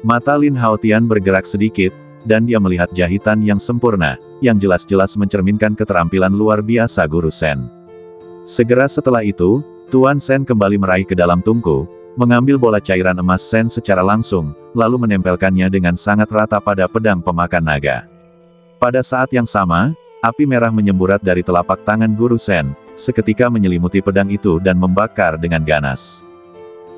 Mata Lin Haotian bergerak sedikit, dan dia melihat jahitan yang sempurna, yang jelas-jelas mencerminkan keterampilan luar biasa Guru Shen. Segera setelah itu, Tuan Shen kembali meraih ke dalam tungku, mengambil bola cairan emas Shen secara langsung, lalu menempelkannya dengan sangat rata pada pedang pemakan naga. Pada saat yang sama, api merah menyemburat dari telapak tangan Guru Shen, seketika menyelimuti pedang itu dan membakar dengan ganas.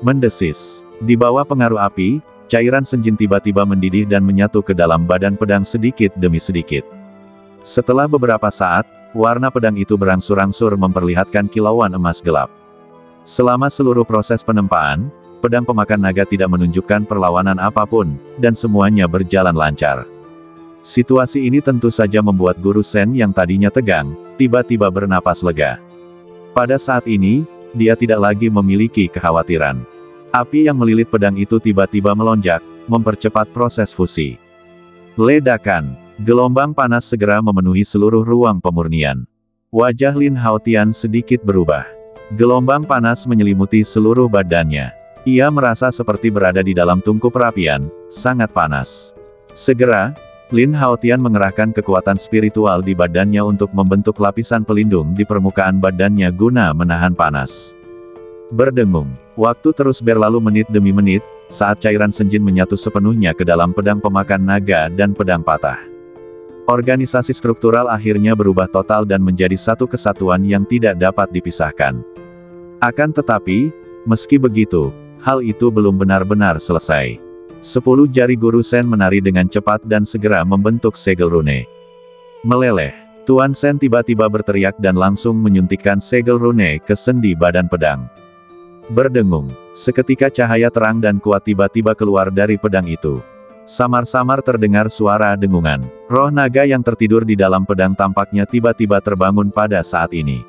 Mendesis. Di bawah pengaruh api, cairan senjin tiba-tiba mendidih dan menyatu ke dalam badan pedang sedikit demi sedikit. Setelah beberapa saat, warna pedang itu berangsur-angsur memperlihatkan kilauan emas gelap. Selama seluruh proses penempaan, pedang pemakan naga tidak menunjukkan perlawanan apapun, dan semuanya berjalan lancar. Situasi ini tentu saja membuat Guru Shen yang tadinya tegang, tiba-tiba bernapas lega. Pada saat ini, dia tidak lagi memiliki kekhawatiran. Api yang melilit pedang itu tiba-tiba melonjak, mempercepat proses fusi. Ledakan. Gelombang panas segera memenuhi seluruh ruang pemurnian. Wajah Lin Haotian sedikit berubah. Gelombang panas menyelimuti seluruh badannya. Ia merasa seperti berada di dalam tungku perapian, sangat panas. Segera, Lin Haotian mengerahkan kekuatan spiritual di badannya untuk membentuk lapisan pelindung di permukaan badannya guna menahan panas. Berdengung. Waktu terus berlalu menit demi menit, saat cairan senjin menyatu sepenuhnya ke dalam pedang pemakan naga dan pedang patah. Organisasi struktural akhirnya berubah total dan menjadi satu kesatuan yang tidak dapat dipisahkan. Akan tetapi, meski begitu, hal itu belum benar-benar selesai. 10 jari Guru Shen menari dengan cepat dan segera membentuk segel rune. Meleleh. Tuan Shen tiba-tiba berteriak dan langsung menyuntikkan segel rune ke sendi badan pedang. Berdengung. Seketika cahaya terang dan kuat tiba-tiba keluar dari pedang itu. Samar-samar terdengar suara dengungan. Roh naga yang tertidur di dalam pedang tampaknya tiba-tiba terbangun pada saat ini.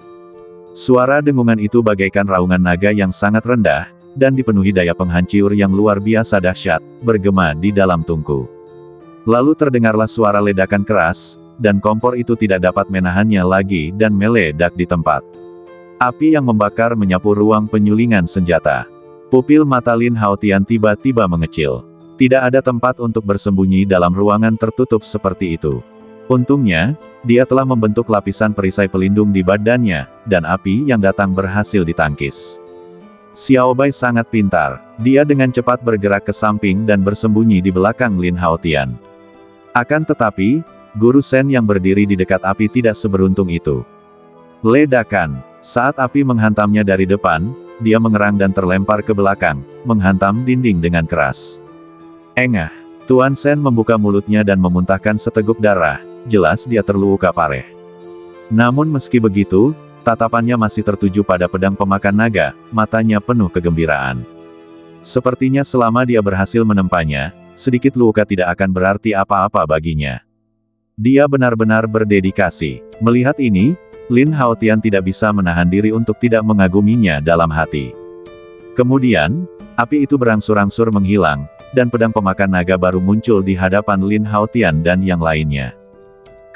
Suara dengungan itu bagaikan raungan naga yang sangat rendah, dan dipenuhi daya penghancur yang luar biasa dahsyat, bergema di dalam tungku. Lalu terdengarlah suara ledakan keras, dan kompor itu tidak dapat menahannya lagi dan meledak di tempat. Api yang membakar menyapu ruang penyulingan senjata. Pupil mata Lin Haotian tiba-tiba mengecil. Tidak ada tempat untuk bersembunyi dalam ruangan tertutup seperti itu. Untungnya, dia telah membentuk lapisan perisai pelindung di badannya, dan api yang datang berhasil ditangkis. Xiao Bai sangat pintar. Dia dengan cepat bergerak ke samping dan bersembunyi di belakang Lin Haotian. Akan tetapi, Guru Shen yang berdiri di dekat api tidak seberuntung itu. Ledakan. Saat api menghantamnya dari depan, dia mengerang dan terlempar ke belakang, menghantam dinding dengan keras. Engah. Tuan Shen membuka mulutnya dan memuntahkan seteguk darah, jelas dia terluka parah. Namun meski begitu, tatapannya masih tertuju pada pedang pemakan naga, matanya penuh kegembiraan. Sepertinya selama dia berhasil menempanya, sedikit luka tidak akan berarti apa-apa baginya. Dia benar-benar berdedikasi. Melihat ini, Lin Haotian tidak bisa menahan diri untuk tidak mengaguminya dalam hati. Kemudian, api itu berangsur-angsur menghilang, dan pedang pemakan naga baru muncul di hadapan Lin Haotian dan yang lainnya.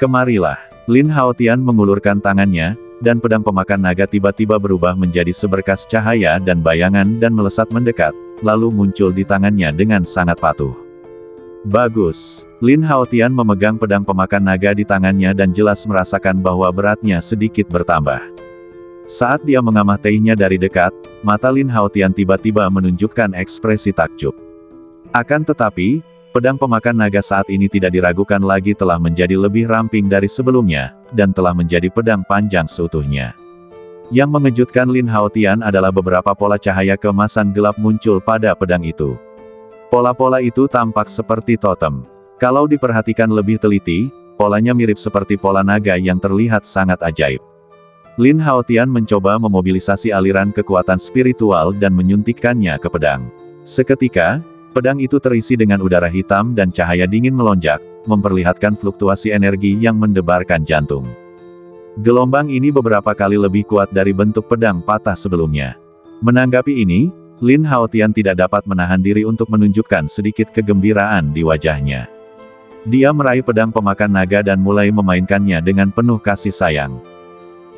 Kemarilah. Lin Haotian mengulurkan tangannya, dan pedang pemakan naga tiba-tiba berubah menjadi seberkas cahaya dan bayangan dan melesat mendekat, lalu muncul di tangannya dengan sangat patuh. Bagus. Lin Haotian memegang pedang pemakan naga di tangannya dan jelas merasakan bahwa beratnya sedikit bertambah. Saat dia mengamatinya dari dekat, mata Lin Haotian tiba-tiba menunjukkan ekspresi takjub. Akan tetapi, pedang pemakan naga saat ini tidak diragukan lagi telah menjadi lebih ramping dari sebelumnya, dan telah menjadi pedang panjang seutuhnya. Yang mengejutkan Lin Haotian adalah beberapa pola cahaya keemasan gelap muncul pada pedang itu. Pola-pola itu tampak seperti totem. Kalau diperhatikan lebih teliti, polanya mirip seperti pola naga yang terlihat sangat ajaib. Lin Haotian mencoba memobilisasi aliran kekuatan spiritual dan menyuntikkannya ke pedang. Seketika, pedang itu terisi dengan udara hitam dan cahaya dingin melonjak, memperlihatkan fluktuasi energi yang mendebarkan jantung. Gelombang ini beberapa kali lebih kuat dari bentuk pedang patah sebelumnya. Menanggapi ini, Lin Haotian tidak dapat menahan diri untuk menunjukkan sedikit kegembiraan di wajahnya. Dia meraih pedang pemakan naga dan mulai memainkannya dengan penuh kasih sayang.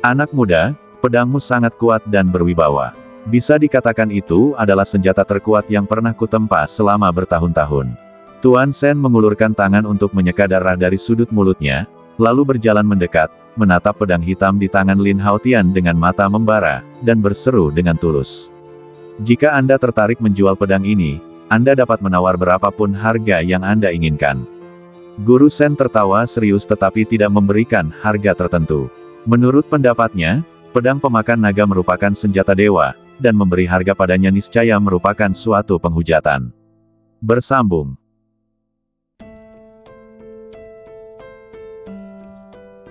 Anak muda, pedangmu sangat kuat dan berwibawa. Bisa dikatakan itu adalah senjata terkuat yang pernah kutempa selama bertahun-tahun. Tuan Shen mengulurkan tangan untuk menyeka darah dari sudut mulutnya, lalu berjalan mendekat, menatap pedang hitam di tangan Lin Haotian dengan mata membara, dan berseru dengan tulus. Jika Anda tertarik menjual pedang ini, Anda dapat menawar berapapun harga yang Anda inginkan. Guru Shen tertawa serius tetapi tidak memberikan harga tertentu. Menurut pendapatnya, pedang pemakan naga merupakan senjata dewa, dan memberi harga padanya niscaya merupakan suatu penghujatan. Bersambung.